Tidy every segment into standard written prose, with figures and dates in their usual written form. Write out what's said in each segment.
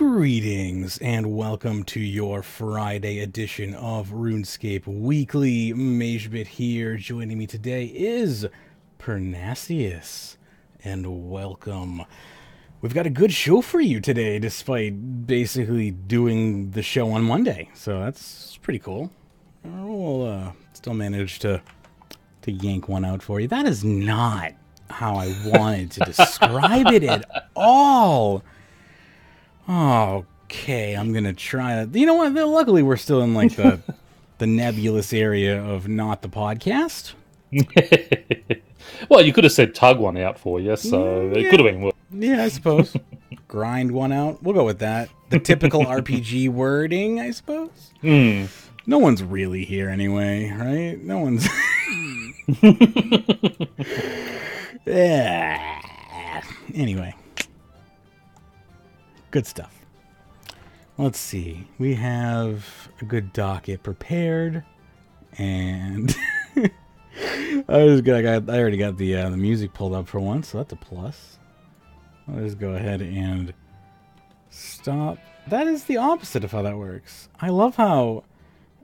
Greetings and welcome to your Friday edition of Runescape Weekly. Magebit here. Joining me today is Pyrnassius. And welcome. We've got a good show for you today, despite basically doing the show on Monday. So that's pretty cool. We'll still manage to yank one out for you. That is not how I wanted to describe it at all. Okay, I'm gonna try to. You know what? Luckily, we're still in like the nebulous area of not the podcast. Well, you could have said tug one out for you, so it could have been worse. Yeah, I suppose. Grind one out. We'll go with that. The typical RPG wording, I suppose. No one's really here anyway, right? No one's. Anyway. Good stuff. Let's see. We have a good docket prepared, and I already got the music pulled up for once, so that's a plus. I'll just go ahead and stop. That is the opposite of how that works. I love how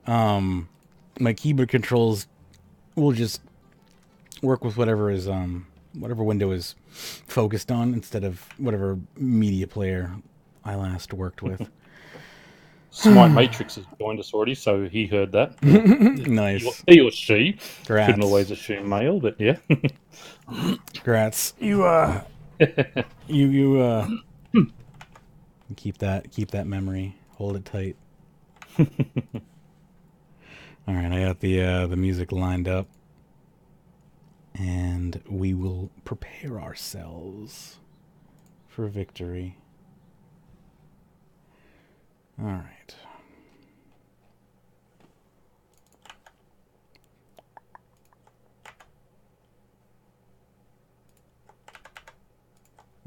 my keyboard controls will just work with whatever is whatever window is focused on instead of whatever media player I last worked with. Smite Matrix has joined us already, so he heard that. Nice. He or she. Grats. Couldn't always assume male, but yeah. Grats. You keep that memory. Hold it tight. All right, I got the music lined up, and we will prepare ourselves for victory. All right.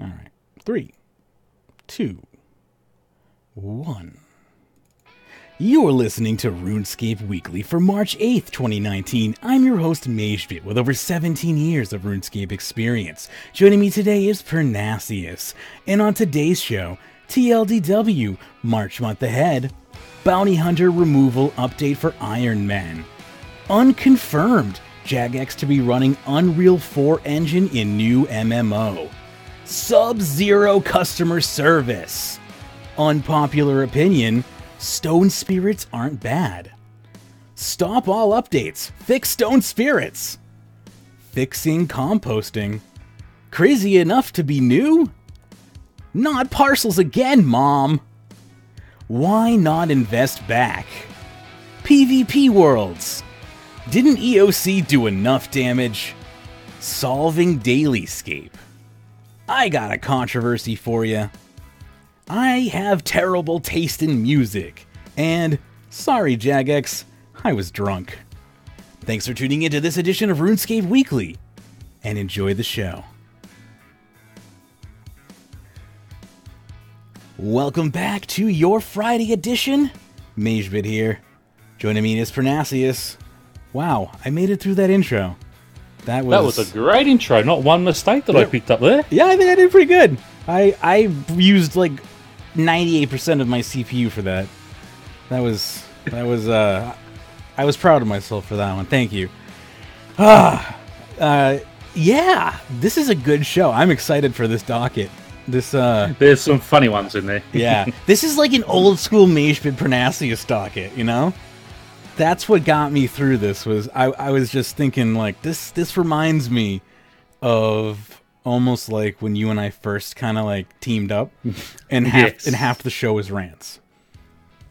All right. 3, 2, 1. You're listening to Runescape Weekly for March 8th, 2019. I'm your host, Magebit, with over 17 years of RuneScape experience. Joining me today is Pyrnassius. And on today's show, TLDW, March month ahead, Bounty Hunter removal update for Iron Man. Unconfirmed, Jagex to be running Unreal 4 engine in new MMO. Sub-Zero customer service. Unpopular opinion, stone spirits aren't bad. Stop all updates, fix stone spirits. Fixing composting. Crazy enough to be new? Not parcels again, Mom! Why not invest back? PvP worlds. Didn't EOC do enough damage? Solving Dailyscape. I got a controversy for you. I have terrible taste in music. And, sorry Jagex, I was drunk. Thanks for tuning into this edition of RuneScape Weekly, and enjoy the show. Welcome back to your Friday edition. Magebit here. Joining me is Pyrnassius. Wow, I made it through that intro. That was a great intro. Not one mistake that I picked up there. Yeah, I think I did pretty good. I used like 98% of my CPU for that. I was proud of myself for that one. Thank you. Yeah, this is a good show. I'm excited for this docket. There's some funny ones in there. Yeah, this is like an old school Magebit Pyrnassius docket, you know? That's what got me through this. Was I was just thinking like this reminds me of almost like when you and I first kind of like teamed up, and half the show was rants,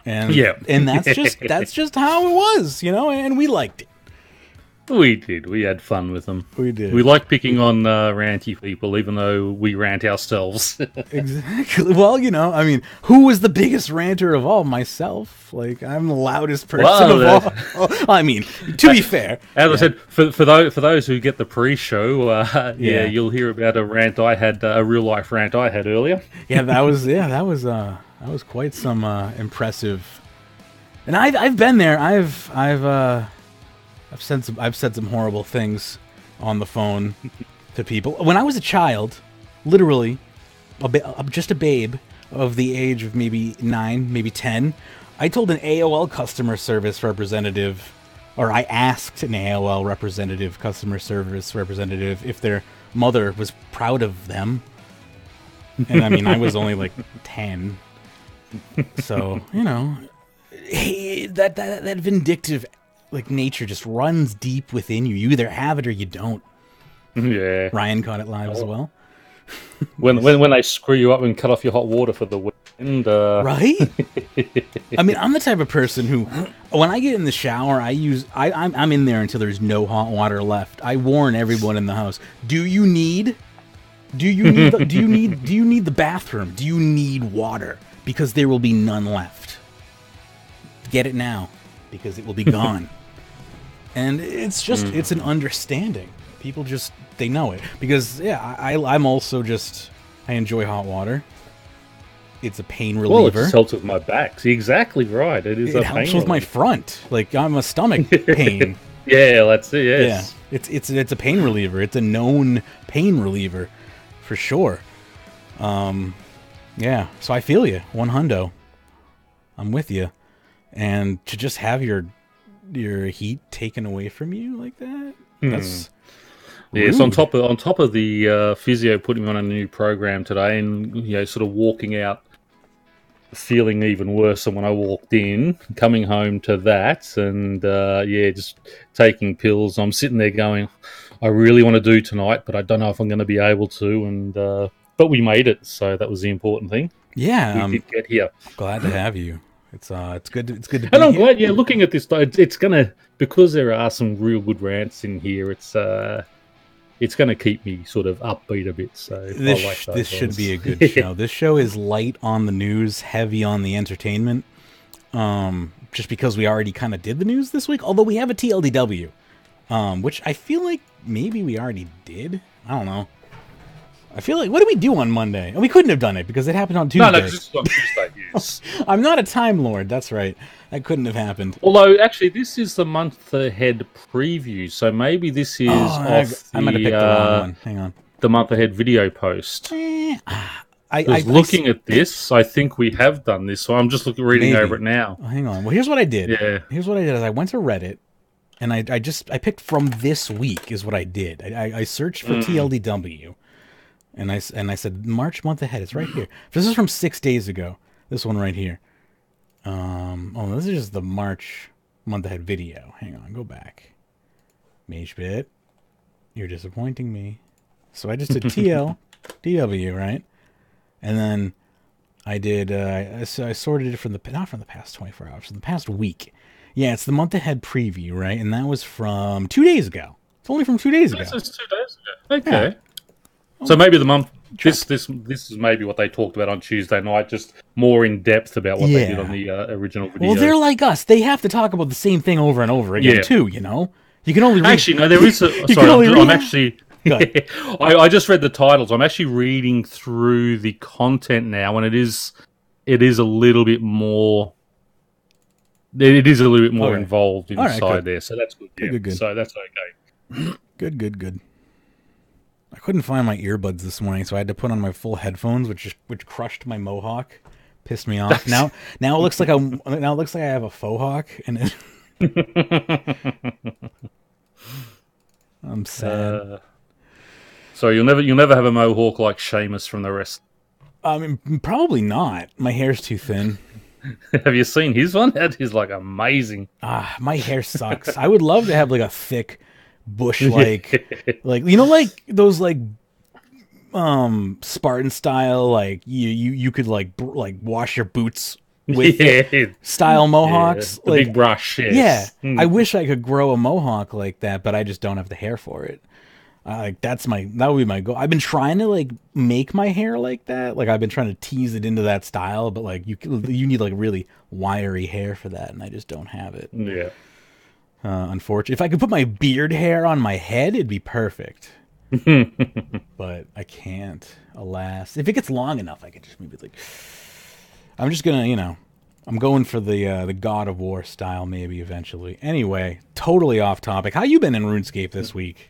and and that's just how it was, you know, and we liked it. We did. We had fun with them. We did. We like picking on ranty people, even though we rant ourselves. Exactly. Well, you know, I mean, who was the biggest ranter of all? Myself. Like, I'm the loudest person of all. I mean, to be fair. As I said, for those who get the pre-show, you'll hear about a rant I had, a real-life rant I had earlier. Yeah, that was quite some impressive. And I've been there. I've said some horrible things on the phone to people. When I was a child, literally, just a babe, of the age of maybe 9, maybe 10, I told an AOL customer service representative, or I asked an AOL customer service representative, if their mother was proud of them. And I mean, I was only like 10. So, you know, hey, that vindictive like nature just runs deep within you. You either have it or you don't. Yeah. Ryan caught it live as well. When they screw you up and cut off your hot water for the weekend, right? I mean, I'm the type of person who, when I get in the shower, I'm in there until there's no hot water left. I warn everyone in the house: do you need the bathroom? Do you need water? Because there will be none left. Get it now, because it will be gone. And it's just it's an understanding. People just, they know it. Because, yeah, I'm also just, I enjoy hot water. It's a pain reliever. Well, it just helps with my back. See, exactly right. It is a pain reliever. It helps with my front. Like, I'm a stomach pain. Yeah, that's it, yes. Yeah, it's a pain reliever. It's a known pain reliever, for sure. Yeah, so I feel you, 100. I'm with you. And to just have your heat taken away from you like that, that's... Yes, yeah, on top of the physio putting me on a new program today, and sort of walking out feeling even worse than when I walked in, coming home to that, and just taking pills. I'm sitting there going, I really want to do tonight, but I don't know if I'm going to be able to. And but we made it, so that was the important thing. Yeah, we did get here. Glad to have you. It's good. It's good to be and I'm here. glad. Yeah, looking at this, it's gonna, because there are some real good rants in here. It's going to keep me sort of upbeat a bit. So this should be a good show. This show is light on the news, heavy on the entertainment. Just because we already kind of did the news this week, although we have a TLDW, which I feel like maybe we already did. I don't know. I feel like, what did we do on Monday? And we couldn't have done it because it happened on Tuesday. No, this is on Tuesday, yes. I'm not a Time Lord, that's right. That couldn't have happened. Although, actually, this is the month ahead preview, so maybe this is I might have picked the wrong one. Hang on. The month ahead video post. I looking at this, I think we have done this, so I'm just reading over it now. Oh, hang on. Well, here's what I did. Yeah. Here's what I did is I went to Reddit, and I picked from this week is what I did. I searched for TLDW. And I said, March month ahead. It's right here. This is from 6 days ago. This one right here. This is just the March month ahead video. Hang on, go back. Magebit, you're disappointing me. So I just did DW, right? And then I did. I sorted it from not from the past 24 hours, from the past week. Yeah, it's the month ahead preview, right? And that was from 2 days ago. It's only from 2 days ago. This is 2 days ago. Okay. Yeah. So maybe the month. This is maybe what they talked about on Tuesday night, just more in depth about what they did on the original video. Well, they're like us; they have to talk about the same thing over and over again too. You know, you can only read... actually no. There is a sorry. I'm actually. I just read the titles. I'm actually reading through the content now, and it is a little bit more. It is a little bit more involved inside there, so that's good. Yeah. Good. So that's okay. Good. I couldn't find my earbuds this morning, so I had to put on my full headphones, which crushed my mohawk. Pissed me off. Now it looks like I have a faux hawk, and I'm sad. So you'll never have a mohawk like Seamus from the rest. I mean, probably not. My hair's too thin. Have you seen his one? That is like amazing. My hair sucks. I would love to have like a thick bush like like those Spartan style, like you could like wash your boots with style mohawks, the big brush. Yes. I wish I could grow a mohawk like that, but I just don't have the hair for it. That would be my goal. I've been trying to like make my hair like that. Like I've been trying to tease it into that style, but like you need like really wiry hair for that, and I just don't have it. Yeah. Unfortunately, if I could put my beard hair on my head, it'd be perfect. But I can't, alas. If it gets long enough, I could just maybe like. I'm just gonna, I'm going for the God of War style maybe eventually. Anyway, totally off topic. How you been in RuneScape this week?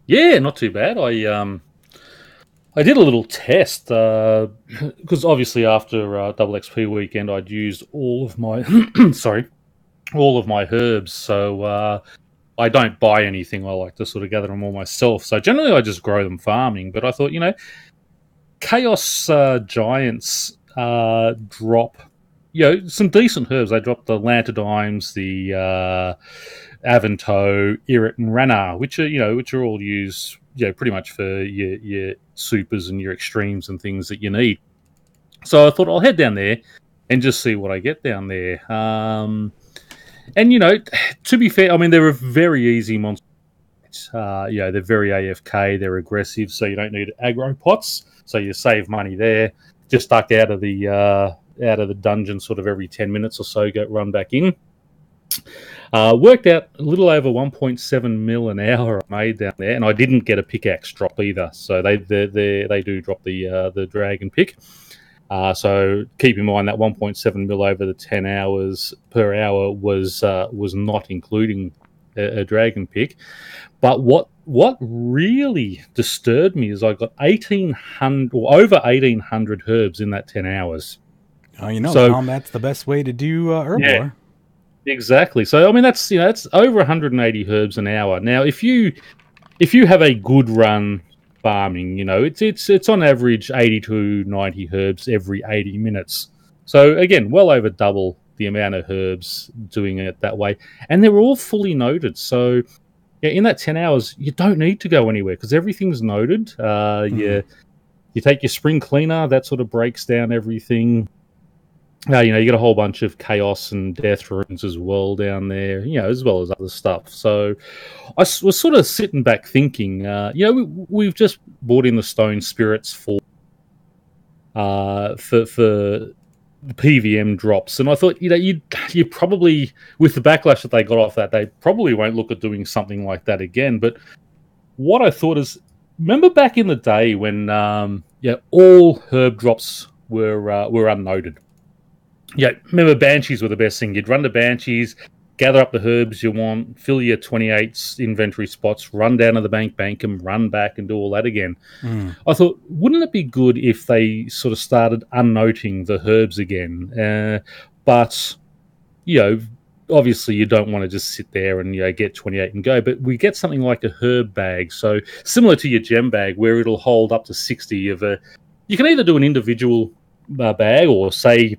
Yeah, not too bad. I I did a little test because obviously after Double XP weekend, I'd used all of my all of my herbs. So I don't buy anything. I like to sort of gather them all myself. So generally, I just grow them farming. But I thought, Chaos Giants drop, some decent herbs. They drop the Lantadymes, the Avanto, Irrit, and Ranar, which are all used, pretty much for your supers and your extremes and things that you need. So I thought I'll head down there and just see what I get down there. And to be fair, I mean they're a very easy monster. They're very AFK. They're aggressive, so you don't need aggro pots. So you save money there. Just stuck out of the dungeon sort of every 10 minutes or so. Run back in. Worked out a little over 1.7 mil an hour I made down there, and I didn't get a pickaxe drop either. So they do drop the dragon pick. So keep in mind that 1.7 mil over the 10 hours per hour was not including a dragon pick. But what really disturbed me is I got 1,800 or over 1,800 herbs in that 10 hours. So combat's the best way to do herb lore. Exactly. So I mean that's over 180 herbs an hour. Now if you have a good run farming, it's on average 80 to 90 herbs every 80 minutes. So again, well over double the amount of herbs doing it that way, and they're all fully noted. So in that 10 hours, you don't need to go anywhere because everything's noted. You take your spring cleaner, that sort of breaks down everything. You get a whole bunch of chaos and death runes as well down there, as well as other stuff. So I was sort of sitting back thinking, we've just brought in the stone spirits for the PVM drops, and I thought, you probably, with the backlash that they got off that, they probably won't look at doing something like that again. But what I thought is, remember back in the day when all herb drops were unnoted. Remember Banshees were the best thing. You'd run to Banshees, gather up the herbs you want, fill your 28 inventory spots, run down to the bank them, run back and do all that again. I thought, wouldn't it be good if they sort of started unnoting the herbs again? But, obviously you don't want to just sit there and get 28 and go, but we get something like a herb bag. So similar to your gem bag where it'll hold up to 60 of a... You can either do an individual bag or say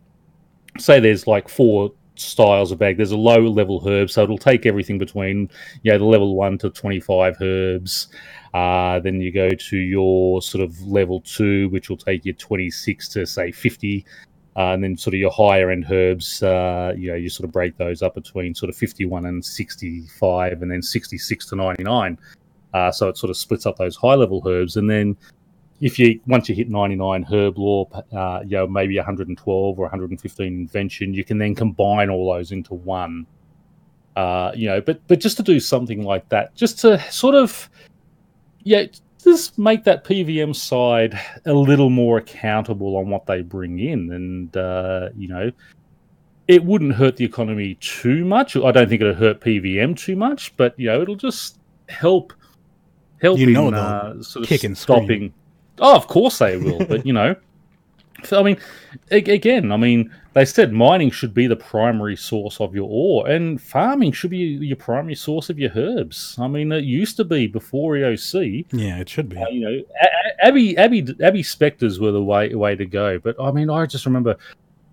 there's like 4 styles of bag. There's a low level herb, so it'll take everything between the level 1 to 25 herbs. Then you go to your sort of level 2, which will take you 26 to say 50. And then sort of your higher end herbs, you sort of break those up between sort of 51 and 65, and then 66 to 99. So it sort of splits up those high level herbs, and then once you hit 99 herb lore, maybe 112 or 115 invention, you can then combine all those into one. But just to do something like that, just to sort of, just make that PVM side a little more accountable on what they bring in, and it wouldn't hurt the economy too much. I don't think it'll hurt PVM too much, but it'll just help in sort of kick and stopping. Scream. Oh, of course they will, but I mean, again, they said mining should be the primary source of your ore, and farming should be your primary source of your herbs. I mean, it used to be before EOC. Yeah, it should be. Abbey Spectres were the way to go, but I mean, I just remember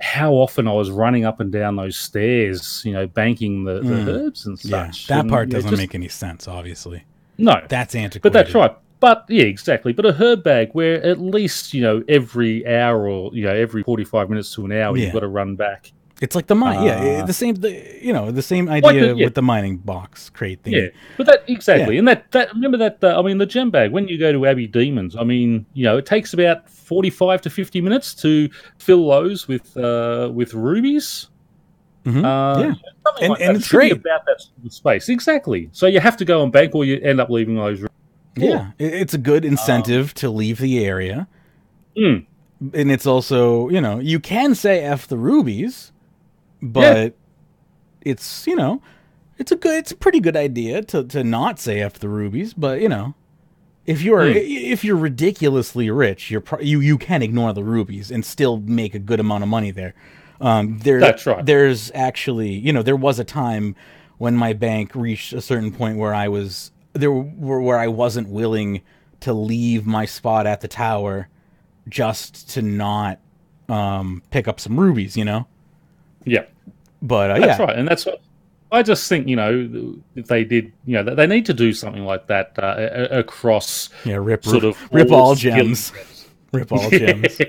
how often I was running up and down those stairs, banking the herbs and such. Yeah, that part doesn't make any sense, obviously. No, that's antiquated. But that's right. But yeah, exactly. But a herb bag where at least every hour or every 45 minutes to an hour you've got to run back. It's like the mine, the same idea with the mining box crate thing. Yeah, but that exactly, and that remember that the gem bag when you go to Abbey Demons, it takes about 45 to 50 minutes to fill those with rubies. Mm-hmm. Like and it's great about that sort of space. Exactly. So you have to go and bank, or you end up leaving those. Yeah, it's a good incentive to leave the area. And it's also, you can say F the rubies, but it's, it's a pretty good idea to not say F the rubies, but, If you're ridiculously rich, you can ignore the rubies and still make a good amount of money there. That's right. There's actually, there was a time when my bank reached a certain point where where I wasn't willing to leave my spot at the tower just to not pick up some rubies, Yeah. But that's right, and that's what I just think. If they did, they need to do something like that across. Rip all all gems. Rip all gems.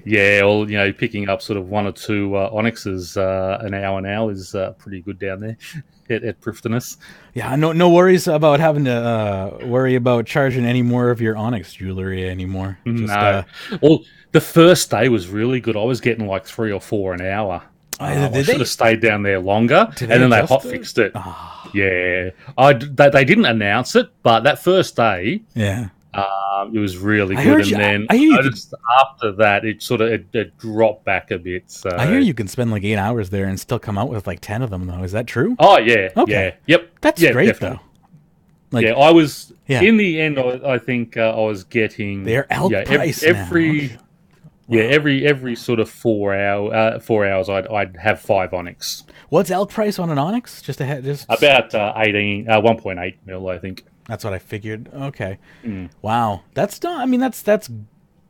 Yeah, or picking up sort of 1 or 2 onyxes an hour now is pretty good down there at Pyrnassius. Yeah, no worries about having to worry about charging any more of your onyx jewelry anymore. No, well, the first day was really good. I was getting like 3 or 4 an hour. I should have stayed down there longer, and then they hotfixed it. Oh. Yeah, they didn't announce it, but that first day, it was really good. And then after that, it dropped back a bit. So I hear you can spend like 8 hours there and still come out with like 10 of them, though. Is that true? Oh yeah, okay, yep. That's great, definitely. Though. I was in the end. I think I was getting their elk price every. Now. Yeah, every sort of 4 hours, I'd have 5 onyx. What's elk price on an onyx? Just about 1.8 mil, I think. That's what I figured. Okay, Wow, that's not. I mean, that's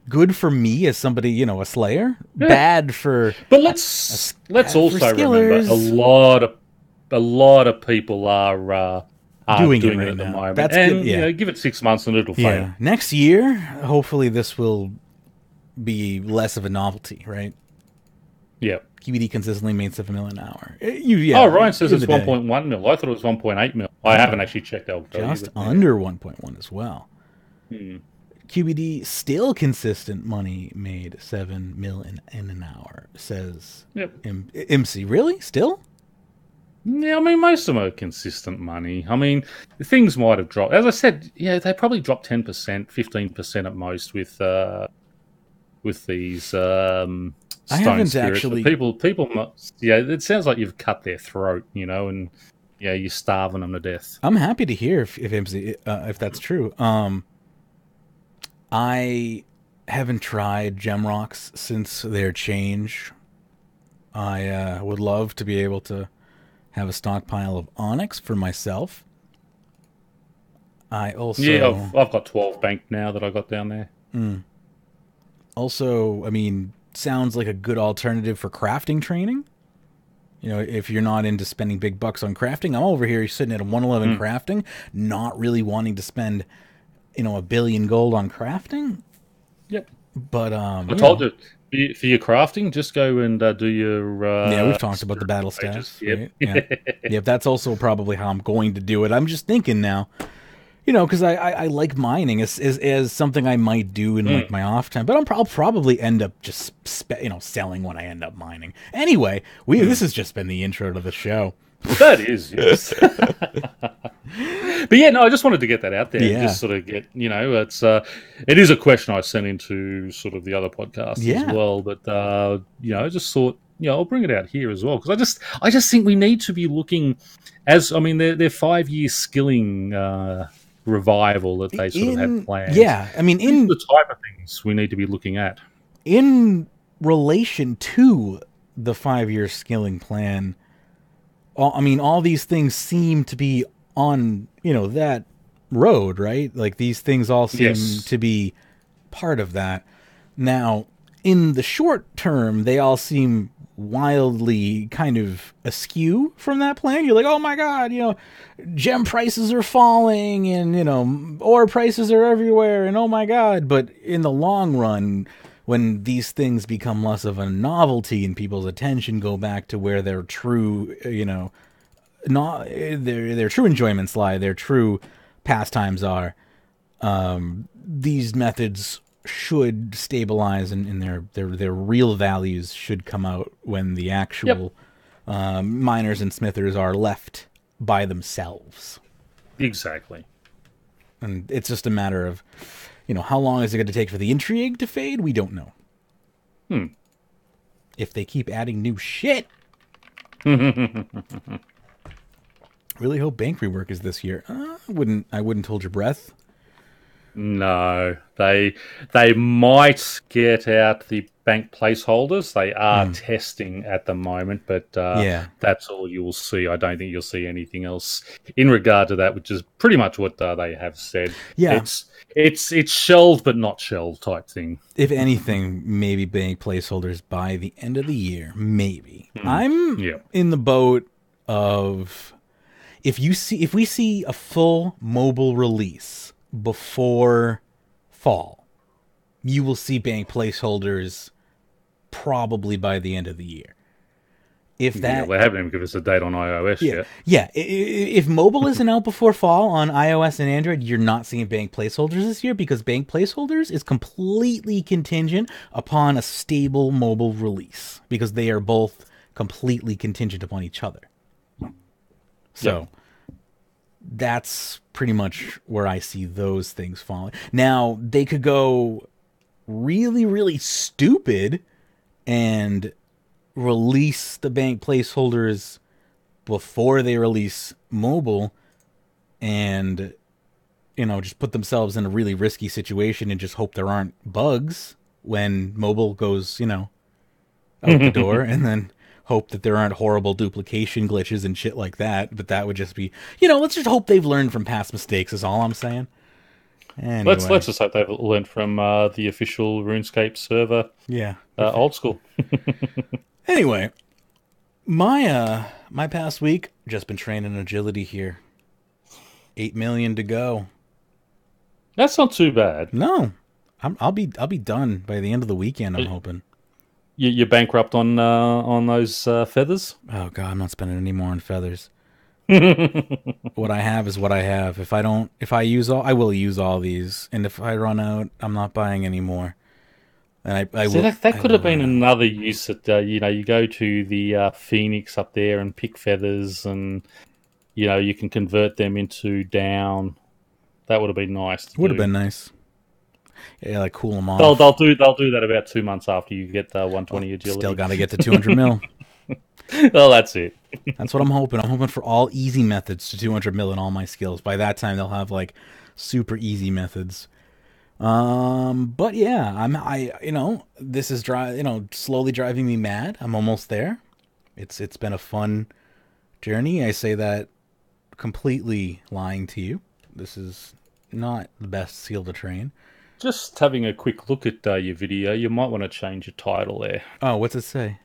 good for me as somebody, a slayer. Yeah. Bad for. But let's also remember a lot of people are doing it at the moment. That's good. Yeah. Give it 6 months and it'll fail. Next year, hopefully, this will be less of a novelty, right? Yeah. QBD consistently made 7 mil an hour. Ryan says it's 1.1 mil. I thought it was 1.8 mil. I haven't actually checked out. Just under 1.1 as well. QBD still consistent money made 7 mil in an hour, says MC. Really? Still? Yeah, I mean, most of them are consistent money. I mean, things might have dropped. As I said, they probably dropped 10%, 15% at most with these stone I haven't spirits. Actually. People, it sounds like you've cut their throat, and you're starving them to death. I'm happy to hear if that's true. I haven't tried gem rocks since their change. I would love to be able to have a stockpile of onyx for myself. I also I've got 12 banked now that I got down there. Also, I mean, sounds like a good alternative for crafting training. If you're not into spending big bucks on crafting, I'm over here sitting at a 111 crafting, not really wanting to spend, $1 billion gold on crafting. Yep. But I told you, for your crafting, just go and do your. We've talked about the battle staff. Yep. Right? Yeah. That's also probably how I'm going to do it. I'm just thinking now. Because I like mining as something I might do in like my off time, but I'll probably end up just selling when I end up mining. Anyway, this has just been the intro to the show. That is, yes. But I just wanted to get that out there. And just sort of get, it is a question I sent into sort of the other podcast as well. But I just thought, I'll bring it out here as well because I just think we need to be looking their 5-year skilling. Revival that they sort of had planned. Yeah, I mean, in the type of things we need to be looking at in relation to the 5-year skilling plan. All these things seem to be on that road, right? Like these things all seem to be part of that. Now, in the short term, they all seem wildly kind of askew from that plan. You're like, oh my god, gem prices are falling and ore prices are everywhere and oh my god. But in the long run, when these things become less of a novelty and people's attention go back to where their true not their true enjoyments lie, their true pastimes are, these methods should stabilize and their real values should come out when the actual miners and smithers are left by themselves. Exactly. And it's just a matter of, how long is it going to take for the intrigue to fade? We don't know. If they keep adding new shit. Really hope bank rework is this year. I wouldn't hold your breath. No, they might get out the bank placeholders. They are testing at the moment, but that's all you will see. I don't think you'll see anything else in regard to that, which is pretty much what they have said. Yeah, it's shelved but not shelved type thing. If anything, maybe bank placeholders by the end of the year. Maybe. I'm in the boat of if we see a full mobile release before fall, you will see bank placeholders probably by the end of the year. If that they haven't even given us a date on iOS yet. Yeah, if mobile isn't out before fall on iOS and Android, you're not seeing bank placeholders this year because bank placeholders is completely contingent upon a stable mobile release because they are both completely contingent upon each other. So that's pretty much where I see those things falling. Now, they could go really, really stupid and release the bank placeholders before they release mobile and, just put themselves in a really risky situation and just hope there aren't bugs when mobile goes, out the door and then hope that there aren't horrible duplication glitches and shit like that. But that would just be, let's just hope they've learned from past mistakes is all I'm saying. Anyway. Let's just hope they've learned from the official RuneScape server. Yeah. Old school. Anyway, my past week, just been training agility here. 8 million to go. That's not too bad. No. I'll be done by the end of the weekend, I'm hoping. You're bankrupt on those feathers? Oh god, I'm not spending any more on feathers. What I have is what I have. I will use all these, and if I run out, I'm not buying any more. And that could have been another use that you go to the Phoenix up there and pick feathers, and you can convert them into down. That would have been nice. Would have been nice. Yeah, like cool them off. They'll do that about 2 months after you get 120 agility. Still got to get to 200 mil. Well, that's it. That's what I'm hoping. I'm hoping for all easy methods to 200 mil in all my skills. By that time, they'll have like super easy methods. But yeah, this is slowly driving me mad. I'm almost there. It's been a fun journey. I say that completely lying to you. This is not the best seal to train. Just having a quick look at your video, you might want to change your title there. Oh, what's it say?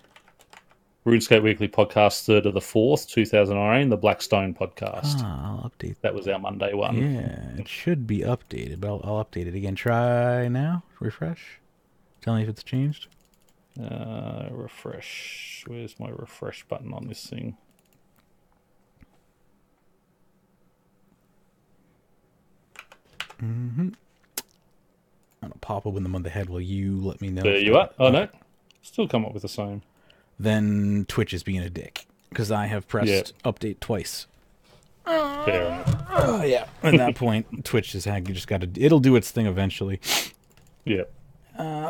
RuneScape Weekly Podcast 3rd of the 4th, 2009, the Blackstone Podcast. I'll update. That was our Monday one. Yeah, it should be updated, but I'll update it again. Try now. Refresh. Tell me if it's changed. Refresh. Where's my refresh button on this thing? I'm going to pop open the month ahead while you let me know. There you are. Oh, no. Still come up with the same. Then Twitch is being a dick because I have pressed update twice. Fair enough. Oh yeah. At that point, Twitch is you just got to. It'll do its thing eventually. Yeah.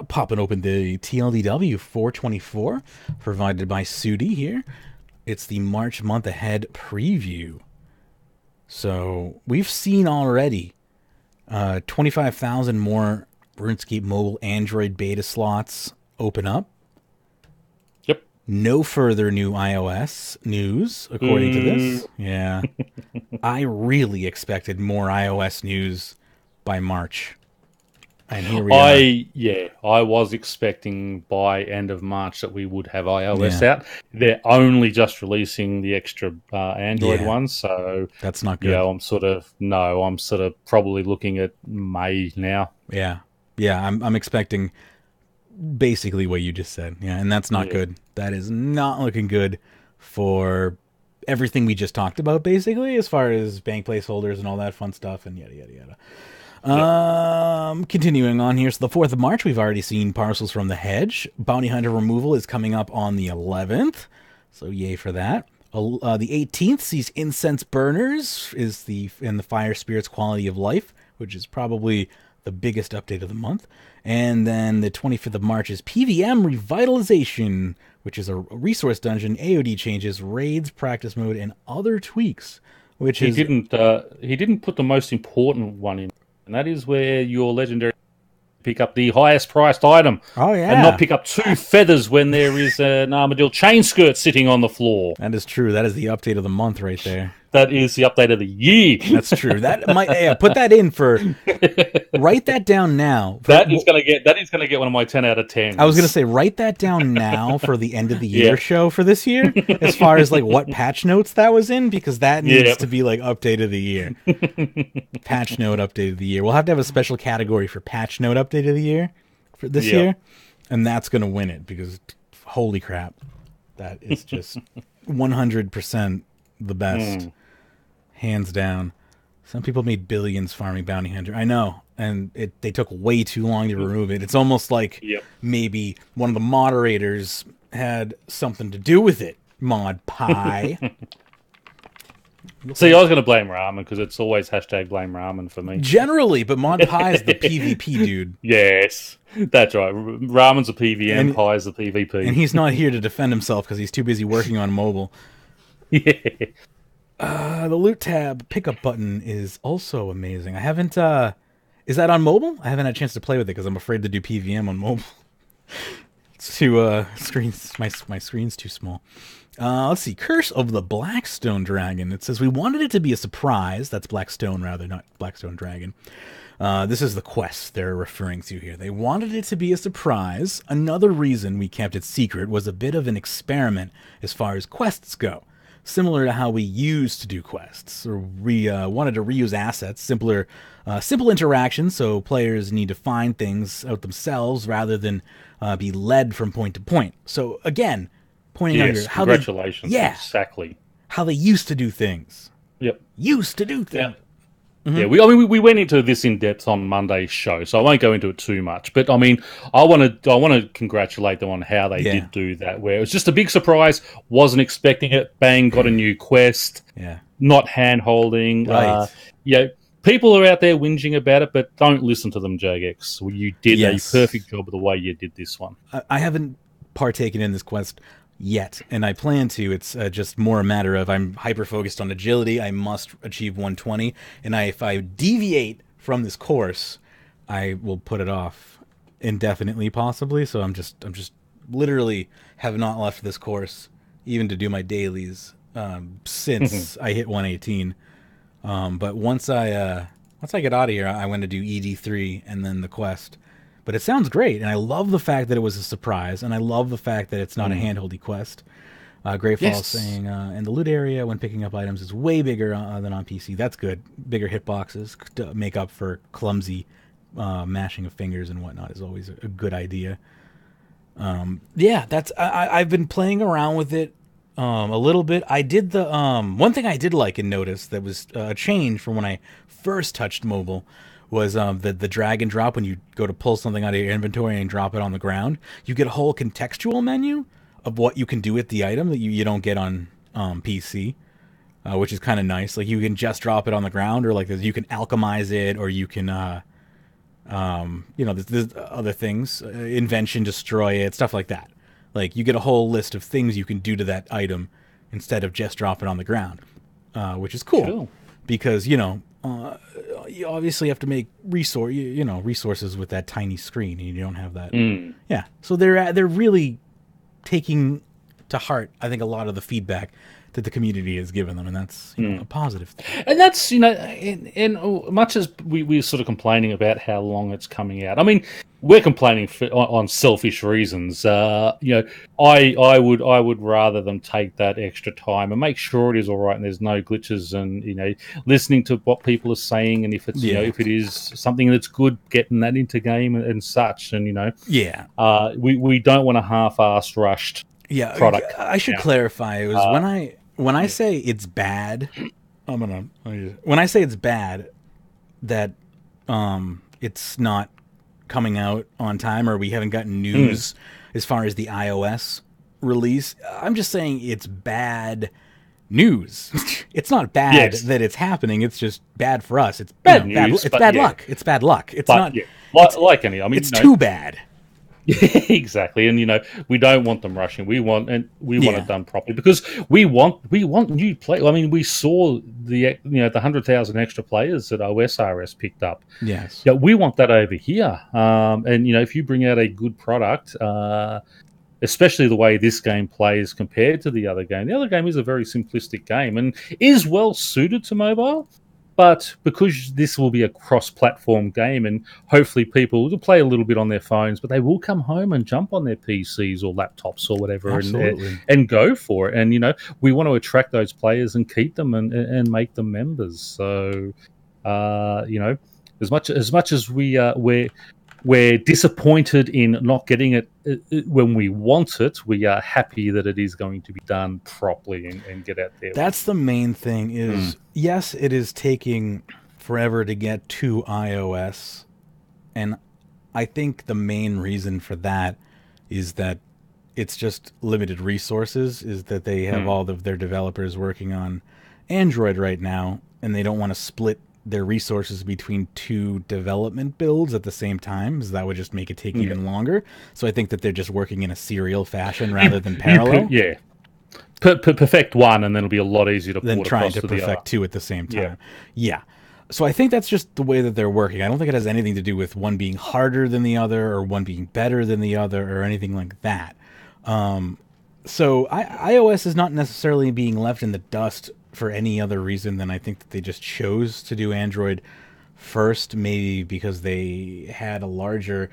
Popping open the TLDW 424 provided by Sudi here. It's the March month ahead preview. So we've seen already 25,000 more RuneScape mobile Android beta slots open up. No further new iOS news, according to this. Yeah. I really expected more iOS news by March. And here we are. I was expecting by end of March that we would have iOS out. They're only just releasing the extra Android ones, so that's not good. Yeah, I'm sort of probably looking at May now. Yeah. Yeah, I'm expecting basically what you just said. Yeah, and that's not good. That is not looking good for everything we just talked about, basically, as far as bank placeholders and all that fun stuff and yada, yada, yada. Continuing on here. So the 4th of March, we've already seen Parcels from the Hedge. Bounty Hunter removal is coming up on the 11th. So yay for that. The 18th sees Incense Burners and the Fire Spirit's Quality of Life, which is probably the biggest update of the month. And then the 25th of March is PVM Revitalization, which is a resource dungeon, AOD changes, raids, practice mode, and other tweaks. He didn't put the most important one in and that is where your legendary pick up the highest priced item. Oh, yeah. And not pick up 2 feathers when there is an Armadillo chain skirt sitting on the floor. That is true. That is the update of the month right there. That is the update of the year. That's true. That might put that in for. Write that down now. That is going to get one of my 10 out of 10. I was going to say write that down now for the end of the year show for this year, as far as like what patch notes that was in, because that needs to be like update of the year. Patch note update of the year. We'll have to have a special category for patch note update of the year for this year, and that's going to win it because holy crap, that is just 100% the best. Hands down. Some people made billions farming Bounty Hunter. I know. And they took way too long to remove it. It's almost like maybe one of the moderators had something to do with it. Mod Pie. See, I was going to blame Ramen because it's always hashtag blame Ramen for me. Generally, but Mod Pie is the PvP dude. Yes, that's right. Ramen's a PvM, Pie is the PvP. And he's not here to defend himself because he's too busy working on mobile. Yeah. The loot tab pickup button is also amazing. I haven't, is that on mobile? I haven't had a chance to play with it because I'm afraid to do PVM on mobile. It's too, screens, my screen's too small. Let's see, Curse of the Blackstone Dragon. It says, we wanted it to be a surprise. That's Blackstone, rather, not Blackstone Dragon. This is the quest they're referring to here. They wanted it to be a surprise. Another reason we kept it secret was a bit of an experiment as far as quests go. Similar to how we used to do quests, or we wanted to reuse assets, simple interactions, so players need to find things out themselves rather than be led from point to point. So again, pointing out here how congratulations, exactly how they used to do things. Yep, used to do things. Yeah. Yeah, we went into this in depth on Monday's show, so I won't go into it too much. But I mean, I want to congratulate them on how they did do that. Where it was just a big surprise, wasn't expecting it. Bang, got a new quest. Yeah, not hand holding. Right. People are out there whinging about it, but don't listen to them, Jagex. You did a perfect job of the way you did this one. I haven't partaken in this quest yet, and I plan to. It's just more a matter of I'm hyper-focused on agility. I must achieve 120, and if I deviate from this course, I will put it off indefinitely, possibly. So I'm just literally have not left this course, even to do my dailies, since I hit 118. But once I get out of here, I want to do ED3 and then the quest. But it sounds great, and I love the fact that it was a surprise, and I love the fact that it's not a handholdy quest. Great Falls saying, in the loot area, when picking up items, is way bigger than on PC. That's good. Bigger hitboxes to make up for clumsy mashing of fingers and whatnot is always a good idea. I've been playing around with it a little bit. I did the one thing I did like and notice that was a change from when I first touched mobile was the drag and drop. When you go to pull something out of your inventory and drop it on the ground, you get a whole contextual menu of what you can do with the item that you don't get on PC, which is kind of nice. Like, you can just drop it on the ground, or like you can alchemize it, or you can there's other things, invention, destroy it, stuff like that. Like, you get a whole list of things you can do to that item instead of just drop it on the ground, which is cool. Because you obviously have to make resources with that tiny screen, and you don't have that. Yeah, so they're really taking to heart, I think, a lot of the feedback that the community has given them, and that's a positive thing. And that's, in much as we're sort of complaining about how long it's coming out. I mean, we're complaining on selfish reasons. I would rather them take that extra time and make sure it is all right and there's no glitches, and listening to what people are saying, and if it's if it is something that's good, getting that into game and such, and we don't want a half-assed rushed product. I should clarify. It was when I say it's bad, when I say it's bad that it's not coming out on time, or we haven't gotten news as far as the iOS release. I'm just saying it's bad news. It's not bad that it's happening. It's just bad for us. It's bad news. It's bad luck. It's bad luck. It's not. Like any. I mean, it's too bad. Exactly, and we don't want them rushing. We want it done properly because we want new play. I mean, we saw the 100,000 extra players that OSRS picked up. Yes, Yeah, we want that over here. And if you bring out a good product, especially the way this game plays compared to the other game is a very simplistic game and is well suited to mobile. But because this will be a cross-platform game and hopefully people will play a little bit on their phones, but they will come home and jump on their PCs or laptops or whatever and go for it. And, we want to attract those players and keep them and make them members. So, as much as we're disappointed in not getting it when we want it, we are happy that it is going to be done properly and get out there. That's the main thing is, yes, it is taking forever to get to iOS. And I think the main reason for that is that it's just limited resources, is that they have all of their developers working on Android right now, and they don't want to split their resources between two development builds at the same time, so that would just make it take even longer. So I think that they're just working in a serial fashion rather than parallel. Perfect one, and then it'll be a lot easier to than trying to perfect two at the same time. Yeah. So I think that's just the way that they're working. I don't think it has anything to do with one being harder than the other or one being better than the other or anything like that. So iOS is not necessarily being left in the dust for any other reason than I think that they just chose to do Android first, maybe because they had a larger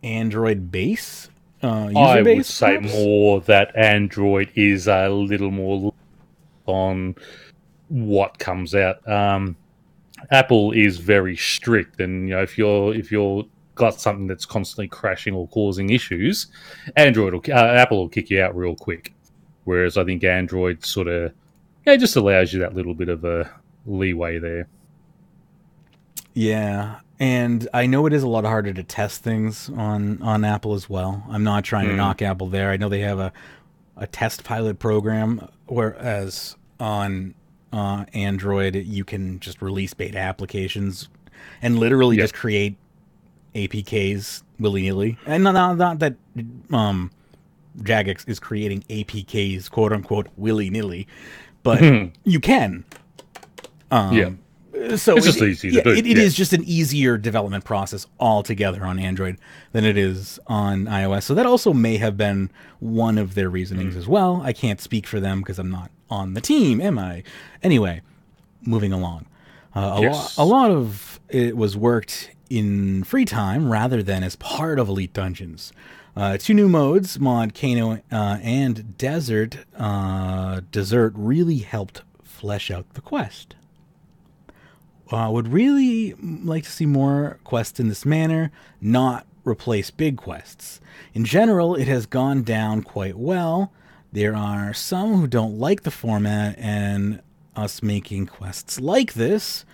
Android base, user base. Would say more that Android is a little more on what comes out. Apple is very strict, and if you're got something that's constantly crashing or causing issues, Apple will kick you out real quick. Whereas I think Android sort of just allows you that little bit of a leeway there. Yeah, and I know it is a lot harder to test things on Apple as well. I'm not trying to knock Apple there. I know they have a test pilot program, whereas on Android you can just release beta applications and literally just create APKs willy-nilly. And not that Jagex is creating APKs, quote-unquote, willy-nilly, but you can. So it's just easy to do. It is just an easier development process altogether on Android than it is on iOS. So that also may have been one of their reasonings as well. I can't speak for them because I'm not on the team, am I? Anyway, moving along. A lot of it was worked in free time rather than as part of Elite Dungeons. Two new modes, Mod Kano and Desert really helped flesh out the quest. Would really like to see more quests in this manner, not replace big quests. In general, it has gone down quite well. There are some who don't like the format and us making quests like this.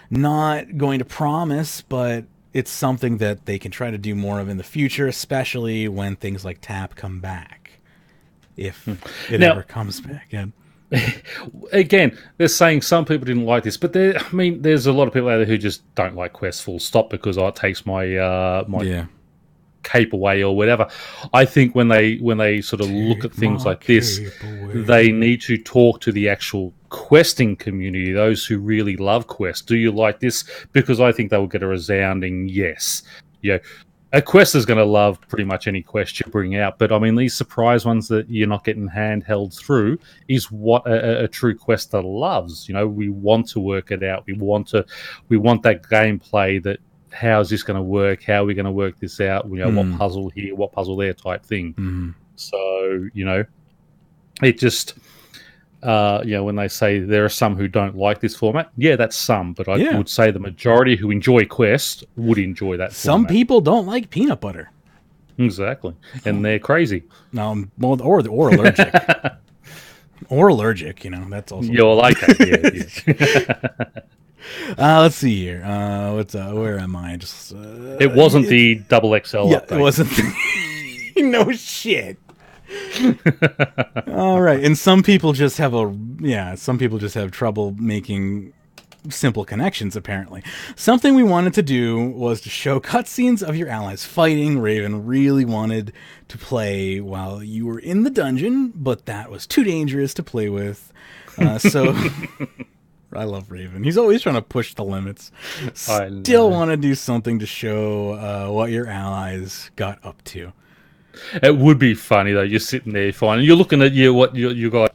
Not going to promise, but it's something that they can try to do more of in the future, especially when things like TAP come back. If it ever comes back again. Again, they're saying some people didn't like this, but there's a lot of people out there who just don't like quests full stop because it takes my cape away or whatever. I think when they sort of look at things like this, they need to talk to the actual questing community, those who really love quests. Do you like this? Because I think they will get a resounding yes. A quest is going to love pretty much any quest you bring out, but I mean, these surprise ones that you're not getting handheld through is what a true quester loves. We want to work it out. We want that gameplay that how is this going to work? How are we going to work this out? What puzzle here, what puzzle there type thing. So, it just, when they say there are some who don't like this format, that's some, but I would say the majority who enjoy Quest would enjoy that Some format. people don't like peanut butter. Exactly. And they're crazy. Or allergic. Or allergic, that's also... Yeah, well, okay, yeah. Let's see here. Where am I? Just it wasn't the double XL update. It wasn't. No shit. All right, and some people just have trouble making simple connections, apparently. Something we wanted to do was to show cutscenes of your allies fighting. Raven really wanted to play while you were in the dungeon, but that was too dangerous to play with. So I love Raven. He's always trying to push the limits. Still want to do something to show what your allies got up to. It would be funny though. You're sitting there fine, and you're looking at what you got.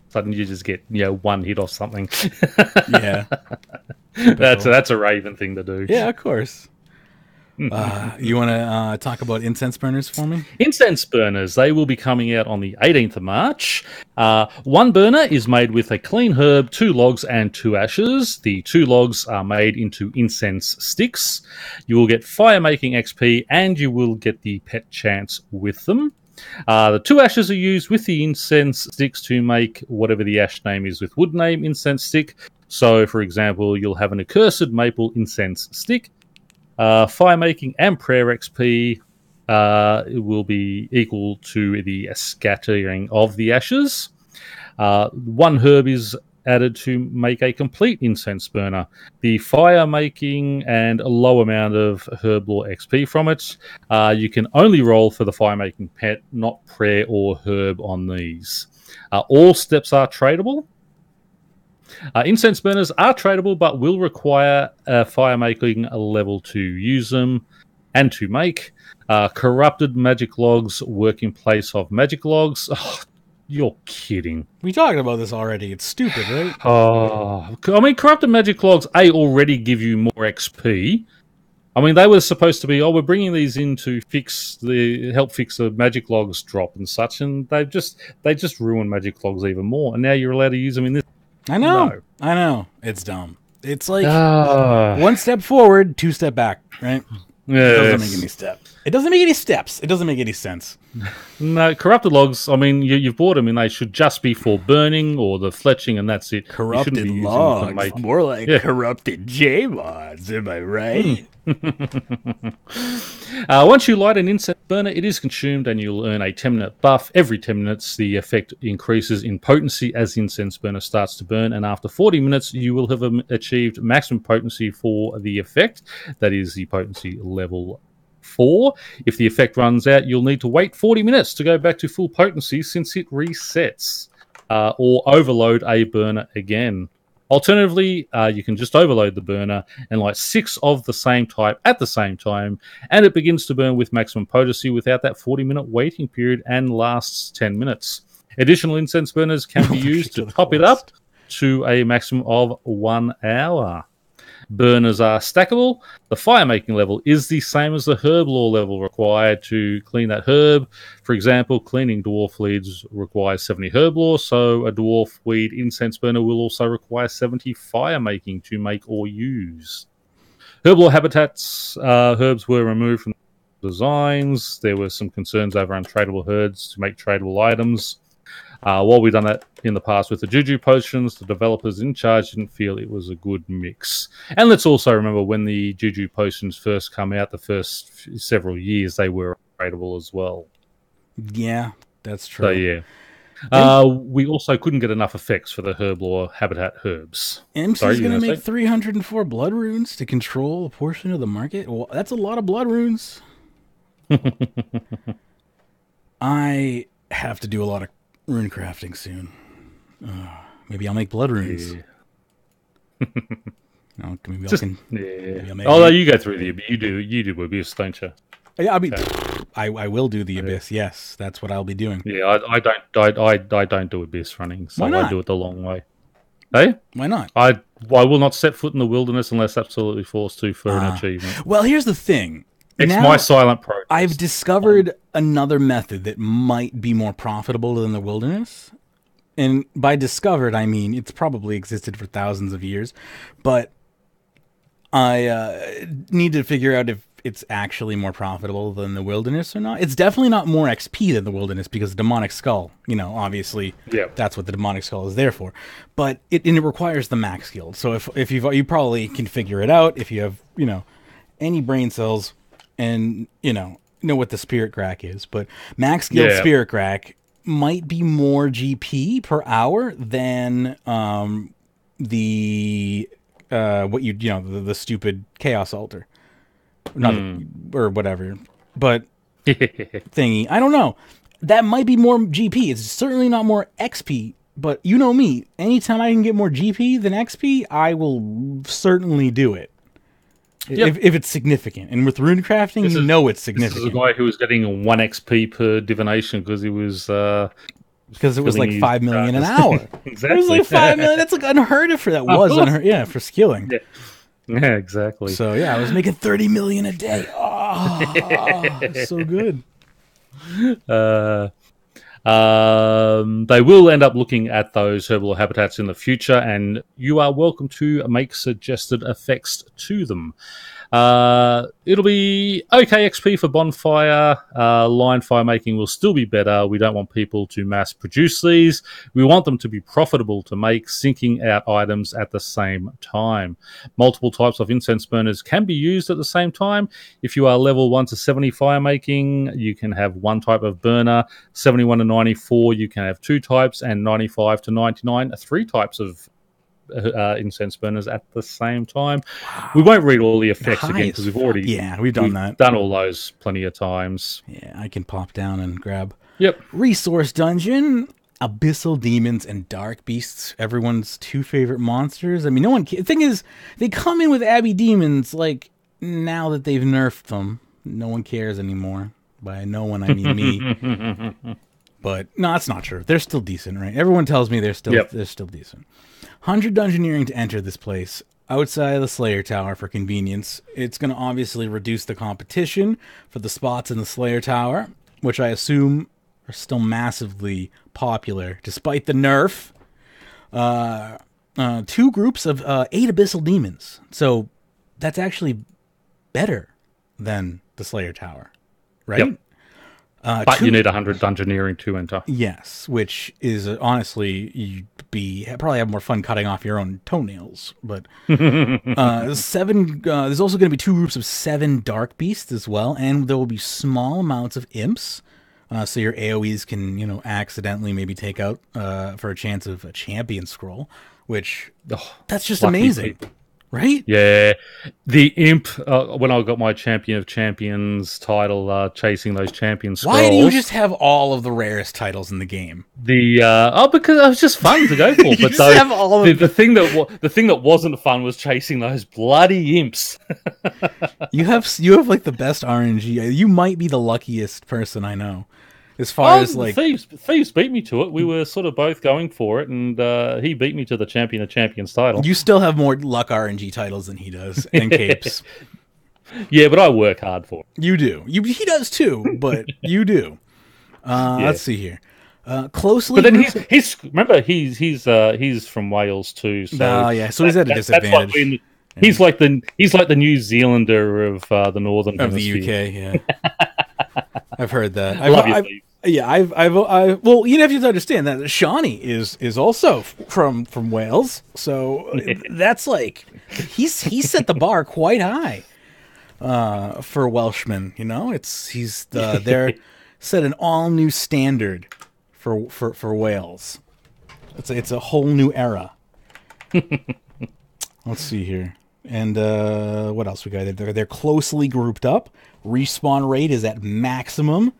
Suddenly you just get one hit or something. Yeah, that's a Raven thing to do. Yeah, of course. You want to talk about incense burners for me? Incense burners, they will be coming out on the 18th of March. One burner is made with a clean herb, 2 logs, and 2 ashes. The 2 logs are made into incense sticks. You will get fire-making XP, and you will get the pet chance with them. The 2 ashes are used with the incense sticks to make whatever the ash name is with wood name incense stick. So, for example, you'll have an accursed maple incense stick. Fire making and prayer XP will be equal to the scattering of the ashes. 1 herb is added to make a complete incense burner. The fire making and a low amount of herb lore XP from it. You can only roll for the fire making pet, not prayer or herb on these. All steps are tradable. Incense burners are tradable, but will require a fire making level to use them and to make. Corrupted magic logs work in place of magic logs. Oh, you're kidding. We talked about this already. It's stupid, right? Oh, I mean, corrupted magic logs already give you more XP. I mean, they were supposed to be, we're bringing these in to help fix the magic logs drop and such, and they just ruin magic logs even more. And now you're allowed to use them in this. I know. It's dumb. It's like 1 step forward, 2 step back, right? Yeah, it doesn't make any steps. It doesn't make any steps. It doesn't make any sense. No, corrupted logs, I mean, you've bought them and they should just be for burning or the fletching, and that's it. Corrupted logs, more like corrupted J-mods, am I right? Once you light an incense burner, it is consumed and you'll earn a 10-minute buff. Every 10 minutes, the effect increases in potency as the incense burner starts to burn, and after 40 minutes, you will have achieved maximum potency for the effect. That is the potency level 4. If the effect runs out, you'll need to wait 40 minutes to go back to full potency since it resets, or overload a burner again. Alternatively, you can just overload the burner and light 6 of the same type at the same time, and it begins to burn with maximum potency without that 40-minute waiting period and lasts 10 minutes. Additional incense burners can be used to top it up to a maximum of 1 hour. Burners are stackable. The fire-making level is the same as the herb lore level required to clean that herb. For example, cleaning dwarf weeds requires 70 herb lore, so a dwarf weed incense burner will also require 70 fire-making to make or use. Herb lore habitats, herbs were removed from the designs. There were some concerns over untradable herbs to make tradable items. While we've done that in the past with the Juju potions, the developers in charge didn't feel it was a good mix. And let's also remember when the Juju potions first come out, the first several years, they were tradable as well. Yeah, that's true. So, yeah. We also couldn't get enough effects for the herb lore habitat herbs. MC's going to make 304 blood runes to control a portion of the market? Well, that's a lot of blood runes. I have to do a lot of rune crafting soon. Maybe I'll make blood runes. Yeah. Maybe Maybe I'll make although you go through the you do Abyss, don't you? Yeah, I mean, I will do the Abyss. Yes, that's what I'll be doing. Yeah, I don't do Abyss running, so I do it the long way. Hey, why not? I will not set foot in the wilderness unless absolutely forced to for an achievement. Well, here's the thing. It's my silent protest. I've discovered another method that might be more profitable than the wilderness. And by discovered, I mean it's probably existed for thousands of years. But I need to figure out if it's actually more profitable than the wilderness or not. It's definitely not more XP than the wilderness because the demonic skull, obviously that's what the demonic skull is there for. But it requires the max guild. So if you probably can figure it out if you have, any brain cells. And, know what the Spirit Crack is. But Max Guild Spirit Crack might be more GP per hour than the what the stupid chaos altar, or whatever. But thingy, I don't know. That might be more GP. It's certainly not more XP. But you know me. Anytime I can get more GP than XP, I will certainly do it. Yep. If it's significant. And with runecrafting, it's significant. This is a guy who was getting 1 XP per divination because he was... because it was like 5 million an hour. Exactly. It was like 5 million. That's like unheard of for that. Unheard. Yeah, for skilling. Yeah, exactly. So yeah, I was making 30 million a day. Oh, so good. They will end up looking at those herbal habitats in the future, and you are welcome to make suggested effects to them. It'll be okay XP for bonfire. Line fire making will still be better. We don't want people to mass produce these. We want them to be profitable to make, sinking out items at the same time. Multiple types of incense burners can be used at the same time. If you are level 1 to 70 fire making, you can have 1 type of burner. 71 to 94, you can have 2 types, and 95 to 99, 3 types of incense burners at the same time. Wow. We won't read all the effects again because we've done all those plenty of times. Yeah, I can pop down and grab. Yep. Resource dungeon, abyssal demons and dark beasts. Everyone's 2 favorite monsters. I mean, no one. The thing is, they come in with Abbey demons. Like now that they've nerfed them, no one cares anymore. By no one, I mean me. But no, that's not true. They're still decent, right? Everyone tells me they're still decent. 100 dungeoneering to enter this place outside of the Slayer Tower for convenience. It's going to obviously reduce the competition for the spots in the Slayer Tower, which I assume are still massively popular despite the nerf. 2 groups of 8 abyssal demons. So that's actually better than the Slayer Tower, right? Yep. But you need 100 dungeoneering to enter. Yes, which is honestly, you'd probably have more fun cutting off your own toenails. But 7. There's also going to be 2 groups of 7 dark beasts as well, and there will be small amounts of imps. So your AoEs can, accidentally maybe take out for a chance of a champion scroll, which that's just amazing. People. Right? Yeah. The imp, when I got my Champion of Champions title, chasing those champion scrolls. Why do you just have all of the rarest titles in the game? Because it was just fun to go for. But the thing that wasn't fun was chasing those bloody imps. You have like the best RNG. You might be the luckiest person I know. As far as like Thieves beat me to it. We were sort of both going for it, and he beat me to the Champion of Champions title. You still have more luck RNG titles than he does, and capes. Yeah, but I work hard for it. You do. He does too, but you do. Let's see here. Closely, but then he's from Wales too. So so he's at a disadvantage. He's like the New Zealander of the northern of hemisphere. the UK. Yeah, I've heard that. I love you. Well, you have to understand that Shawnee is also from Wales, so that's like he's set the bar quite high for Welshmen. He's set an all new standard for Wales. It's a whole new era. Let's see here, and what else we got? They're closely grouped up. Respawn rate is at maximum.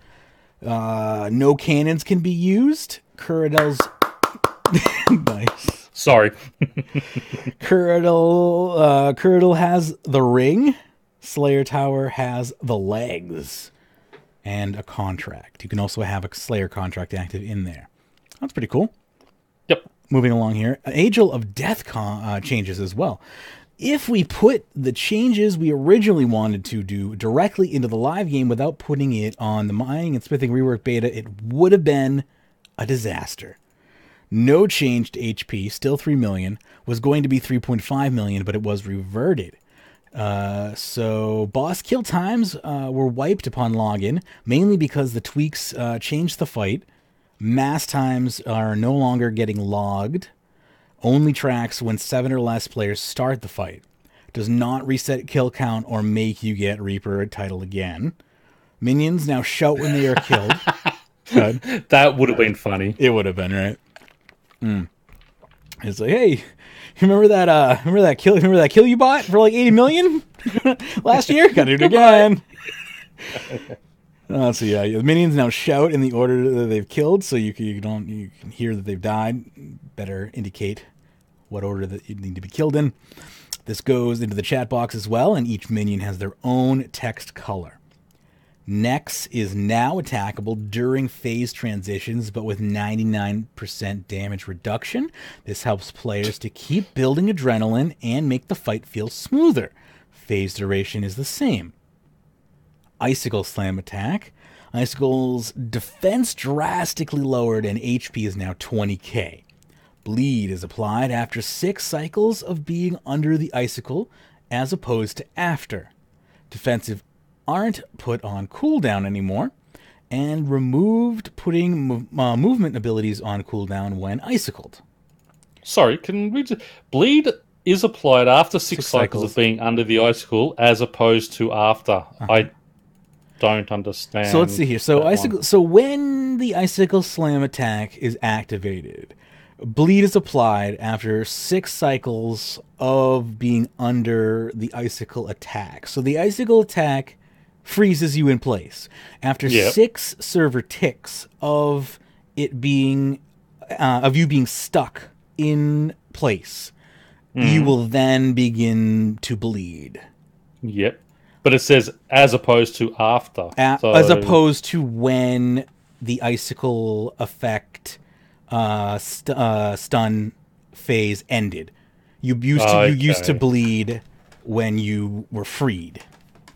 No cannons can be used. Curadel's nice. Sorry. Curadel has the ring. Slayer Tower has the legs and a contract. You can also have a Slayer contract active in there. That's pretty cool. Yep. Moving along here, Angel of Death changes as well. If we put the changes we originally wanted to do directly into the live game without putting it on the mining and smithing rework beta, it would have been a disaster. No change to HP, still 3 million, was going to be 3.5 million, but it was reverted. So boss kill times were wiped upon login, mainly because the tweaks changed the fight. Mass times are no longer getting logged. Only tracks when 7 or less players start the fight. Does not reset kill count or make you get Reaper title again. Minions now shout when they are killed. Good. That would have been funny. It would have been, right? It's like, hey, remember that kill you bought for like 80 million last year? Gotta do it again. So yeah, the minions now shout in the order that they've killed, so you can hear that they've died. Better indicate what order that you need to be killed in. This goes into the chat box as well, and each minion has their own text color. Nex is now attackable during phase transitions, but with 99% damage reduction. This helps players to keep building adrenaline and make the fight feel smoother. Phase duration is the same. Icicle Slam attack. Icicle's defense drastically lowered and HP is now 20k. Bleed is applied after 6 cycles of being under the icicle as opposed to after. Defensive aren't put on cooldown anymore, and removed putting movement abilities on cooldown when icicled. Sorry, can we just... Bleed is applied after 6 cycles of being under the icicle as opposed to after. I don't understand. So let's see here. So when the Icicle Slam attack is activated, bleed is applied after 6 cycles of being under the icicle attack. So the icicle attack freezes you in place. After 6 server ticks of it being of you being stuck in place, you will then begin to bleed. Yep. But it says as opposed to after. As opposed to when the icicle effect stun phase ended. You used to bleed when you were freed.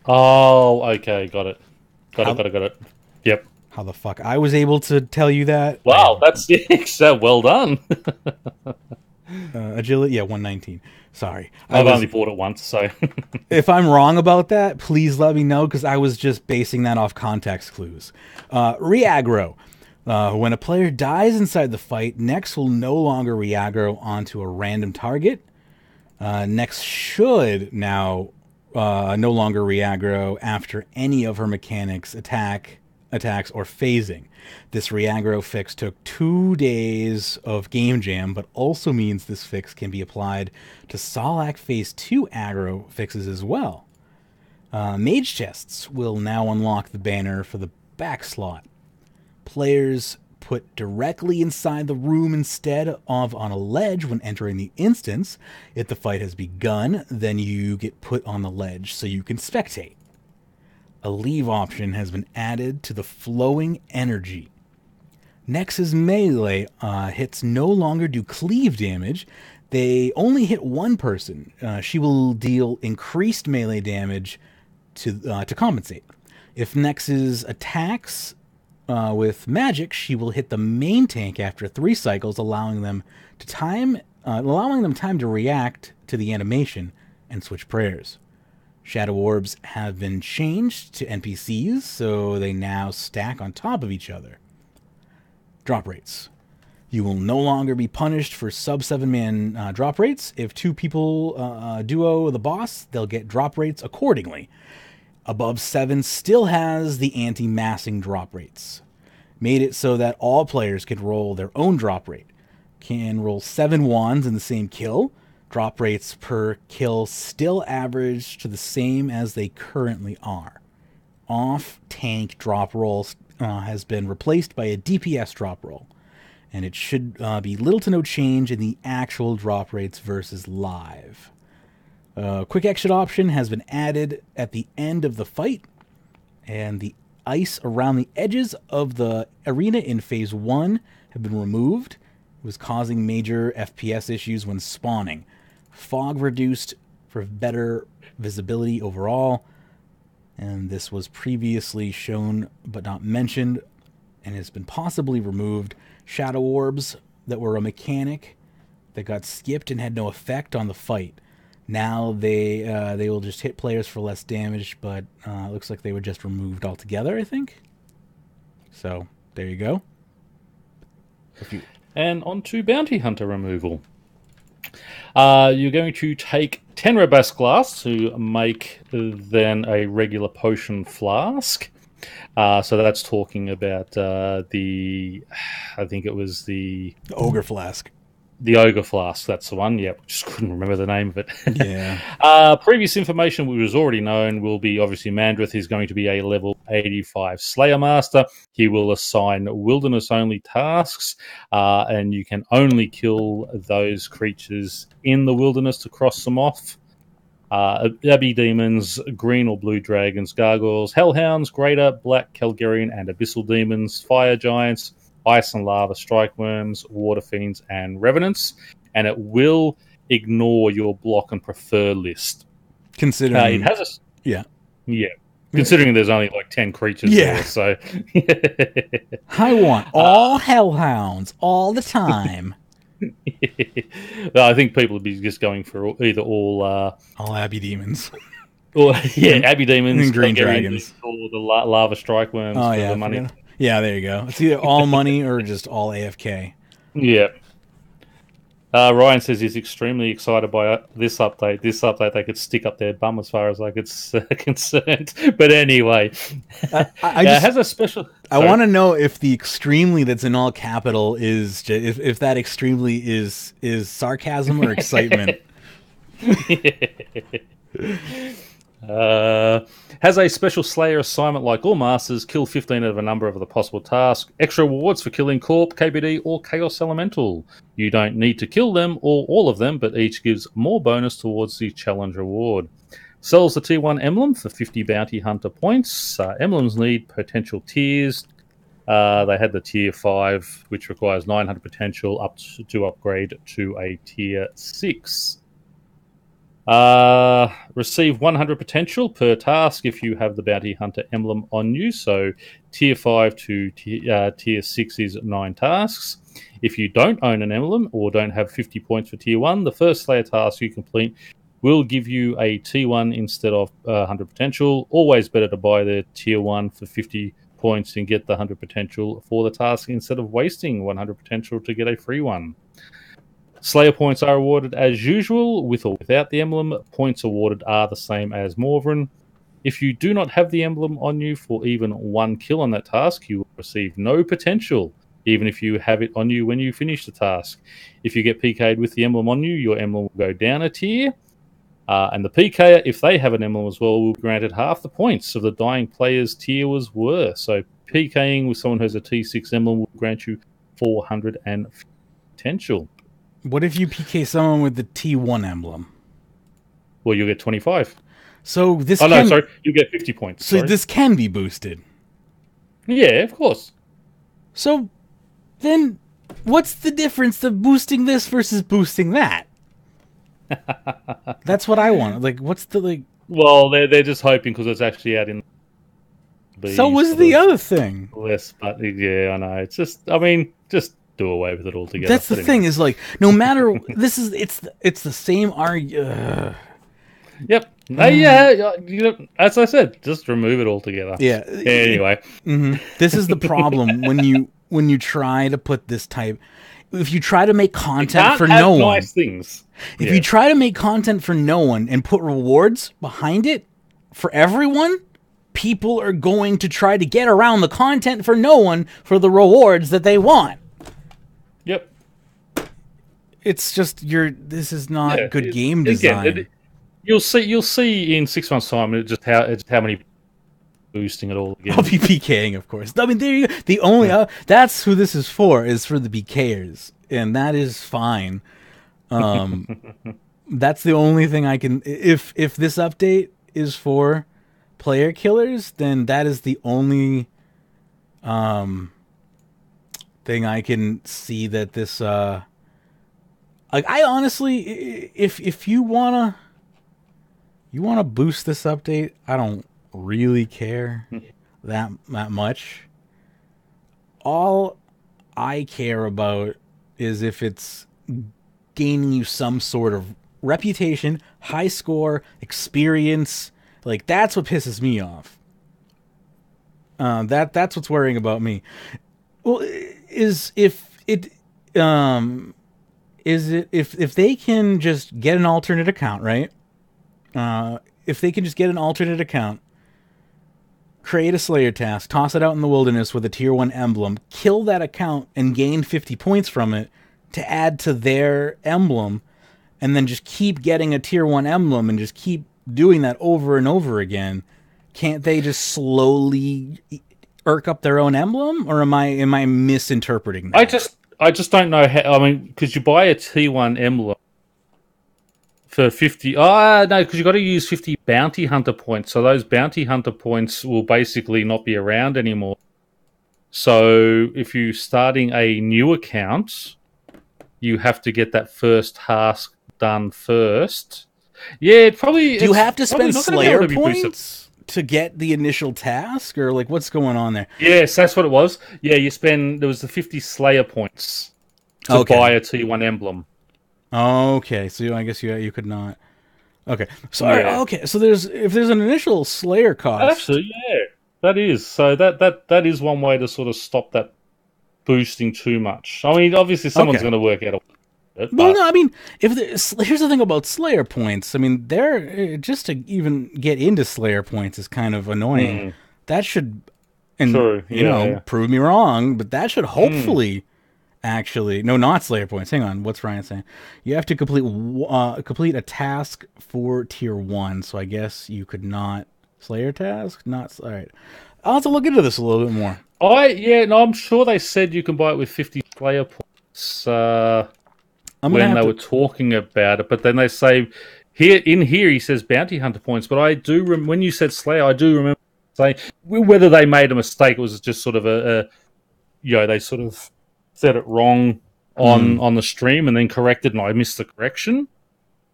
Oh, okay, got it. Got it. Yep. How the fuck I was able to tell you that? Wow, that's well done. Agility, 119. Sorry. I've only bought it once, so... If I'm wrong about that, please let me know, because I was just basing that off context clues. Reaggro. When a player dies inside the fight, Nex will no longer reaggro onto a random target. Nex should now no longer reaggro after any of her mechanics, attacks, or phasing. This reaggro fix took 2 days of game jam, but also means this fix can be applied to Solak Phase 2 aggro fixes as well. Mage chests will now unlock the banner for the back slot. Players put directly inside the room instead of on a ledge when entering the instance. If the fight has begun, then you get put on the ledge so you can spectate. A leave option has been added to the flowing energy. Nex's melee hits no longer do cleave damage. They only hit one person. She will deal increased melee damage to compensate. If Nex's attacks with magic, she will hit the main tank after 3 cycles, allowing them time to react to the animation and switch prayers. Shadow orbs have been changed to NPCs, so they now stack on top of each other. Drop rates. You will no longer be punished for sub 7-man drop rates. If 2 people duo the boss, they'll get drop rates accordingly. Above 7 still has the anti-massing drop rates. Made it so that all players can roll their own drop rate. Can roll 7 wands in the same kill. Drop rates per kill still average to the same as they currently are. Off-tank drop roll has been replaced by a DPS drop roll, and it should be little to no change in the actual drop rates versus live. Quick exit option has been added at the end of the fight, and the ice around the edges of the arena in Phase 1 have been removed. It was causing major FPS issues when spawning. Fog reduced for better visibility overall, and this was previously shown but not mentioned and has been possibly removed. Shadow orbs that were a mechanic that got skipped and had no effect on the fight. Now they will just hit players for less damage, but it looks like they were just removed altogether, I think. So there you go. And on to Bounty Hunter removal. You're going to take 10 robust glass to make then a regular potion flask. So that's talking about I think it was the ogre flask. The Ogre Flask, that's the one. Yep, just couldn't remember the name of it. Yeah. Previous information which was already known will be obviously Mandrith is going to be a level 85 Slayer Master. He will assign wilderness-only tasks, and you can only kill those creatures in the wilderness to cross them off. Abbey Demons, Green or Blue Dragons, Gargoyles, Hellhounds, Greater, Black, Calgarian, and Abyssal Demons, Fire Giants, Ice and Lava Strike Worms, Water Fiends, and Revenants, and it will ignore your block and prefer list. Considering it has yeah. Considering there's only like 10 creatures there, so I want all Hellhounds all the time. I think people would be just going for either all Abbey Demons. Or Abbey Demons, and Green Dragons, or the Lava Strike Worms for the money. Yeah, there you go. It's either all money or just all AFK. Yeah. Ryan says he's extremely excited by this update. This update, they could stick up their bum as far as it's concerned. But anyway, it has a special. I want to know if the extremely that's in all capital is if that extremely is sarcasm or excitement. Has a special Slayer assignment like all Masters. Kill 15 of a number of the possible tasks. Extra rewards for killing Corp, KBD, or Chaos Elemental. You don't need to kill them or all of them, but each gives more bonus towards the challenge reward. Sells the Tier 1 emblem for 50 Bounty Hunter points. Emblems need potential tiers. They had the Tier 5, which requires 900 potential up to upgrade to a Tier 6. Receive 100 potential per task if you have the Bounty Hunter emblem on you. So Tier 5 to Tier 6 is 9 tasks. If you don't own an emblem or don't have 50 points for Tier 1, the first Slayer task you complete will give you a Tier 1 instead of 100 potential. Always better to buy the Tier 1 for 50 points and get the 100 potential for the task instead of wasting 100 potential to get a free one. Slayer points are awarded as usual, with or without the emblem. Points awarded are the same as Morvran. If you do not have the emblem on you for even one kill on that task, you will receive no potential, even if you have it on you when you finish the task. If you get PK'd with the emblem on you, your emblem will go down a tier. And the PKer, if they have an emblem as well, will be granted half the points of the dying player's tier was worth. So PKing with someone who has a T6 emblem will grant you 400 and potential. What if you PK someone with the T1 emblem? Well, you'll get 25. So this you get 50 points. So this can be boosted. Yeah, of course. So then what's the difference of boosting this versus boosting that? That's what I want. What's the Well, they're just hoping because it's actually out in So was the other thing. Less, but yeah, I know. It's just do away with it altogether. That's the thing is no matter it's the same argument. Yep. Yeah. As I said, just remove it altogether. Yeah. Anyway, this is the problem when you try to put this type. If you try to make content for no one, nice things. If you try to make content for no one and put rewards behind it for everyone, people are going to try to get around the content for no one for the rewards that they want. Yep. It's just this is not good game design. Again, you'll see in 6 months' time just how many boosting it all again. I'll be PKing, of course. I mean, there you go. The only that's who this is for the PKers, and that is fine. That's the only thing I can. If this update is for player killers, then that is the only thing I can see that this. I honestly, if you wanna boost this update, I don't really care that much. All I care about is if it's gaining you some sort of reputation, high score, experience. That's what pisses me off. That's what's worrying about me. Well, if they can just get an alternate account, right? If they can just get an alternate account, create a Slayer task, toss it out in the wilderness with a Tier 1 emblem, kill that account and gain 50 points from it, to add to their emblem and then just keep getting a tier 1 emblem and just keep doing that over and over again, can't they just slowly irk up their own emblem? Or am I misinterpreting that? I just don't know how. I mean, because you buy a T1 emblem for 50. No, because you got to use 50 bounty hunter points. So those bounty hunter points will basically not be around anymore. So if you're starting a new account, you have to get that first task done first. Yeah, it probably. Do you have to spend Slayer points to get the initial task, or like what's going on there? Yes, that's what it was. Yeah, there was the 50 Slayer points to buy a T1 emblem. Okay, so I guess you could not. Okay, so okay, so if there's an initial Slayer cost, actually, yeah, that is. So that is one way to sort of stop that boosting too much. I mean, obviously, someone's going to work out. Well, no, I mean, here's the thing about Slayer points. I mean, they're just to even get into Slayer points is kind of annoying. That should, prove me wrong, but that should hopefully actually not Slayer points. Hang on, what's Ryan saying? You have to complete a task for tier 1. So I guess you could not Slayer task. All right. I'll have to look into this a little bit more. I'm sure they said you can buy it with 50 Slayer points. When they were talking about it, but then they say here he says bounty hunter points. But I do when you said Slayer, I do remember saying whether they made a mistake. It was just sort of they sort of said it wrong on the stream and then corrected, and I missed the correction.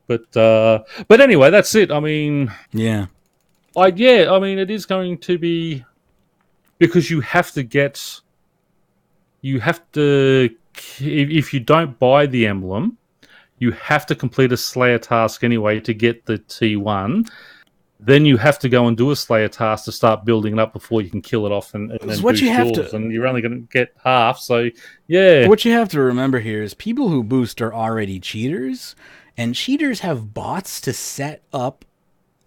But anyway, that's it. I mean, I mean, it is going to be because you have to. If you don't buy the emblem, you have to complete a Slayer task anyway to get the T1. Then you have to go and do a Slayer task to start building it up before you can kill it off and boost yours. And you're only going to get half, so yeah. What you have to remember here is people who boost are already cheaters, and cheaters have bots to set up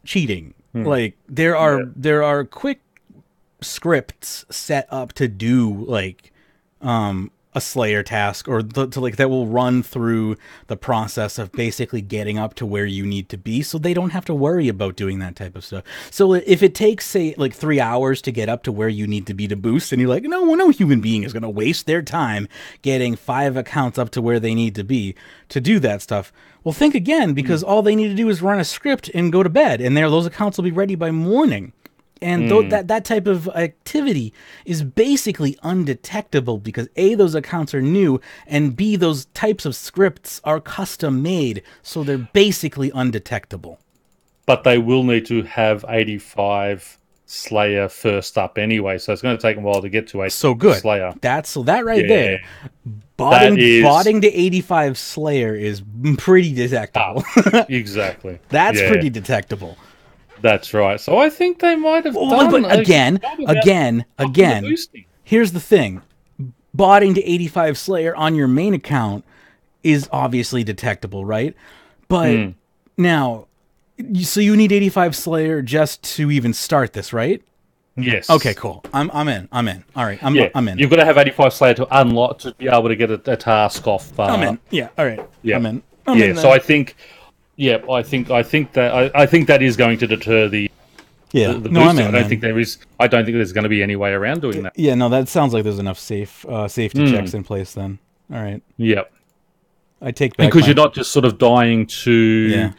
cheating. Like there are quick scripts set up to do like a Slayer task or that will run through the process of basically getting up to where you need to be, so they don't have to worry about doing that type of stuff. So if it takes say like 3 hours to get up to where you need to be to boost, and you're like, no human being is going to waste their time getting 5 accounts up to where they need to be to do that stuff. Well, think again, because all they need to do is run a script and go to bed, and those accounts will be ready by morning. And that type of activity is basically undetectable because A, those accounts are new, and B, those types of scripts are custom made, so they're basically undetectable. But they will need to have 85 Slayer first up anyway, so it's going to take a while to get to a Slayer. That right there. Botting to 85 Slayer is pretty detectable. Exactly. That's pretty detectable. That's right. So I think they might have done... But again, here's the thing. Botting to 85 Slayer on your main account is obviously detectable, right? But now, so you need 85 Slayer just to even start this, right? Yes. Okay, cool. I'm in. All right, I'm in. You've got to have 85 Slayer to unlock, to be able to get a task off. I'm in. Yeah, all right. Yeah. I'm in. So I think... Yeah, I think that is going to deter the booster. I don't think there's going to be any way around doing that. Yeah, no, that sounds like there's enough safety checks in place then. All right. Yep. I take back because you're not just sort of dying to. Yeah.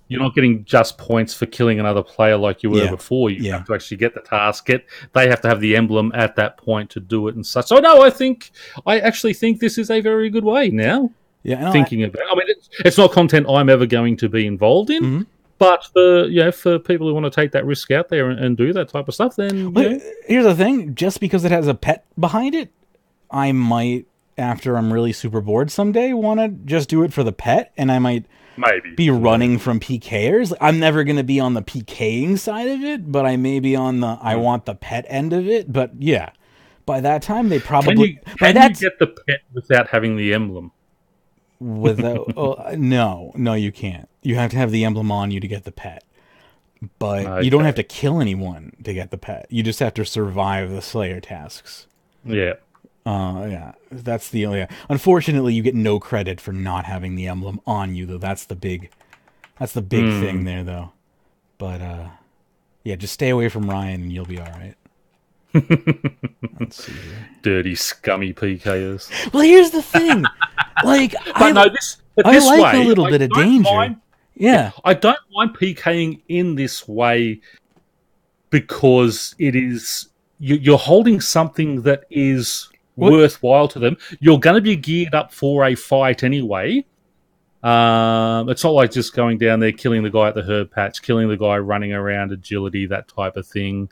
You're not getting just points for killing another player like you were before. You have to actually get the task. They have to have the emblem at that point to do it and such. So no, I actually think this is a very good way now. Yeah, no, thinking about. I mean, it's not content I'm ever going to be involved in, but for people who want to take that risk out there and do that type of stuff, then here's the thing: just because it has a pet behind it, I might, after I'm really super bored someday, want to just do it for the pet, and I might be running from PKers. I'm never going to be on the PKing side of it, but I may be on the I want the pet end of it. But yeah, by that time they probably can you get the pet without having the emblem? Without no, you can't. You have to have the emblem on you to get the pet, but you don't have to kill anyone to get the pet. You just have to survive the Slayer tasks. Yeah. Yeah, that's the only. Unfortunately, you get no credit for not having the emblem on you, though. That's the big thing there, though. But yeah, just stay away from Ryan, and you'll be all right. Let's see here. Dirty, scummy PKers. Well, here's the thing. Like, I like a little bit of danger. Yeah, I don't mind PKing in this way because it is you're holding something that is worthwhile to them. You're going to be geared up for a fight anyway. It's not like just going down there, killing the guy at the herb patch, killing the guy running around, agility, that type of thing.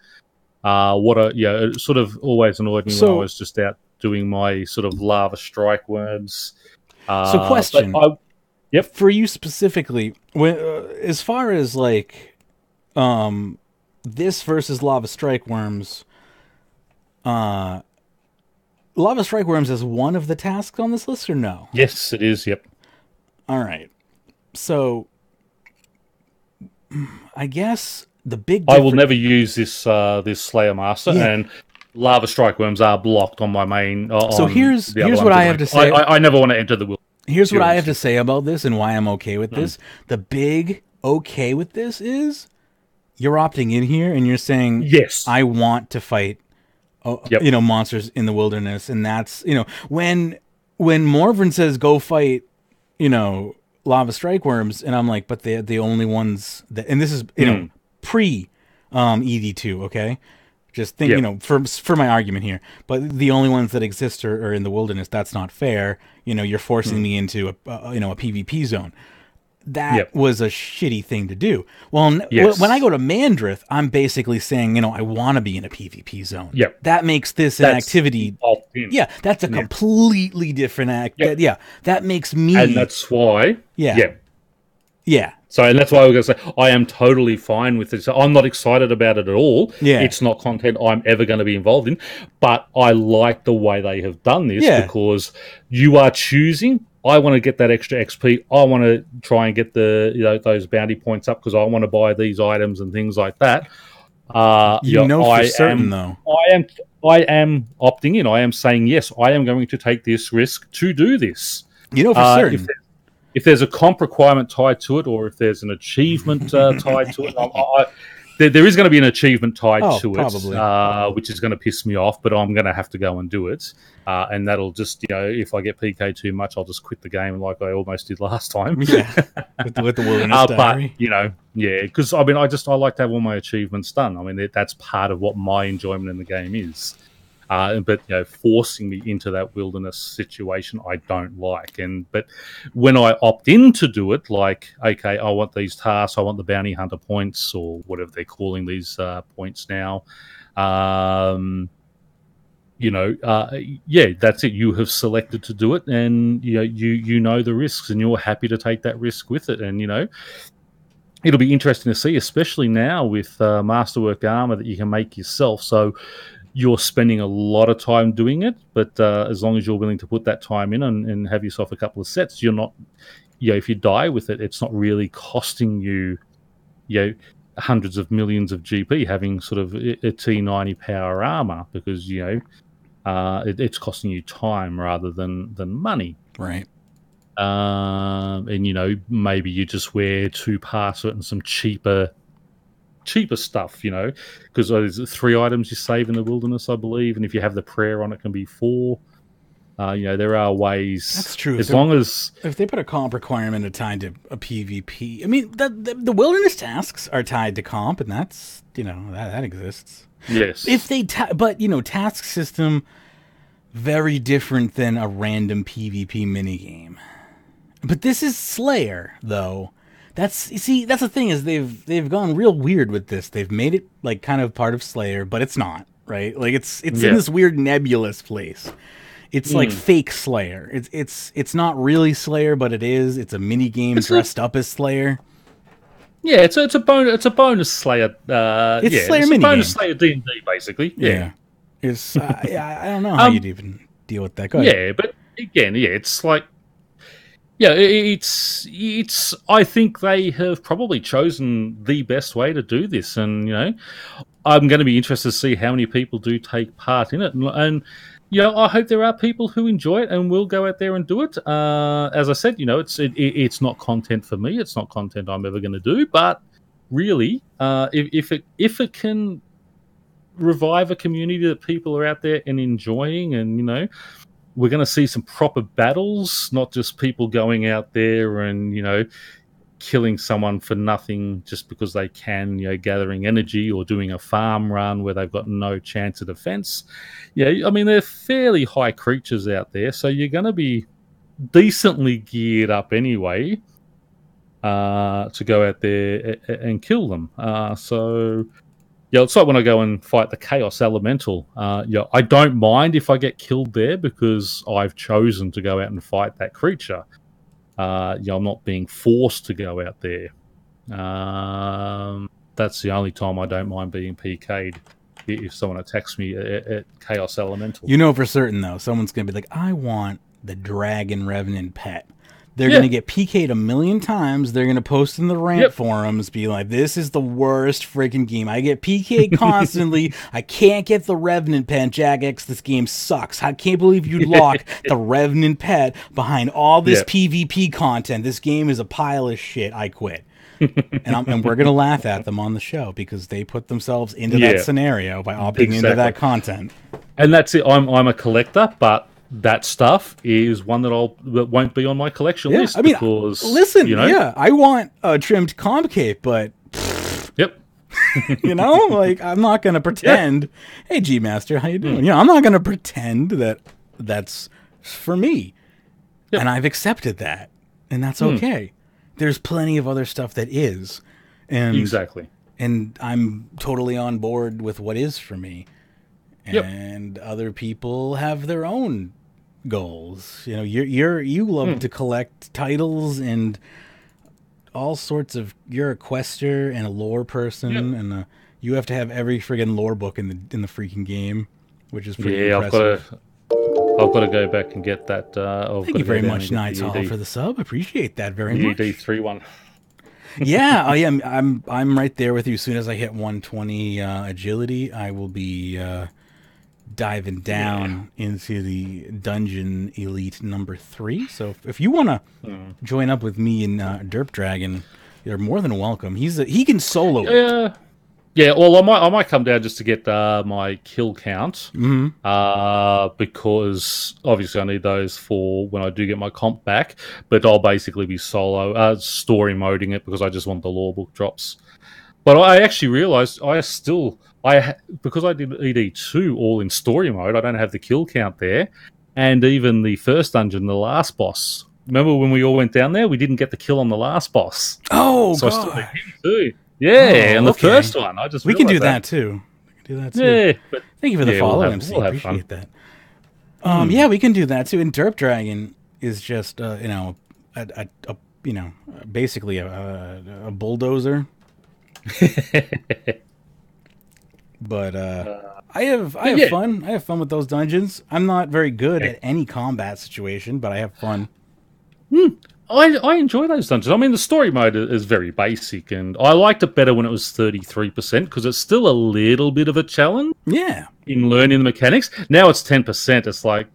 It sort of always annoyed me when I was just out doing my sort of lava strike worms. Question. For you specifically, as far as like this versus lava strike worms, lava strike worms is one of the tasks on this list, or no? Yes, it is. Yep. All right. So I guess the big I will never use this Slayer Master, and lava strike worms are blocked on my main. So here's what I have to say. I never want to enter the wilderness. Here's what I have to say about this and why I'm okay with this. The big okay with this is you're opting in here and you're saying, yes, I want to fight monsters in the wilderness. And that's, when Morvern says go fight, lava strike worms, and I'm like, but they're the only ones that, and this is, pre ED2, okay? Just think, for my argument here, but the only ones that exist are in the wilderness. That's not fair. You're forcing me into a PvP zone. That was a shitty thing to do. Well, when I go to Mandrith, I'm basically saying, I want to be in a PvP zone. Yep. That makes this an activity. Yeah, that's a completely different act. Yep. That makes me. And that's why. Yeah. So, and that's why I was going to say, I am totally fine with this. I'm not excited about it at all. Yeah. It's not content I'm ever going to be involved in. But I like the way they have done this because you are choosing, I want to get that extra XP. I want to try and get those bounty points up because I want to buy these items and things like that. For certain, though. I am opting in. I am saying, yes, I am going to take this risk to do this. For certain. If there's a comp requirement tied to it, or if there's an achievement tied to it, there is going to be an achievement tied to it, which is going to piss me off. But I'm going to have to go and do it, and that'll just if I get PK too much, I'll just quit the game like I almost did last time. Yeah, with the wilderness diary. But because I like to have all my achievements done. I mean, that's part of what my enjoyment in the game is. But forcing me into that wilderness situation, I don't like. But when I opt in to do it, like, okay, I want these tasks, I want the bounty hunter points, or whatever they're calling these points now. That's it. You have selected to do it, and you know the risks, and you're happy to take that risk with it. And it'll be interesting to see, especially now with Masterwork armor that you can make yourself. So you're spending a lot of time doing it, but as long as you're willing to put that time in and have yourself a couple of sets, you're not, if you die with it, it's not really costing you, hundreds of millions of GP having sort of a T90 power armor because, it's costing you time rather than money. Right. And, maybe you just wear 2 Parcel and some cheaper stuff, because there's 3 items you save in the wilderness, I believe, and if you have the prayer on, it can be 4. There are ways. That's true. As long as if they put a comp requirement tied to a PvP, I mean, the wilderness tasks are tied to comp, and that's that exists. Yes. If they task system very different than a random PvP minigame, but this is Slayer though. That's the thing is they've gone real weird with this. They've made it like kind of part of Slayer, but it's not, right? Like it's in this weird nebulous place. It's like fake Slayer. It's not really Slayer, but it is. It's a mini game dressed up as Slayer. Yeah, it's a bonus Slayer. It's Slayer mini bonus game. Slayer D&D basically. Yeah. It's I don't know how you'd even deal with that. Go ahead. Yeah, but again, it's like. Yeah, it's. I think they have probably chosen the best way to do this, and I'm going to be interested to see how many people do take part in it. And I hope there are people who enjoy it and will go out there and do it. As I said, it's not content for me. It's not content I'm ever going to do. But really, if it can revive a community that people are out there and enjoying, and we're going to see some proper battles, not just people going out there and killing someone for nothing just because they can, gathering energy or doing a farm run where they've got no chance of defense. I mean, they're fairly high creatures out there, so you're going to be decently geared up anyway to go out there and kill them. It's like when I go and fight the Chaos Elemental. I don't mind if I get killed there because I've chosen to go out and fight that creature. I'm not being forced to go out there. That's the only time I don't mind being PK'd, if someone attacks me at Chaos Elemental. For certain, though, someone's going to be like, I want the Dragon Revenant pet. They're going to get PK'd a million times. They're going to post in the rant forums, be like, this is the worst freaking game. I get PK'd constantly. I can't get the Revenant pet. Jack X, this game sucks. I can't believe you lock the Revenant pet behind all this PvP content. This game is a pile of shit. I quit. and we're going to laugh at them on the show because they put themselves into that scenario by opting into that content. And that's it. I'm a collector, but that stuff is one that won't be on my collection list. I mean, because, listen, I want a trimmed comp cape, but I'm not going to pretend. Hey, G Master, how you doing? I'm not going to pretend that that's for me, and I've accepted that, and that's okay. There's plenty of other stuff that is, and exactly, and I'm totally on board with what is for me. And other people have their own goals. You love to collect titles and all sorts of. You're a quester and a lore person, and you have to have every friggin' lore book in the freaking game, which is pretty impressive. I've got to go back and get that. Thank you very much, Knights Hall, for the sub. Appreciate that very much. ED 3-1. I'm right there with you. As soon as I hit 120 agility, I will be diving down into the dungeon elite number 3. So if you want to join up with me and Derp Dragon, you're more than welcome. He can solo it. Well, I might come down just to get my kill count, because obviously I need those for when I do get my comp back. But I'll basically be solo story moding it because I just want the lore book drops. But I actually realised because I did ED2 all in story mode, I don't have the kill count there, and even the first dungeon, the last boss. Remember when we all went down there? We didn't get the kill on the last boss. Oh, so I still did him too. And the first one, we can do that too. Yeah, but thank you for the follow, MC. Appreciate that. We can do that too. And Derp Dragon is just basically a bulldozer. But I have fun. I have fun with those dungeons. I'm not very good at any combat situation, but I have fun. I enjoy those dungeons. I mean, the story mode is very basic, and I liked it better when it was 33% because it's still a little bit of a challenge. In learning the mechanics. Now it's 10%. It's like,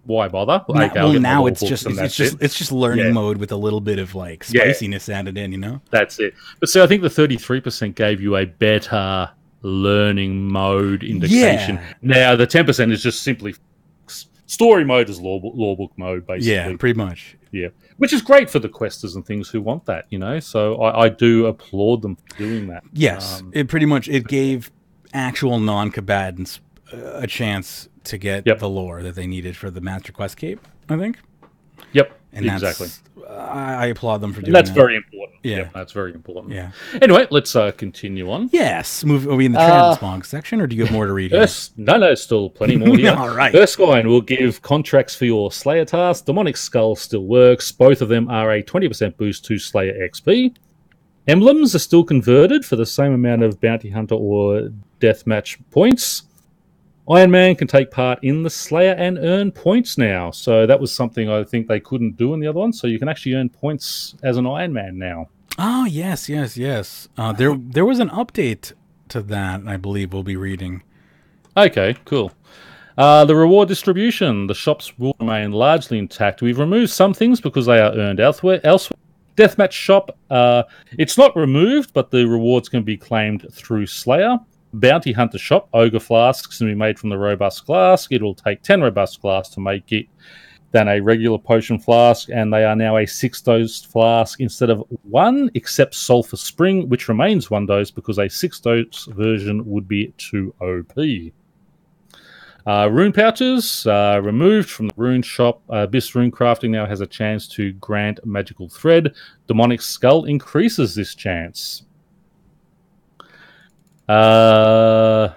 why bother? Now it's just learning mode with a little bit of like spiciness added in. That's it. But see, I think the 33% gave you a better learning mode indexation. Now the 10% is just simply story mode is lore book mode, basically. Yeah, pretty much. Yeah, which is great for the questers and things who want that, So I do applaud them for doing that. Yes, it gave actual non-combatants a chance to get the lore that they needed for the Master Quest Cape, I think. And exactly. I applaud them for doing that. That's that. very important. Yeah, that's very important. Yeah. Anyway, let's continue on. Yes. Are we in the transmog section, or do you have more to read here? No, still plenty more here. All right. Erskine will give contracts for your Slayer task. Demonic Skull still works. Both of them are a 20% boost to Slayer XP. Emblems are still converted for the same amount of Bounty Hunter or Deathmatch points. Iron Man can take part in the Slayer and earn points now. So that was something I think they couldn't do in the other one. So you can actually earn points as an Iron Man now. Oh, yes. There was an update to that, I believe we'll be reading. Okay, cool. The reward distribution. The shops will remain largely intact. We've removed some things because they are earned elsewhere. Deathmatch shop. It's not removed, but the rewards can be claimed through Slayer. Bounty Hunter shop. Ogre flasks can be made from the robust flask. It will take 10 robust flasks to make it than a regular potion flask, and they are now a 6-dose flask instead of 1, except Sulphur Spring, which remains 1 dose because a 6-dose version would be too OP. Rune pouches, removed from the rune shop. Abyss Rune Crafting now has a chance to grant Magical Thread. Demonic Skull increases this chance. Rune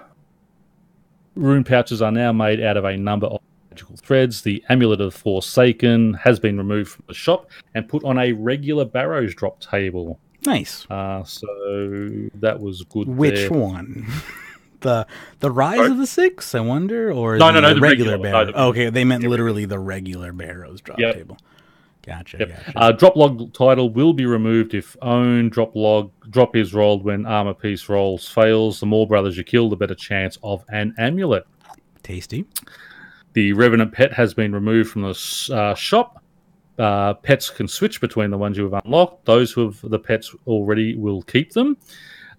pouches are now made out of a number of magical threads. The Amulet of the Forsaken has been removed from the shop and put on a regular Barrows drop table. Nice. So that was good. Which one? The Rise of the Six, I wonder, or no, the regular Barrows? Okay, they meant literally the regular Barrows drop table. Gotcha. Gotcha. Drop log title will be removed if owned. Drop is rolled when armor piece rolls fails. The more brothers you kill, the better chance of an amulet. Tasty. The Revenant pet has been removed from the shop. Pets can switch between the ones you have unlocked. Those who have the pets already will keep them.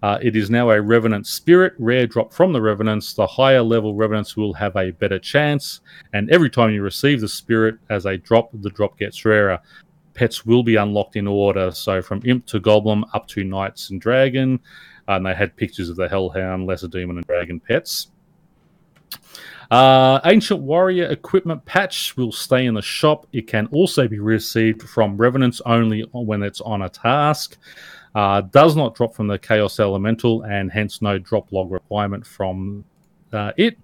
It is now a Revenant Spirit, rare drop from the Revenants. The higher level Revenants will have a better chance, and every time you receive the Spirit as a drop, the drop gets rarer. Pets will be unlocked in order, so from Imp to Goblin up to Knights and Dragon, and they had pictures of the Hellhound, Lesser Demon, and Dragon pets. Ancient Warrior Equipment Patch will stay in the shop. It can also be received from Revenants only when it's on a task. Does not drop from the Chaos Elemental, and hence no drop log requirement from it.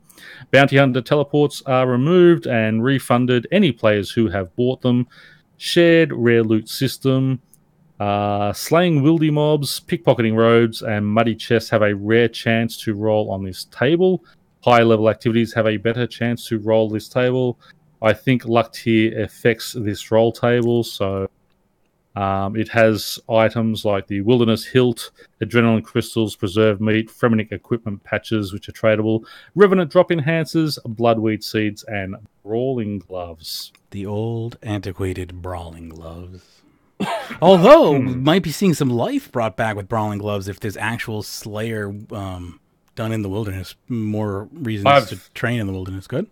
Bounty Hunter teleports are removed and refunded any players who have bought them. Shared rare loot system. Slaying wildy mobs, pickpocketing rogues, and muddy chests have a rare chance to roll on this table. High level activities have a better chance to roll this table. I think luck tier affects this roll table, so it has items like the Wilderness Hilt, Adrenaline Crystals, Preserved Meat, Fremenic Equipment Patches, which are tradable, Revenant Drop Enhancers, Bloodweed Seeds, and Brawling Gloves. The old, antiquated Brawling Gloves. Although, we might be seeing some life brought back with Brawling Gloves if there's actual Slayer done in the wilderness. More reasons to train in the wilderness. Good.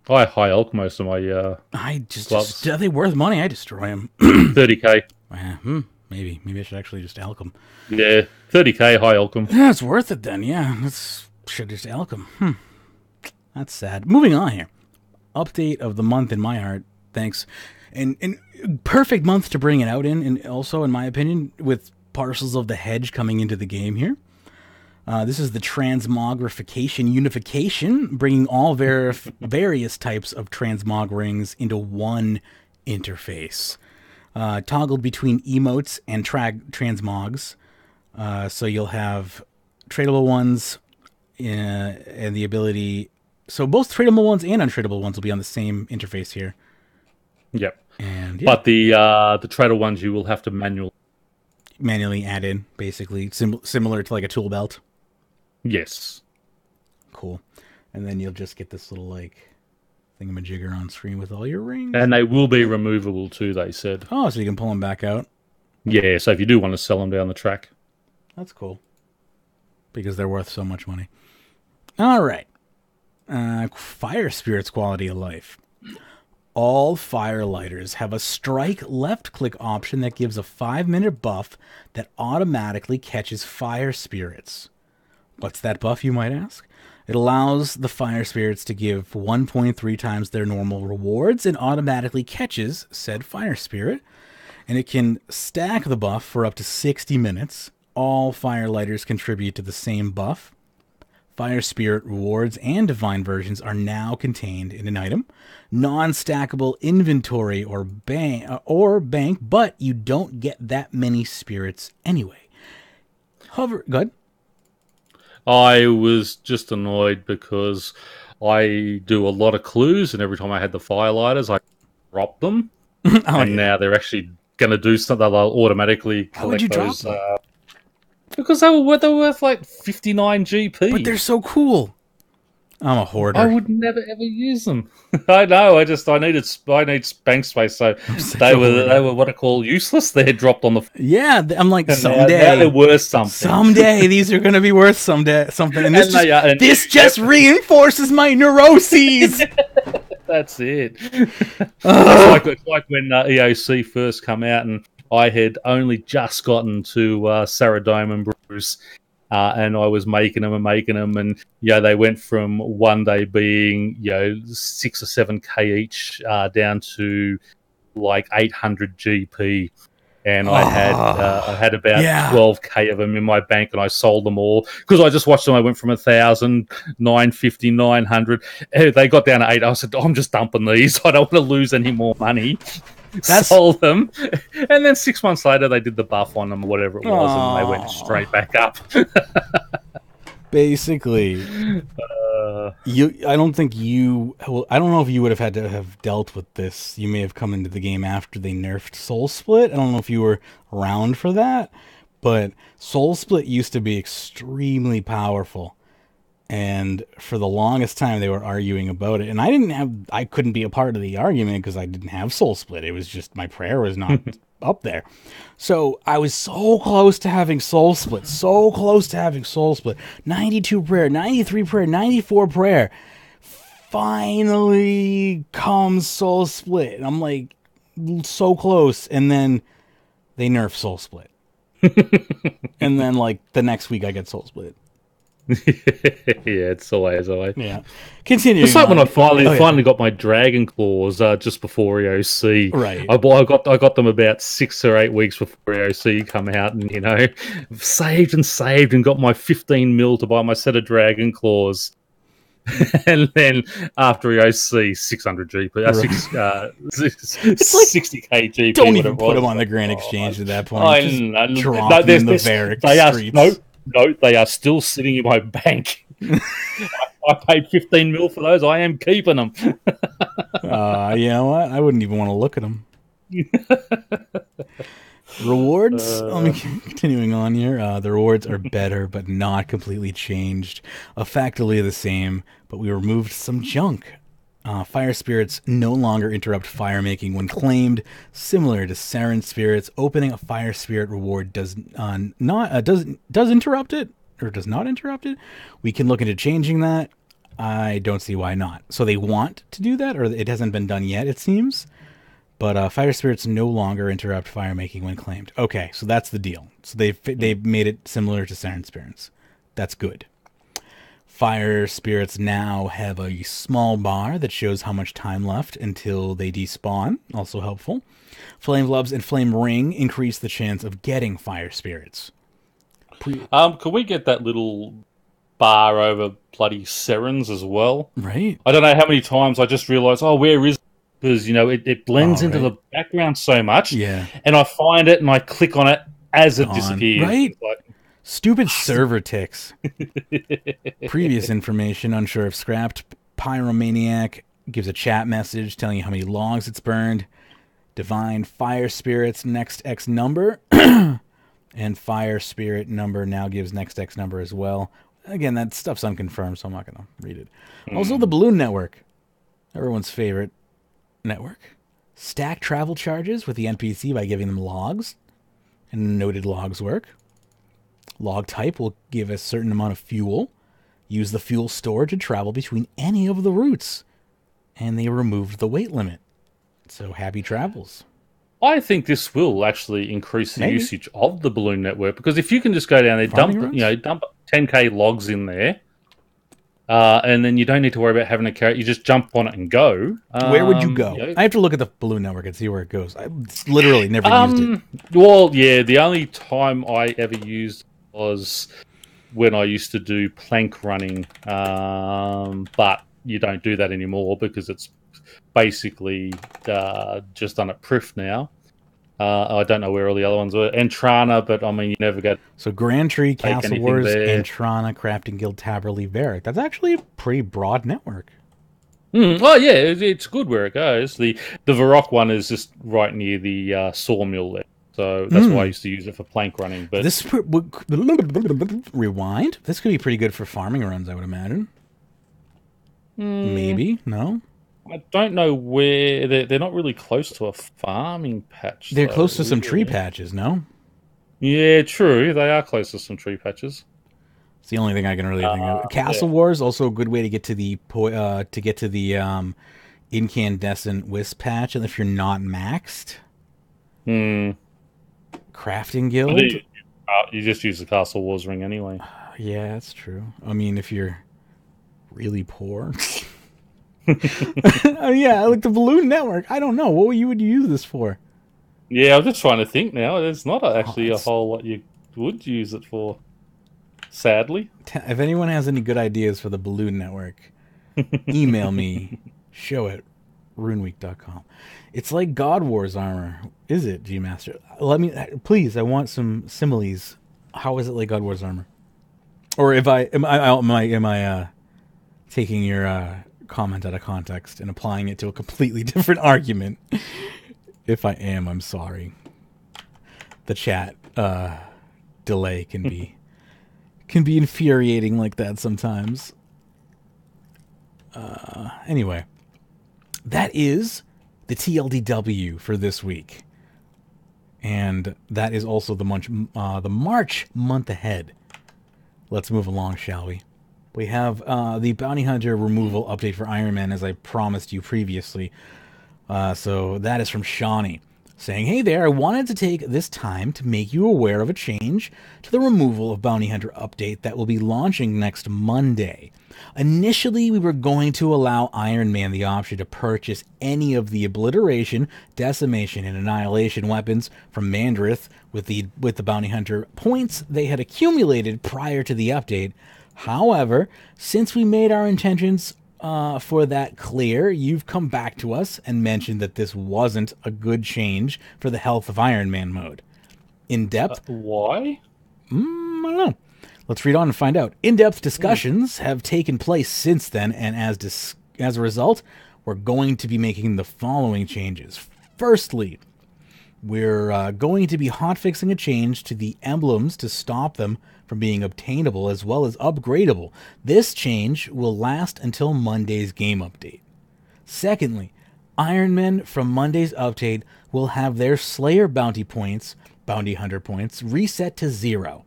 I high elk most of my gloves. Are they worth money? I destroy them. 30k. Maybe I should actually just elk them. Yeah, 30k high elk them. Yeah, it's worth it then. Yeah, should just elk them. That's sad. Moving on here. Update of the month in my heart. Thanks. And perfect month to bring it out in, and also in my opinion, with Parcels of the Hedge coming into the game here. This is the transmogrification unification, bringing all various types of transmog rings into one interface. Toggled between emotes and transmogs. So you'll have tradable ones and the ability... So both tradable ones and untradable ones will be on the same interface here. Yep. And, But the tradable ones you will have to manually add in, basically. Similar to like a tool belt. Yes. Cool. And then you'll just get this little, like, thingamajigger on screen with all your rings. And they will be removable too, they said. Oh, so you can pull them back out? Yeah, so if you do want to sell them down the track. That's cool. Because they're worth so much money. All right. Fire Spirit's quality of life. All firelighters have a strike left-click option that gives a 5-minute buff that automatically catches fire spirits. What's that buff, you might ask? It allows the fire spirits to give 1.3 times their normal rewards and automatically catches said fire spirit. And it can stack the buff for up to 60 minutes. All firelighters contribute to the same buff. Fire Spirit rewards and divine versions are now contained in an item. Non-stackable inventory or bank, but you don't get that many spirits anyway. Go ahead. I was just annoyed because I do a lot of clues, and every time I had the firelighters, I drop them. Now they're actually going to do something. They'll automatically collect How would you those. Drop them? Because they were worth like 59 GP. But they're so cool. I'm a hoarder. I would never ever use them. I know. I need bank space. So they were what I call useless. They're dropped on the. Yeah, I'm like, and someday now they're worth something. Someday these are going to be worth something. And this just reinforces my neuroses. That's it. It's like when EOC first come out, and I had only just gotten to Saradome and Bruce. And I was making them, and they went from one day being 6 or 7k each down to like 800 GP, and I had about 12k of them in my bank, and I sold them all because I just watched them. I went from 1,000, 950, 900. They got down to 8. I said, I'm just dumping these. I don't want to lose any more money. Sold them, and then 6 months later they did the buff on them or whatever it was, and they went straight back up. Basically, I don't know if you would have had to have dealt with this. You may have come into the game after they nerfed Soul Split. I don't know if you were around for that, but Soul Split used to be extremely powerful. And for the longest time, they were arguing about it. And I couldn't be a part of the argument because I didn't have Soul Split. It was just my prayer was not up there. So I was so close to having Soul Split. 92 prayer, 93 prayer, 94 prayer. Finally comes Soul Split. And I'm like, so close. And then they nerf Soul Split. And then like the next week I get Soul Split. Yeah, it's always. Yeah. Continuing. It's like when I finally got my Dragon Claws just before EOC. Right. I got them about 6 or 8 weeks before EOC come out, and saved and got my 15 mil to buy my set of Dragon Claws. And then after EOC, 600 GP, it's like 60k GP. Don't even put them on the Grand Exchange at that point. Drop them in the Varric streets. No, they are still sitting in my bank. I paid 15 mil for those. I am keeping them. You know what? I wouldn't even want to look at them. Rewards? Continuing on here. The rewards are better, but not completely changed. Effectively the same, but we removed some junk. Fire spirits no longer interrupt fire making when claimed. Similar to Saren spirits, opening a fire spirit reward does interrupt it or does not interrupt it. We can look into changing that. I don't see why not. So they want to do that, or it hasn't been done yet, it seems. But fire spirits no longer interrupt fire making when claimed. Okay, so that's the deal. So they've made it similar to Saren spirits. That's good. Fire spirits now have a small bar that shows how much time left until they despawn. Also helpful. Flame gloves and flame ring increase the chance of getting fire spirits. Can we get that little bar over bloody Serens as well? Right. I don't know how many times I just realised, where is it? Because, it blends into the background so much. Yeah. And I find it and I click on it as it disappears. Right. Stupid server ticks. Previous information, unsure if scrapped. Pyromaniac gives a chat message telling you how many logs it's burned. Divine Fire Spirits next X number. And Fire Spirit number now gives next X number as well. Again, that stuff's unconfirmed, so I'm not going to read it. Also, the Balloon Network. Everyone's favorite network. Stack travel charges with the NPC by giving them logs. And noted logs work. Log type will give a certain amount of fuel. Use the fuel stored to travel between any of the routes. And they removed the weight limit. So happy travels. I think this will actually increase the usage of the Balloon Network, because if you can just go down there, dump 10k logs in there, and then you don't need to worry about having a carrot. You just jump on it and go. Where would you go? I have to look at the Balloon Network and see where it goes. I literally never used it. Well, yeah, the only time I ever used was when I used to do plank running, but you don't do that anymore because it's basically just done at Prif now. I don't know where all the other ones were. Entrana, but I mean, you never get... So Grand Tree, Castle Wars, Entrana, Crafting Guild, Taberley, Varric. That's actually a pretty broad network. Well, yeah, it's good where it goes. The Varrock one is just right near the sawmill there. So that's why I used to use it for plank running. But rewind. This could be pretty good for farming runs, I would imagine. Maybe? No? I don't know where they're not really close to a farming patch. They're Though, close to some tree really. patches, no? Yeah, true. They are close to some tree patches. It's the only thing I can really think of. Yeah. Castle Wars also a good way to get to the incandescent wisp patch, and if you're not maxed, Hmm. crafting But guild. you just use the Castle Wars ring anyway. Yeah, that's true. I mean, if you're really poor. Oh, yeah, like the balloon network. I don't know what you would use this for. Yeah, I'm just trying to think now. There's not actually a it's- whole lot you would use it for. Sadly. If anyone has any good ideas for the balloon network, email me. Show at runeweek.com. It's like God Wars armor, is it, G Master? Let me, please. I want some similes. How is it like God Wars armor? Or if am I taking your comment out of context and applying it to a completely different argument? If I am, I'm sorry. The chat delay can be infuriating like that sometimes. Anyway, that is the TLDW for this week, and that is also the March month ahead. Let's move along, shall we? We have the Bounty Hunter removal update for Iron Man, as I promised you previously. So that is from Shawnee, saying, "Hey there, I wanted to take this time to make you aware of a change to the removal of Bounty Hunter update that will be launching next Monday. Initially, we were going to allow Iron Man the option to purchase any of the Obliteration, Decimation, and Annihilation weapons from Mandrith with the Bounty Hunter points they had accumulated prior to the update. However, since we made our intentions for that clear, you've come back to us and mentioned that this wasn't a good change for the health of Iron Man mode. In depth, Why? I don't know. Let's read on and find out. In-depth discussions have taken place since then, and as a result, we're going to be making the following changes. Firstly, we're going to be hotfixing a change to the emblems to stop them from being obtainable as well as upgradable. This change will last until Monday's game update. Secondly, Iron Men from Monday's update will have their Slayer bounty hunter points, reset to 0.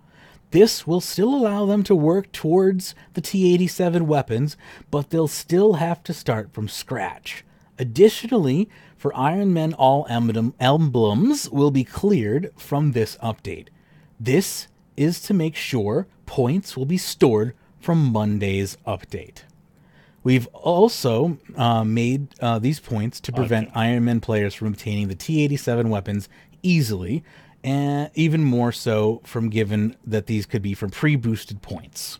This will still allow them to work towards the T-87 weapons, but they'll still have to start from scratch. Additionally, for Iron Men, all emblems will be cleared from this update. This is to make sure points will be stored from Monday's update. We've also made these points to prevent Iron Man players from obtaining the T-87 weapons easily, and even more so from given that these could be from pre-boosted points.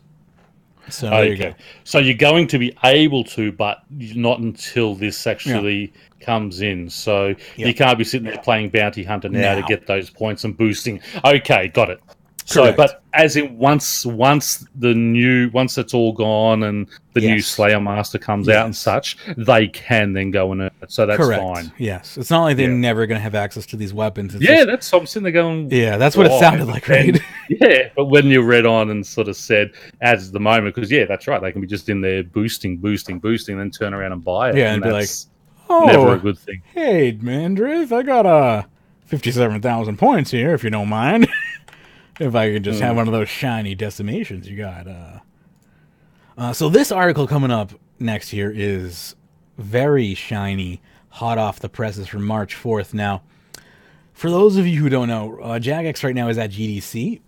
So there you go. So you're going to be able to, but not until this actually comes in. So you can't be sitting there playing Bounty Hunter now to get those points and boosting. Okay, got it. So, but as in once it's all gone and the new Slayer Master comes out and such, they can then go and earn it. So that's fine. Yes, it's not like they're never going to have access to these weapons. It's that's what I'm sitting there going. Yeah, that's what it sounded like, right? But when you read on and sort of said as the moment, because that's right, they can be just in there boosting, then turn around and buy it. Yeah, and be like, never a good thing. Hey, Mandrith, I got 57,000 points here, if you don't mind. If I could just have one of those shiny decimations you got. So this article coming up next here is very shiny, hot off the presses from March 4th. Now, for those of you who don't know, Jagex right now is at GDC,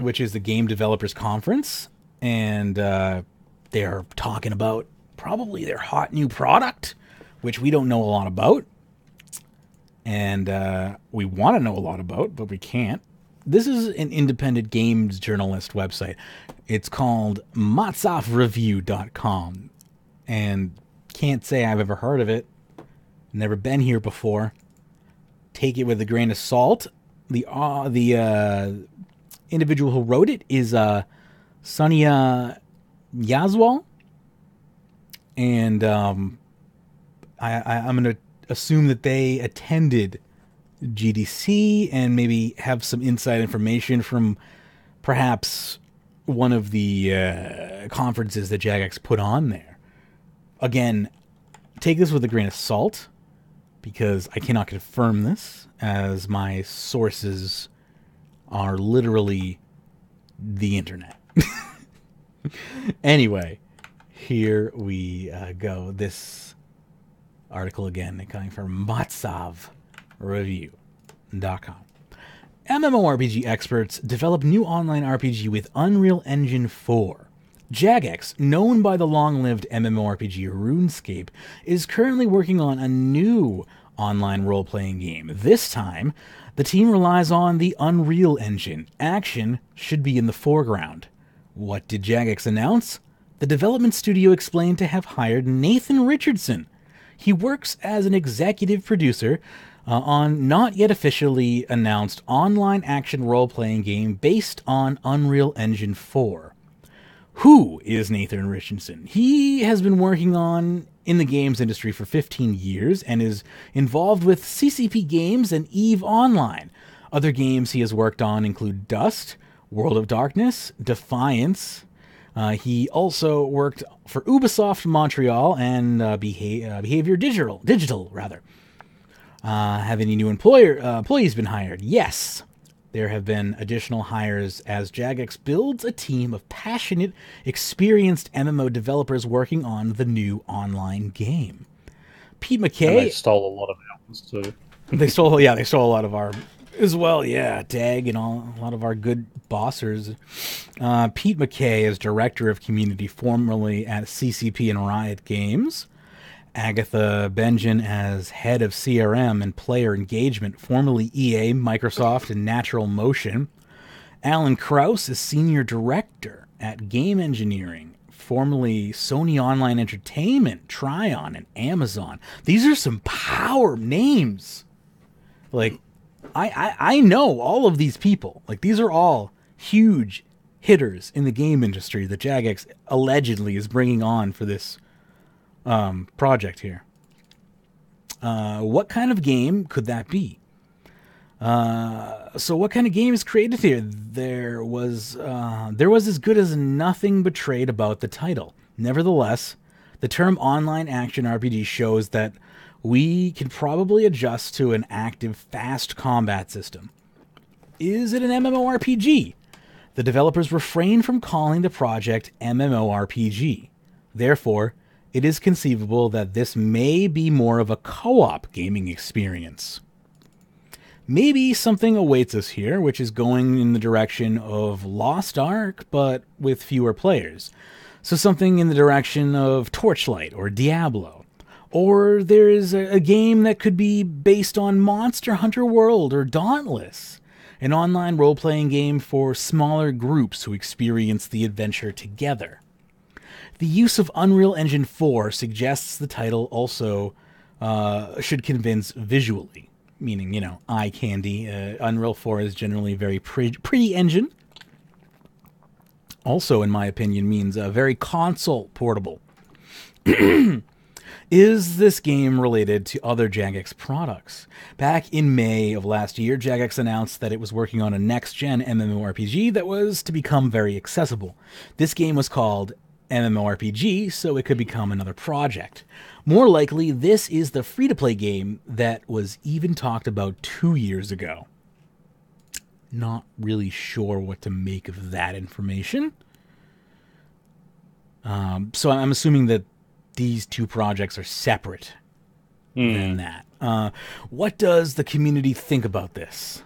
which is the Game Developers Conference, and they're talking about probably their hot new product, which we don't know a lot about, and we want to know a lot about, but we can't. This is an independent games journalist website. It's called matzofreview.com, and can't say I've ever heard of it. Never been here before. Take it with a grain of salt. The individual who wrote it is Sonia Yazwal, and I'm going to assume that they attended GDC and maybe have some inside information from perhaps one of the conferences that Jagex put on there. Again, take this with a grain of salt, because I cannot confirm this, as my sources are literally the internet. Anyway, here we go. This article again coming from MatsavReview.com. MMORPG experts develop new online RPG with Unreal Engine 4. Jagex, known by the long-lived MMORPG RuneScape, is currently working on a new online role-playing game. This time, the team relies on the Unreal Engine. Action should be in the foreground. What did Jagex announce? The development studio explained to have hired Nathan Richardson. He works as an executive producer on not yet officially announced online action role-playing game based on Unreal Engine 4. Who is Nathan Richardson? He has been working in the games industry for 15 years and is involved with CCP Games and EVE Online. Other games he has worked on include Dust, World of Darkness, Defiance. He also worked for Ubisoft Montreal and Behavior Digital. Have any new employees been hired? Yes. There have been additional hires as Jagex builds a team of passionate, experienced MMO developers working on the new online game. Pete McKay... And they stole a lot of ours too. They stole a lot of our as well, yeah. Dag and a lot of our good bossers. Pete McKay is Director of Community, formerly at CCP and Riot Games. Agatha Benjen as Head of CRM and Player Engagement, formerly EA, Microsoft, and Natural Motion. Alan Krause is Senior Director at Game Engineering, formerly Sony Online Entertainment, Tryon, and Amazon. These are some power names. Like, I know all of these people. Like, these are all huge hitters in the game industry that Jagex allegedly is bringing on for this project here. What kind of game could that be? So what kind of game is created here? There was as good as nothing betrayed about the title. Nevertheless, the term online action RPG shows that we can probably adjust to an active, fast combat system. Is it an MMORPG? The developers refrain from calling the project MMORPG. Therefore, it is conceivable that this may be more of a co-op gaming experience. Maybe something awaits us here, which is going in the direction of Lost Ark, but with fewer players. So something in the direction of Torchlight or Diablo. Or there is a game that could be based on Monster Hunter World or Dauntless, an online role-playing game for smaller groups who experience the adventure together. The use of Unreal Engine 4 suggests the title also should convince visually, meaning, eye candy. Unreal 4 is generally a very pretty engine. Also, in my opinion, means very console portable. Is this game related to other Jagex products? Back in May of last year, Jagex announced that it was working on a next-gen MMORPG that was to become very accessible. This game was called MMORPG, so it could become another project. More likely, this is the free-to-play game that was even talked about 2 years ago. Not really sure what to make of that information. So I'm assuming that these two projects are separate than that. What does the community think about this?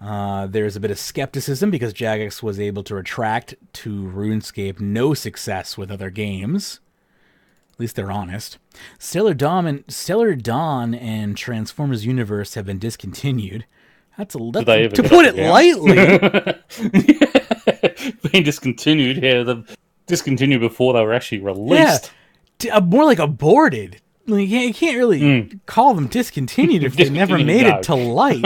There's a bit of skepticism because Jagex was able to retract to RuneScape no success with other games. At least they're honest. Stellar Dawn and Transformers Universe have been discontinued. That's to put it lightly. Being discontinued here. They've discontinued before they were actually released. Yeah. More like aborted. Like, you can't really call them discontinued if they never made it to light.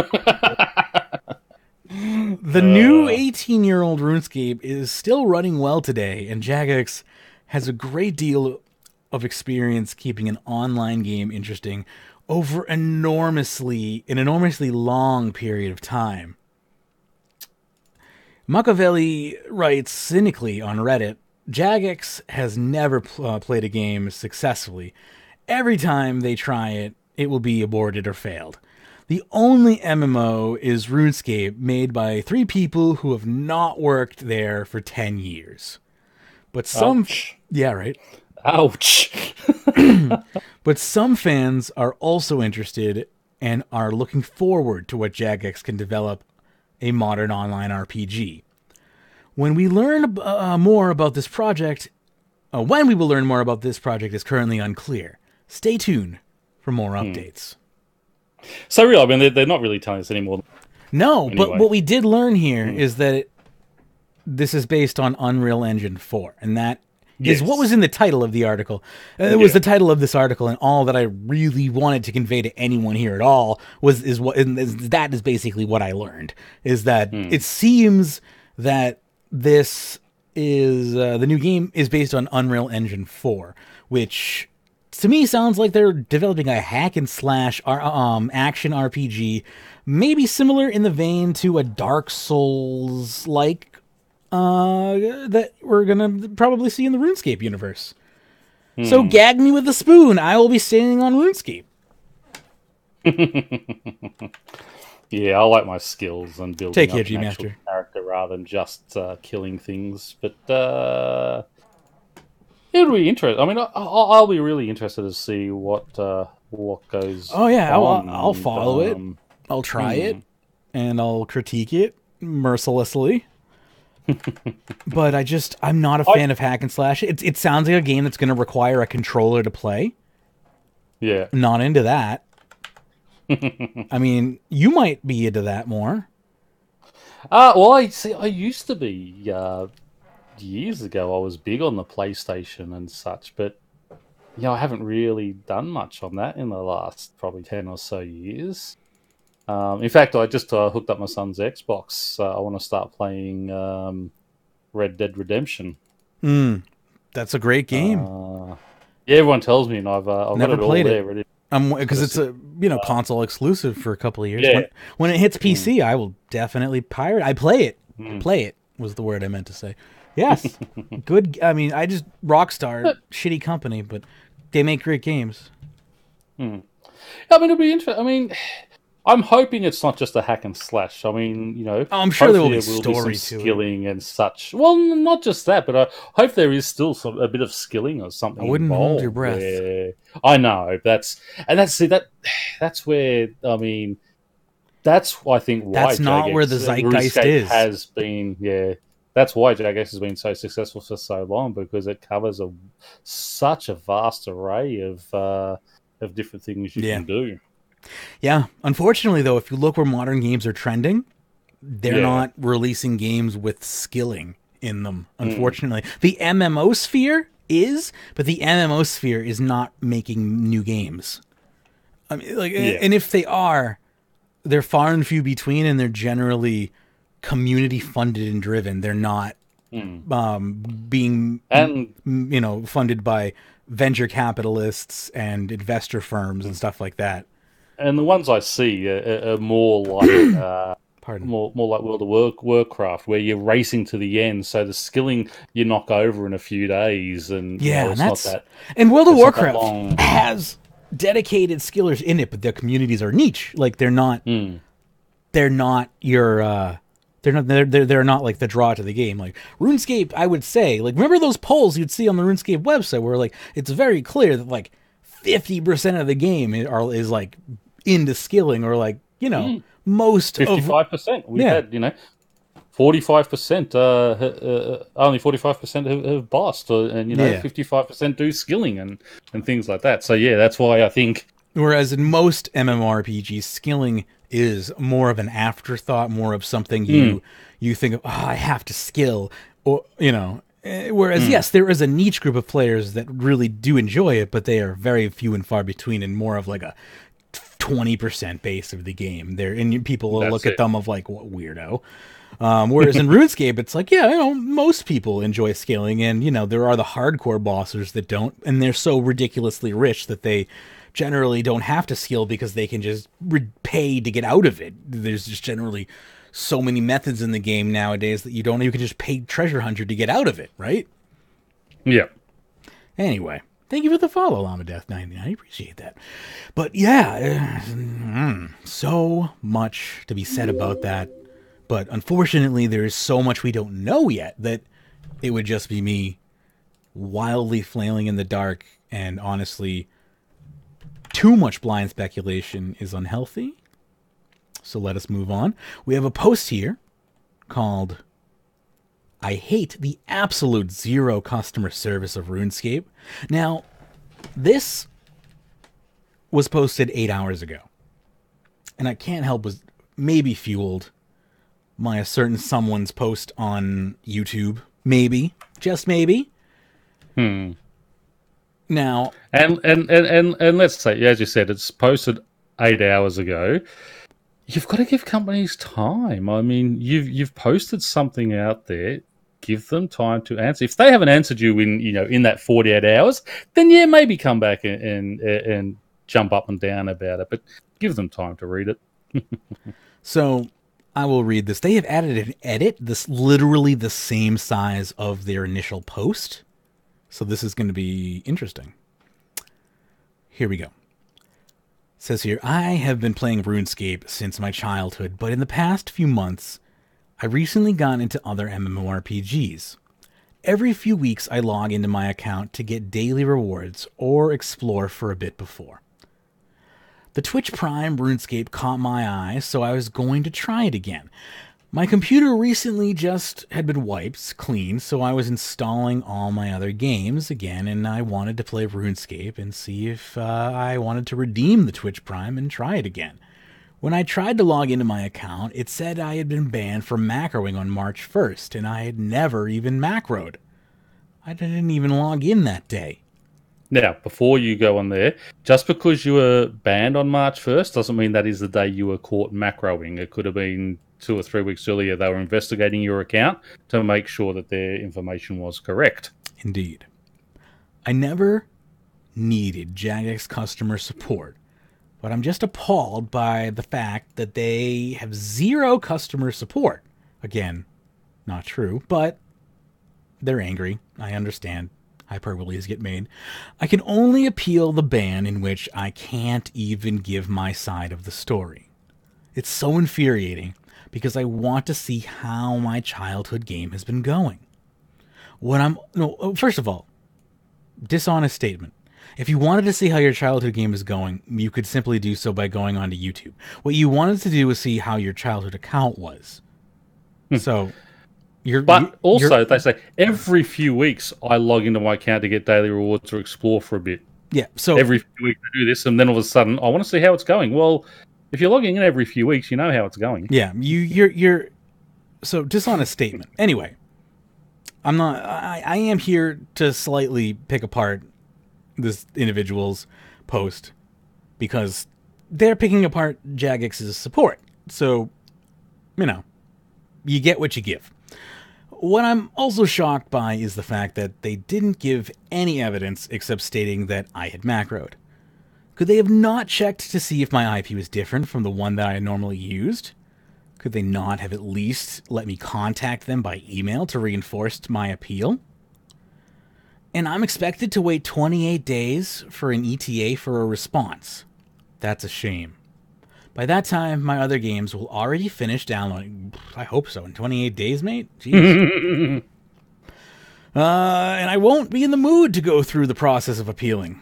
The new 18-year-old RuneScape is still running well today, and Jagex has a great deal of experience keeping an online game interesting over an enormously long period of time. Machiavelli writes cynically on Reddit, Jagex has never played a game successfully. Every time they try it, it will be aborted or failed. The only MMO is RuneScape, made by 3 people who have not worked there for 10 years. But some... Ouch. Yeah, right. Ouch. But some fans are also interested and are looking forward to what Jagex can develop a modern online RPG. When we learn more about this project, when we will learn more about this project is currently unclear. Stay tuned for more updates. So really, I mean, they're not really telling us anymore. No, anyway. But what we did learn here is that this is based on Unreal Engine 4, and that is what was in the title of the article. It was the title of this article, and all that I really wanted to convey to anyone here at all that is basically what I learned, is that it seems that this is the new game is based on Unreal Engine 4, which to me sounds like they're developing a hack and slash action RPG, maybe similar in the vein to a Dark Souls like that we're gonna probably see in the RuneScape universe. So gag me with a spoon. I will be standing on RuneScape. Yeah, I like my skills and building Take up care, an actual G-Master. character rather than just killing things. But it'll be interesting. I mean, I'll be really interested to see what goes. Oh yeah, on. I'll follow it. I'll try it, and I'll critique it mercilessly. But I'm not a fan of hack and slash. It sounds like a game that's going to require a controller to play. Yeah, not into that. I mean, you might be into that more. Well, I used to be years ago. I was big on the PlayStation and such, but I haven't really done much on that in the last probably 10 or so years. In fact, I just hooked up my son's Xbox. I want to start playing Red Dead Redemption. That's a great game. Yeah, everyone tells me, and I've never got it played all it. there ready. Because it's a console exclusive for a couple of years. Yeah. When it hits PC, I will definitely pirate. I play it. Play it was the word I meant to say. Yes, good. I mean, Rockstar, shitty company, but they make great games. I mean, it'll be interesting. I mean, I'm hoping it's not just a hack and slash. I mean, I'm sure there will be some story to skilling and such. Well, not just that, but I hope there is still a bit of skilling or something. I wouldn't involved hold your breath. I know that's where I mean, that's I think why that's not Jagex, where the zeitgeist RuneScape is. Has been That's why Jagex has been so successful for so long, because it covers such a vast array of different things you can do. Yeah, unfortunately, though, if you look where modern games are trending, they're not releasing games with skilling in them, unfortunately. The MMO sphere is, but the MMO sphere is not making new games. I mean, and if they are, they're far and few between, and they're generally community-funded and driven. They're not being, funded by venture capitalists and investor firms and stuff like that. And the ones I see are more like more like World of Warcraft, where you're racing to the end. So the skilling you knock over in a few days, and it's not that. And World of Warcraft has dedicated skillers in it, but their communities are niche. Like they're not your. They're not like the draw to the game. Like RuneScape, I would say, like remember those polls you'd see on the RuneScape website where like it's very clear that like 50% of the game is like into skilling, or like most 55%. We've had 45%. Only 45% have bossed, and 55% do skilling and things like that. So that's why I think. Whereas in most MMORPGs, skilling is more of an afterthought, more of something you think of. Oh, I have to skill, or Whereas yes, there is a niche group of players that really do enjoy it, but they are very few and far between, and more of like a 20% base of the game. And people will look at them of like, what weirdo. Whereas in RuneScape, it's like, most people enjoy scaling, and there are the hardcore bossers that don't, and they're so ridiculously rich that they generally don't have to skill because they can just pay to get out of it. There's just generally so many methods in the game nowadays that you can just pay Treasure Hunter to get out of it, right? Yeah. Anyway, thank you for the follow, Lamadeath99. I appreciate that. But yeah, so much to be said about that. But unfortunately, there is so much we don't know yet that it would just be me wildly flailing in the dark. And honestly, too much blind speculation is unhealthy. So let us move on. We have a post here called I Hate the Absolute Zero Customer Service of RuneScape. Now, this was posted 8 hours ago. And I can't help but maybe fueled by a certain someone's post on YouTube. Maybe. Just maybe. Now... And let's say, as you said, it's posted 8 hours ago. You've got to give companies time. I mean, you've posted something out there. Give them time to answer. If they haven't answered you in that 48 hours, then yeah, maybe come back and jump up and down about it. But give them time to read it. So I will read this. They have added an edit. This literally the same size of their initial post. So this is going to be interesting. Here we go. It says here, I have been playing RuneScape since my childhood, but in the past few months, I recently got into other MMORPGs. Every few weeks, I log into my account to get daily rewards or explore for a bit before. The Twitch Prime RuneScape caught my eye, so I was going to try it again. My computer recently just had been wiped clean, so I was installing all my other games again, and I wanted to play RuneScape and see if I wanted to redeem the Twitch Prime and try it again. When I tried to log into my account, it said I had been banned from macroing on March 1st, and I had never even macroed. I didn't even log in that day. Now, before you go on there, just because you were banned on March 1st doesn't mean that is the day you were caught macroing. It could have been 2 or 3 weeks earlier. They were investigating your account to make sure that their information was correct. Indeed. I never needed Jagex customer support, but I'm just appalled by the fact that they have zero customer support. Again, not true, but they're angry. I understand. Hyperboles get made. I can only appeal the ban in which I can't even give my side of the story. It's so infuriating because I want to see how my childhood game has been going. First of all, dishonest statement. If you wanted to see how your childhood game is going, you could simply do so by going onto YouTube. What you wanted to do was see how your childhood account was. So... They say every few weeks I log into my account to get daily rewards or explore for a bit. Yeah, so every few weeks I do this, and then all of a sudden I want to see how it's going. Well, if you're logging in every few weeks, you know how it's going. Yeah, you're so dishonest statement. Anyway, I'm not. I am here to slightly pick apart this individual's post because they're picking apart Jagex's support. So, you get what you give. What I'm also shocked by is the fact that they didn't give any evidence except stating that I had macroed. Could they have not checked to see if my IP was different from the one that I normally used? Could they not have at least let me contact them by email to reinforce my appeal? And I'm expected to wait 28 days for an ETA for a response. That's a shame. By that time, my other games will already finish downloading. I hope so. In 28 days, mate? Jeez. And I won't be in the mood to go through the process of appealing.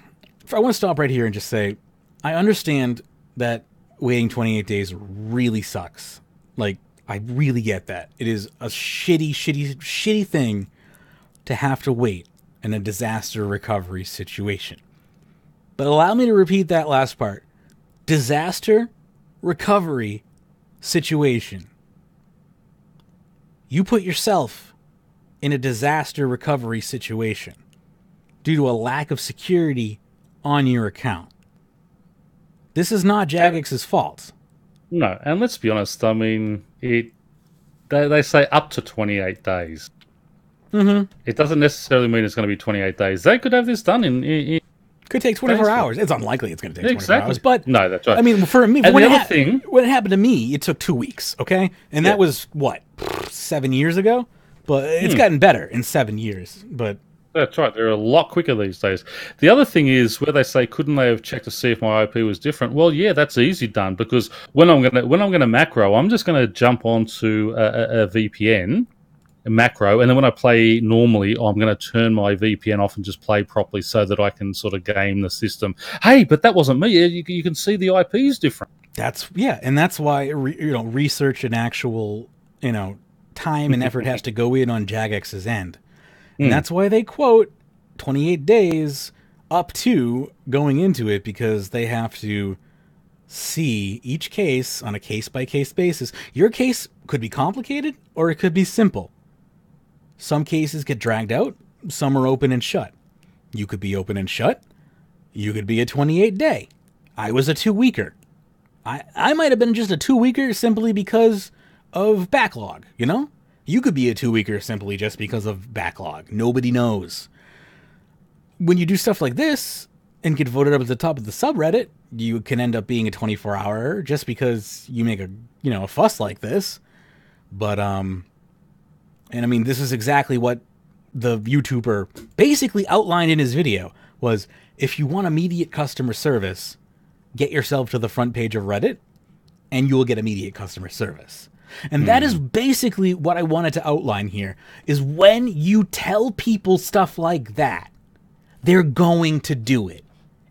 I want to stop right here and just say, I understand that waiting 28 days really sucks. Like, I really get that. It is a shitty thing to have to wait in a disaster recovery situation. But allow me to repeat that last part. Disaster recovery situation. You put yourself in a disaster recovery situation due to a lack of security on your account. This is not Jagex's fault. No, and let's be honest, I mean, they say up to 28 days. Mm-hmm. It doesn't necessarily mean it's going to be 28 days. They could have this done in could take 24 hours. It's unlikely it's going to take 24 hours. But no, that's right. I mean, for me, when it happened to me, it took 2 weeks, okay? And that was, 7 years ago? But it's gotten better in 7 years. But That's right. They're a lot quicker these days. The other thing is where they say, couldn't they have checked to see if my IP was different? Well, yeah, that's easy done, because when I'm gonna macro, I'm just gonna jump onto a VPN, a macro, and then when I play normally, I'm going to turn my VPN off and just play properly so that I can sort of game the system. Hey, but that wasn't me. You can see the IP is different. And that's why research and actual time and effort has to go in on Jagex's end, and that's why they quote 28 days up to going into it, because they have to see each case on a case-by-case basis. Your case could be complicated or it could be simple. Some cases get dragged out, some are open and shut. You could be open and shut. You could be a 28-day. I was a 2-weeker. I might have been just a 2-weeker simply because of backlog, You could be a 2-weeker simply just because of backlog. Nobody knows. When you do stuff like this and get voted up at the top of the subreddit, you can end up being a 24-hour just because you make a fuss like this. But and I mean, this is exactly what the YouTuber basically outlined in his video, was if you want immediate customer service, get yourself to the front page of Reddit and you will get immediate customer service. And that is basically what I wanted to outline here, is when you tell people stuff like that, they're going to do it.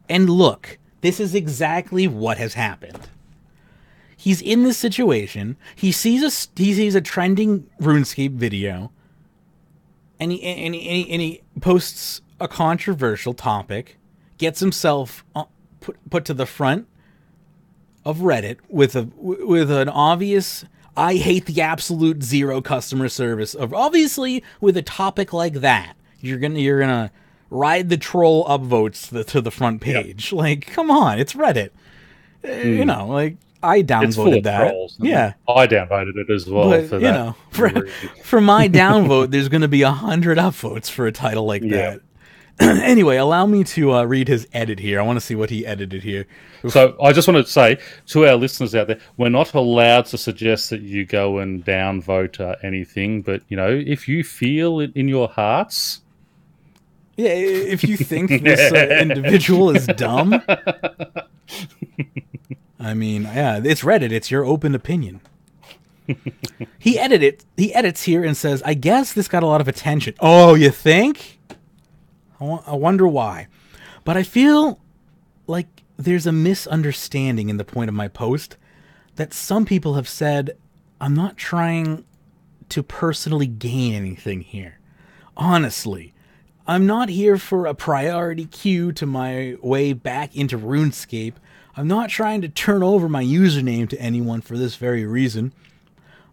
And look, this is exactly what has happened. He's in this situation. He sees a trending RuneScape video, and he posts a controversial topic, gets himself put to the front of Reddit with an obvious, I hate the absolute zero customer service of, obviously with a topic like that, you're gonna ride the troll upvotes to the front page. Yep. Like, come on, it's Reddit. I downvoted that. Trolls, yeah, I downvoted it as well. But, for my downvote, there's going to be 100 upvotes for a title like that. Anyway, allow me to read his edit here. I want to see what he edited here. So I just want to say to our listeners out there, we're not allowed to suggest that you go and downvote anything, but if you feel it in your hearts. Yeah, if you think this individual is dumb. I mean, yeah, it's Reddit. It's your open opinion. He edits here and says, I guess this got a lot of attention. Oh, you think? I wonder why. But I feel like there's a misunderstanding in the point of my post, that some people have said, I'm not trying to personally gain anything here. Honestly, I'm not here for a priority queue to my way back into RuneScape. I'm not trying to turn over my username to anyone for this very reason.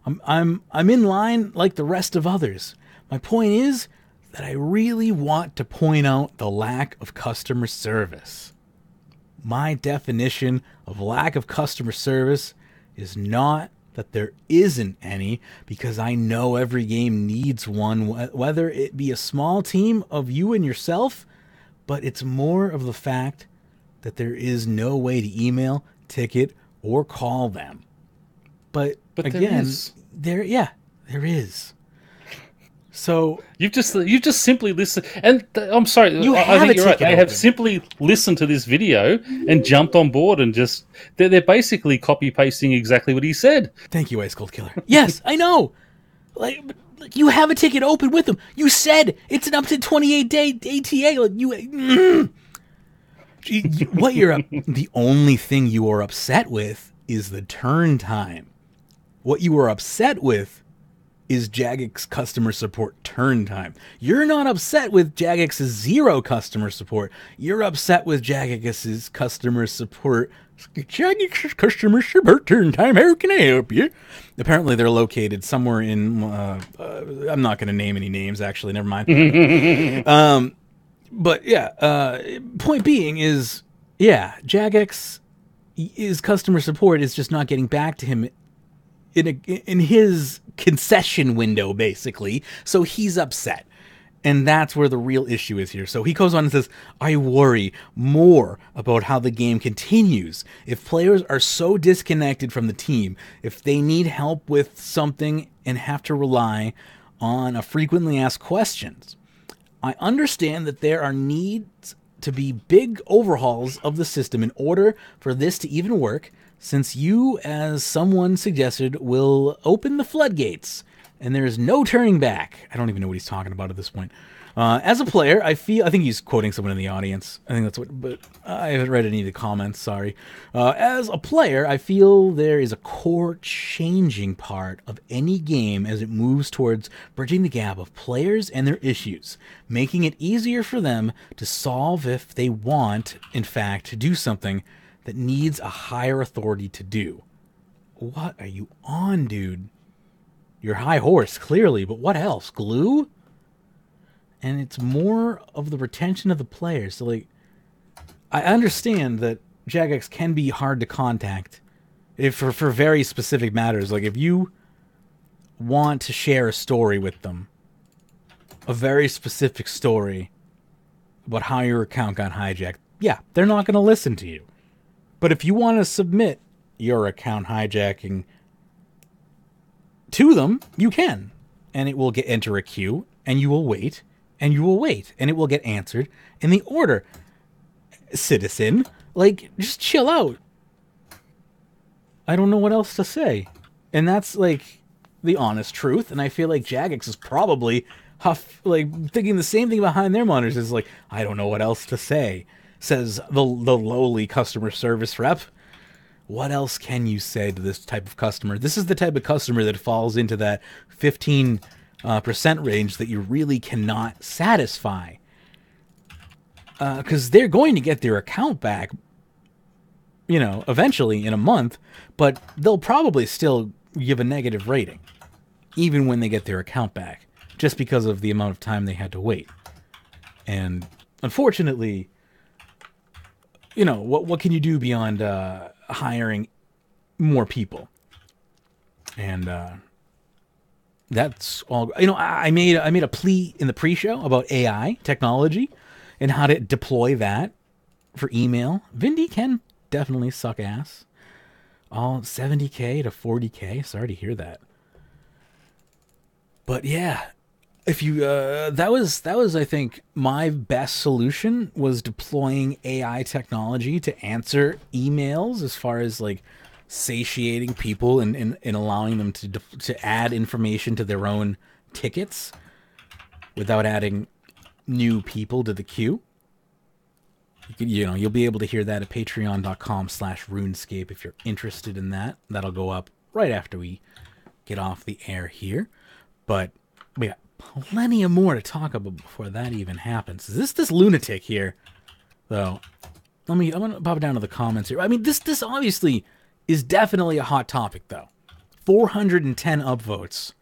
I'm in line like the rest of others. My point is that I really want to point out the lack of customer service. My definition of lack of customer service is not that there isn't any, because I know every game needs one, whether it be a small team of you and yourself, but it's more of the fact that there is no way to email, ticket, or call them. But again, there is. So you've just simply listened, and I'm sorry, I think you're right. They have simply listened to this video and jumped on board, and they're basically copy pasting exactly what he said. Thank you, Ice Cold Killer. Yes, I know. Like, you have a ticket open with them. You said it's an up to 28-day ATA. Like, the only thing you are upset with is the turn time. What you are upset with is Jagex's customer support turn time. You're not upset with Jagex's zero customer support. You're upset with Jagex's customer support. Jagex's customer support turn time. How can I help you? Apparently, they're located somewhere in. I'm not going to name any names. Actually, never mind. But yeah, point being is, Jagex, his customer support is just not getting back to him in his concession window, basically. So he's upset. And that's where the real issue is here. So he goes on and says, I worry more about how the game continues. If players are so disconnected from the team, if they need help with something and have to rely on a frequently asked questions, I understand that there are needs to be big overhauls of the system in order for this to even work, since you, as someone suggested, will open the floodgates, and there is no turning back. I don't even know what he's talking about at this point. As a player, I think he's quoting someone in the audience. I think that's what, but I haven't read any of the comments, sorry. As a player, I feel there is a core changing part of any game as it moves towards bridging the gap of players and their issues, making it easier for them to solve if they want, in fact, to do something that needs a higher authority to do. What are you on, dude? You're high horse, clearly, but what else? Glue? And it's more of the retention of the players. So, like, I understand that Jagex can be hard to contact for very specific matters. Like, if you want to share a story with them, a very specific story about how your account got hijacked, yeah, they're not going to listen to you. But if you want to submit your account hijacking to them, you can. And it will enter a queue, and you will wait. And you will wait, and it will get answered in the order. Citizen, like, just chill out. I don't know what else to say. And that's, like, the honest truth, and I feel like Jagex is probably thinking the same thing behind their monitors. Is like, I don't know what else to say, says the lowly customer service rep. What else can you say to this type of customer? This is the type of customer that falls into that 15% range that you really cannot satisfy, because they're going to get their account back, eventually in a month, but they'll probably still give a negative rating even when they get their account back, just because of the amount of time they had to wait. And unfortunately, what can you do beyond hiring more people? And that's all. I made a plea in the pre-show about AI technology and how to deploy that for email. Vindy can definitely suck ass. All 70K to 40K. Sorry to hear that. But yeah, if you that was I think my best solution was deploying AI technology to answer emails, as far as like satiating people and allowing them to add information to their own tickets without adding new people to the queue. You'll be able to hear that at patreon.com/RuneScape if you're interested in that. That'll go up right after we get off the air here. But we got plenty of more to talk about before that even happens. This lunatic here, though. I'm gonna pop it down to the comments here. I mean, this obviously is definitely a hot topic, though. 410 upvotes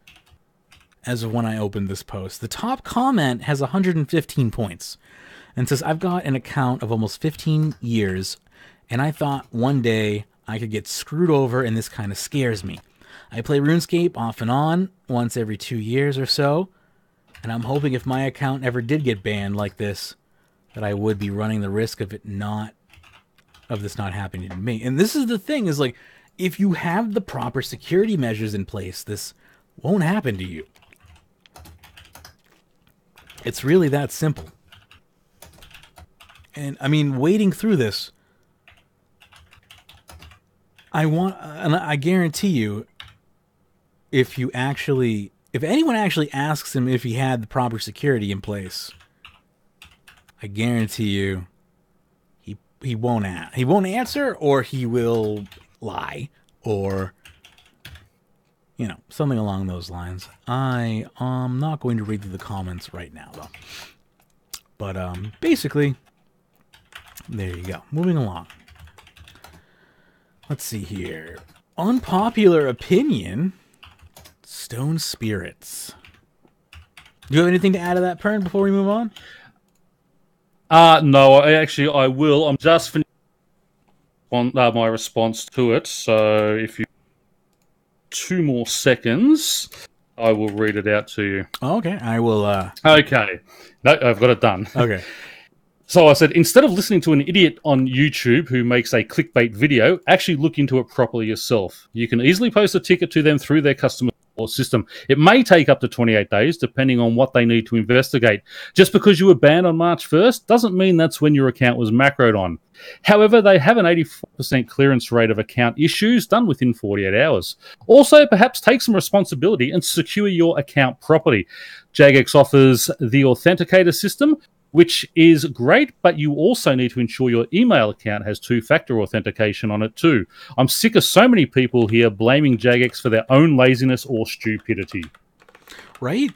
as of when I opened this post. The top comment has 115 points and says, I've got an account of almost 15 years, and I thought one day I could get screwed over, and this kind of scares me. I play RuneScape off and on once every 2 years or so, and I'm hoping if my account ever did get banned like this, that I would be running the risk of this not happening to me. And this is the thing, is like, if you have the proper security measures in place, this won't happen to you. It's really that simple. And I mean, wading through this, and I guarantee you, if anyone actually asks him if he had the proper security in place, I guarantee you, he won't answer, or he will lie, or something along those lines. I am not going to read through the comments right now, though. But basically, there you go. Moving along. Let's see here. Unpopular opinion. Stone spirits. Do you have anything to add to that, Pern, before we move on? No, I will. I'm just finishing on my response to it. So if you 2 more seconds, I will read it out to you. Okay, I will. Okay. No, I've got it done. Okay. So I said, instead of listening to an idiot on YouTube who makes a clickbait video, actually look into it properly yourself. You can easily post a ticket to them through their customer system. It may take up to 28 days, depending on what they need to investigate. Just because you were banned on March 1st doesn't mean that's when your account was macroed on. However, they have an 84% clearance rate of account issues done within 48 hours. Also, perhaps take some responsibility and secure your account properly. Jagex offers the Authenticator system, which is great, but you also need to ensure your email account has two-factor authentication on it too. I'm sick of so many people here blaming Jagex for their own laziness or stupidity. Right?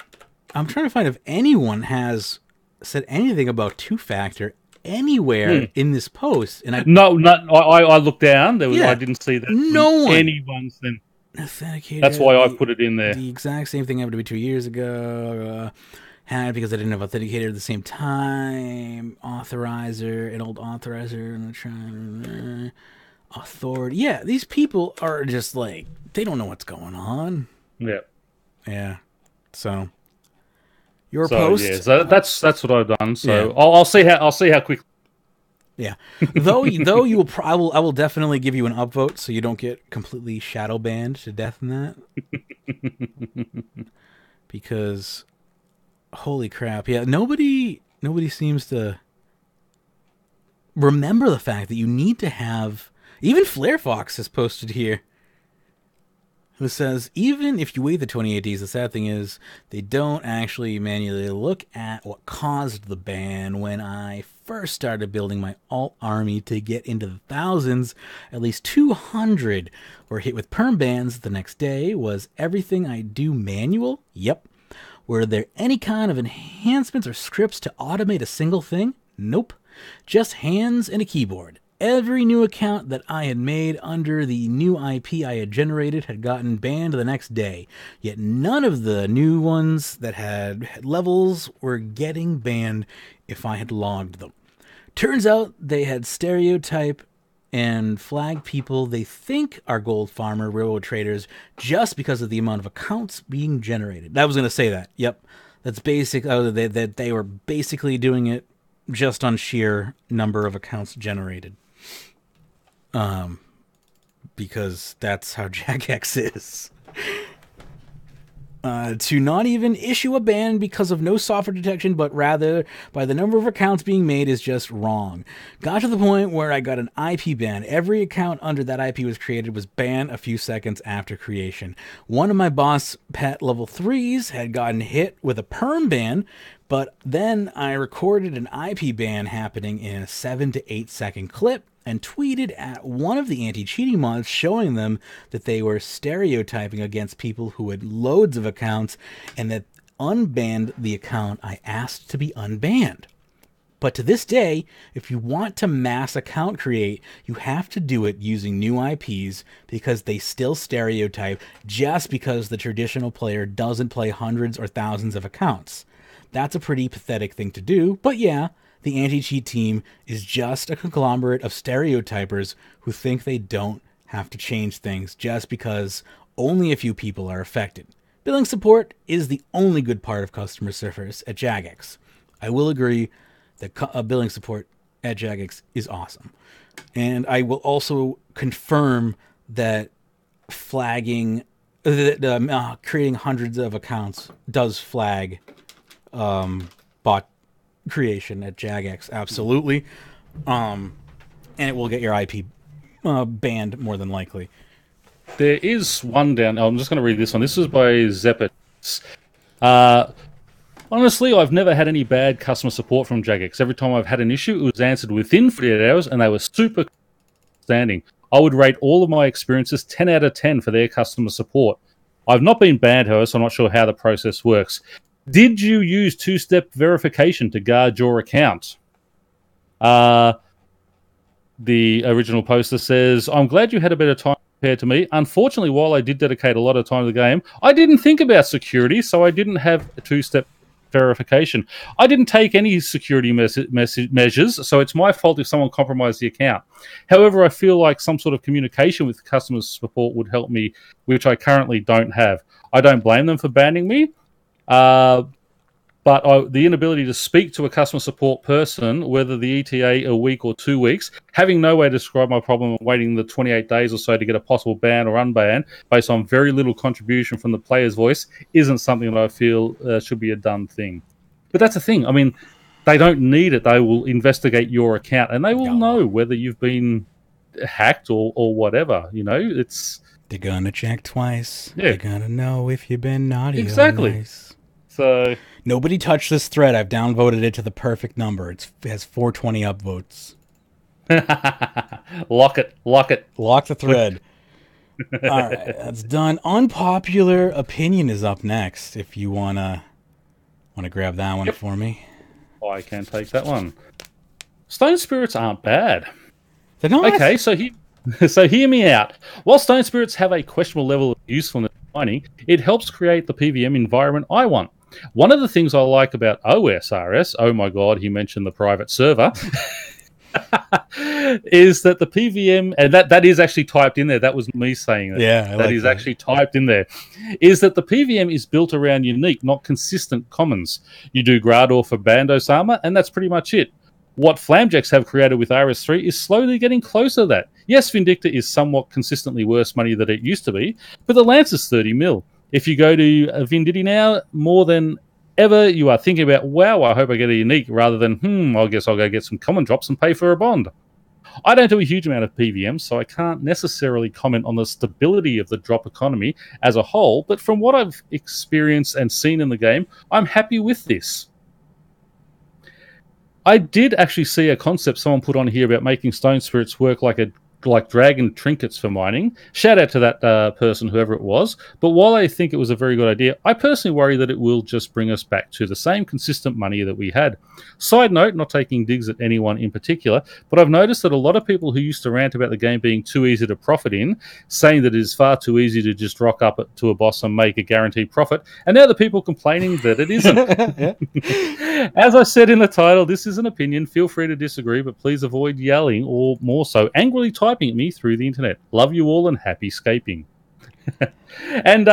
I'm trying to find if anyone has said anything about two-factor anywhere in this post. And I looked down. I didn't see that. No one. Anyone said. Authenticator. That's why I put it in there. The exact same thing happened to me 2 years ago. Had because I didn't have Authenticator at the same time. Authorizer, an old authorizer, and authority. Yeah, these people are just like, they don't know what's going on. Yeah. Yeah. So your post. Yeah, so that's what I've done. So yeah. I'll see how quickly. Yeah. Though you will, I will definitely give you an upvote so you don't get completely shadow banned to death in that. Because holy crap. Yeah, nobody seems to remember the fact that you need to have, even Flarefox has posted here, who says, even if you wait the 28 days, the sad thing is they don't actually manually look at what caused the ban. When I first started building my alt army to get into the thousands, at least 200 were hit with perm bans the next day. Was everything I do manual? Yep. Were there any kind of enhancements or scripts to automate a single thing? Nope. Just hands and a keyboard. Every new account that I had made under the new IP I had generated had gotten banned the next day. Yet none of the new ones that had levels were getting banned if I had logged them. Turns out they had stereotype and flag people they think are gold farmer railroad traders just because of the amount of accounts being generated. I was going to say that. Yep. That's basic. That they were basically doing it just on sheer number of accounts generated. Because that's how Jagex is. To not even issue a ban because of no software detection, but rather by the number of accounts being made is just wrong. Got to the point where I got an IP ban. Every account under that IP was created was banned a few seconds after creation. One of my boss pet level 3s had gotten hit with a perm ban, but then I recorded an IP ban happening in a 7 to 8 second clip and tweeted at one of the anti-cheating mods showing them that they were stereotyping against people who had loads of accounts and that unbanned the account I asked to be unbanned. But to this day, if you want to mass account create, you have to do it using new IPs because they still stereotype just because the traditional player doesn't play hundreds or thousands of accounts. That's a pretty pathetic thing to do, but yeah, the anti-cheat team is just a conglomerate of stereotypers who think they don't have to change things just because only a few people are affected. Billing support is the only good part of customer service at Jagex. I will agree that billing support at Jagex is awesome. And I will also confirm that flagging, creating hundreds of accounts does flag bot creation at Jagex, absolutely. And it will get your IP banned more than likely. There is one down. I'm just going to read this one. This is by Zeppet. Honestly, I've never had any bad customer support from Jagex. Every time I've had an issue, it was answered within 48 hours, and they were super outstanding. I would rate all of my experiences 10 out of 10 for their customer support. I've not been banned, however, so I'm not sure how the process works. Did you use two-step verification to guard your account? The original poster says, I'm glad you had a better time compared to me. Unfortunately, while I did dedicate a lot of time to the game, I didn't think about security, so I didn't have a two-step verification. I didn't take any security measures, so it's my fault if someone compromised the account. However, I feel like some sort of communication with customer support would help me, which I currently don't have. I don't blame them for banning me. But the inability to speak to a customer support person, whether the ETA a week or 2 weeks, having no way to describe my problem and waiting the 28 days or so to get a possible ban or unban based on very little contribution from the player's voice isn't something that I feel should be a done thing. But that's the thing. I mean, they don't need it. They will investigate your account and they will know whether you've been hacked or whatever. You know, they're gonna check twice. Yeah. They're gonna know if you've been naughty exactly. or nice. So nobody touched this thread. I've downvoted it to the perfect number. It has 420 upvotes. Lock it. Lock the thread. All right, that's done. Unpopular opinion is up next. If you wanna grab that one for me, I can take that one. Stone spirits aren't bad. They're not. Okay, so hear me out. While stone spirits have a questionable level of usefulness in mining, it helps create the PVM environment I want. One of the things I like about OSRS, oh my god, he mentioned the private server, is that the PVM, and that is actually typed in there. That was me saying that. Yeah, that is actually typed in there. Is that the PVM is built around unique, not consistent commons. You do Grador for Bandos armor, and that's pretty much it. What Flamjacks have created with RS3 is slowly getting closer to that. Yes, Vindicta is somewhat consistently worse money than it used to be, but the Lance is 30 mil. If you go to Vindicta now, more than ever, you are thinking about, wow, I hope I get a unique, rather than, I guess I'll go get some common drops and pay for a bond. I don't do a huge amount of PVM, so I can't necessarily comment on the stability of the drop economy as a whole, but from what I've experienced and seen in the game, I'm happy with this. I did actually see a concept someone put on here about making stone spirits work like dragon trinkets for mining. Shout out to that person, whoever it was. But while I think it was a very good idea, I personally worry that it will just bring us back to the same consistent money that we had. Side note, not taking digs at anyone in particular, but I've noticed that a lot of people who used to rant about the game being too easy to profit in, saying that it is far too easy to just rock up to a boss and make a guaranteed profit, and now the people complaining that it isn't. As I said in the title, this is an opinion. Feel free to disagree, but please avoid yelling or more so angrily typing at me through the internet. Love you all and happy scaping. And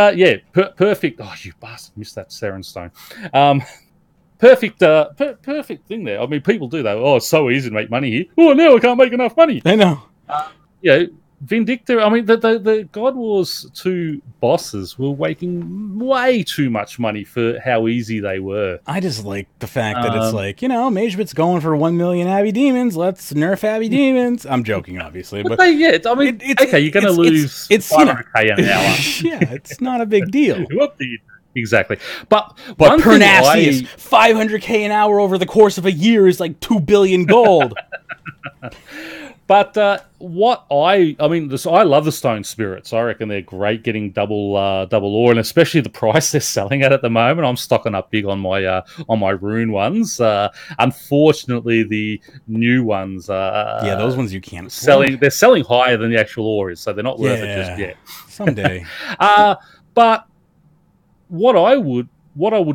perfect. Oh, you bastard, missed that Serenstone. Perfect thing there. I mean, people do that. Oh, it's so easy to make money here. Oh, now I can't make enough money. I know. Vindicta, I mean, the God Wars 2 bosses were making way too much money for how easy they were. I just like the fact that it's like, Magebit's going for 1 million Abbey Demons. Let's nerf Abbey Demons. I'm joking, obviously. But you're going to lose 500k an hour. Yeah, it's not a big deal. Exactly. But Pyrnassius, 500k an hour over the course of a year is like 2 billion gold. But I love the stone spirits. I reckon they're great getting double ore, and especially the price they're selling at the moment. I'm stocking up big on my rune ones. Unfortunately, the new ones, those ones you can't selling. They're selling higher than the actual ore is, so they're not worth it just yet. Someday. But what I would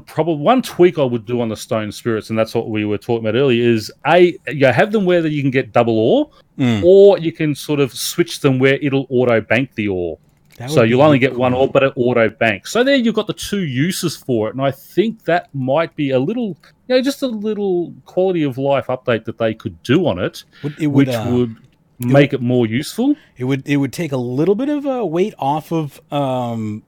probably, one tweak I would do on the stone spirits, and that's what we were talking about earlier, is have them where you can get double ore, or you can sort of switch them where it'll auto bank the ore. So you'll only get one ore, but it auto banks. So there you've got the two uses for it, and I think that might be a little, just a little quality of life update that they could do on it, which would make it more useful. It would take a little bit of weight off of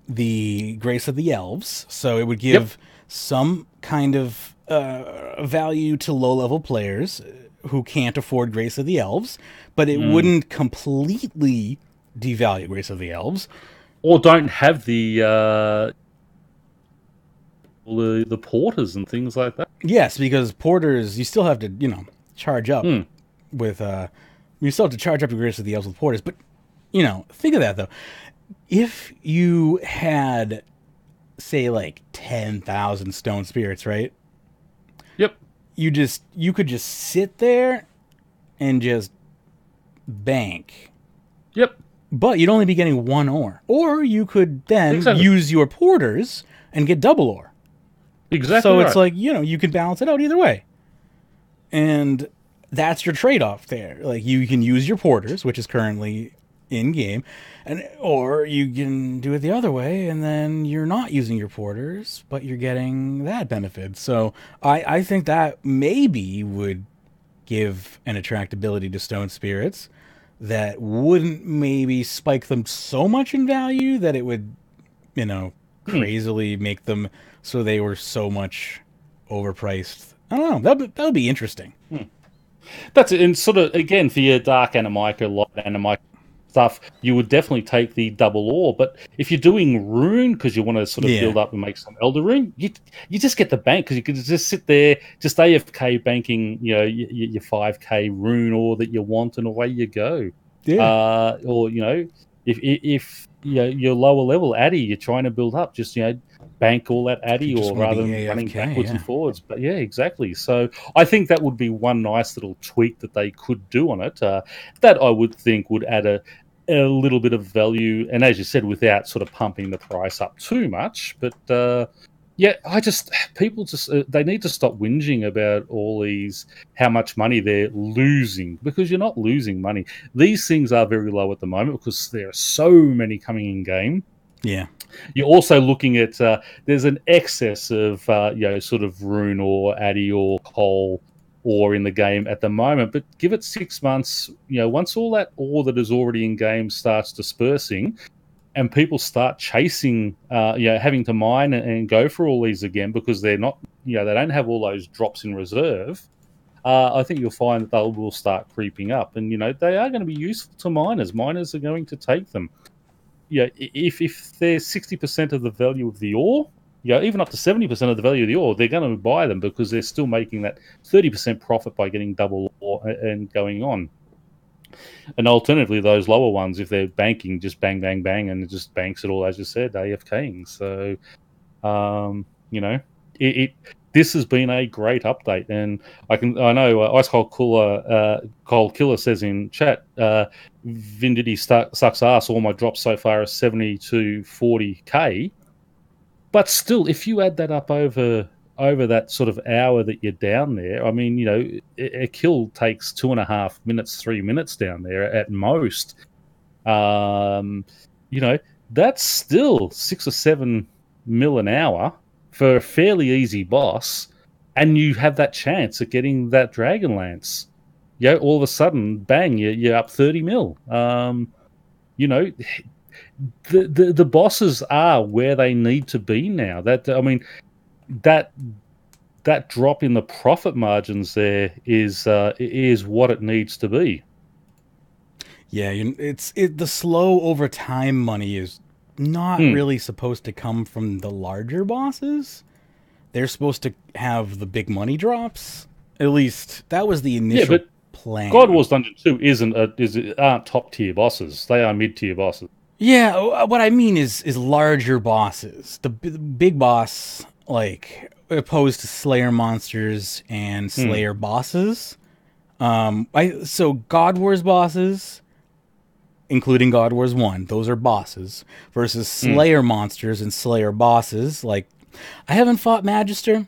the Grace of the Elves, so it would give some kind of value to low-level players who can't afford Grace of the Elves, but it wouldn't completely devalue Grace of the Elves. Or don't have the porters and things like that. Yes, because porters, you still have to, charge up with... You still have to charge up your Grace of the Elves with porters, but, think of that, though. If you had, say, like 10,000 stone spirits, right? Yep. You could just sit there and just bank. Yep. But you'd only be getting one ore. Or you could then use your porters and get double ore. Exactly. So it's like, you can balance it out either way. And that's your trade-off there. Like, you can use your porters, which is currently in game, or you can do it the other way, and then you're not using your porters, but you're getting that benefit. So I think that maybe would give an attractability to stone spirits that wouldn't maybe spike them so much in value that it would, crazily make them so they were so much overpriced. I don't know. That would be interesting. That's it. And sort of, again, for your dark Animica, light Animica stuff, you would definitely take the double ore. But if you're doing rune because you want to sort of build up and make some Elder Rune, you just get the bank because you can just sit there, just AFK banking, your 5k rune ore that you want, and away you go. Yeah. Or if you're lower level Addy, you're trying to build up, just bank all that Addy, or rather than running backwards and forwards. But yeah, exactly. So I think that would be one nice little tweak that they could do on it. That I would think would add a little bit of value, and as you said, without sort of pumping the price up too much. But people they need to stop whinging about all these, how much money they're losing, because you're not losing money. These things are very low at the moment because there are so many coming in game. Yeah. You're also looking at there's an excess of sort of rune or Addy or coal ore in the game at the moment, but give it 6 months, once all that ore that is already in game starts dispersing and people start chasing, having to mine and go for all these again because they're not, they don't have all those drops in reserve. I think you'll find that they will start creeping up, and they are going to be useful to miners. Miners are going to take them. If they're 60% of the value of the ore, even up to 70% of the value of the ore, they're going to buy them because they're still making that 30% profit by getting double ore and going on. And alternatively, those lower ones, if they're banking, just bang, bang, bang, and it just banks it all, as you said, AFKing. So, this has been a great update, and I know Ice Cold Killer says in chat, Vindity sucks ass. All my drops so far are 70 to 40k, but still, if you add that up over that sort of hour that you're down there, I mean, a kill takes 2.5 minutes, 3 minutes down there at most. That's still 6 or 7 mil an hour for a fairly easy boss, and you have that chance of getting that Dragonlance. All of a sudden, bang, you're up 30 mil. The bosses are where they need to be now. That drop in the profit margins there is what it needs to be. Yeah, the slow over time money is not really supposed to come from the larger bosses. They're supposed to have the big money drops. At least that was the initial plan. God Wars Dungeon 2 aren't top tier bosses. They are mid tier bosses. Yeah, what I mean is larger bosses. The big boss, like opposed to Slayer monsters and Slayer bosses. So God Wars bosses, including God Wars 1, those are bosses, versus Slayer monsters and Slayer bosses. Like, I haven't fought Magister,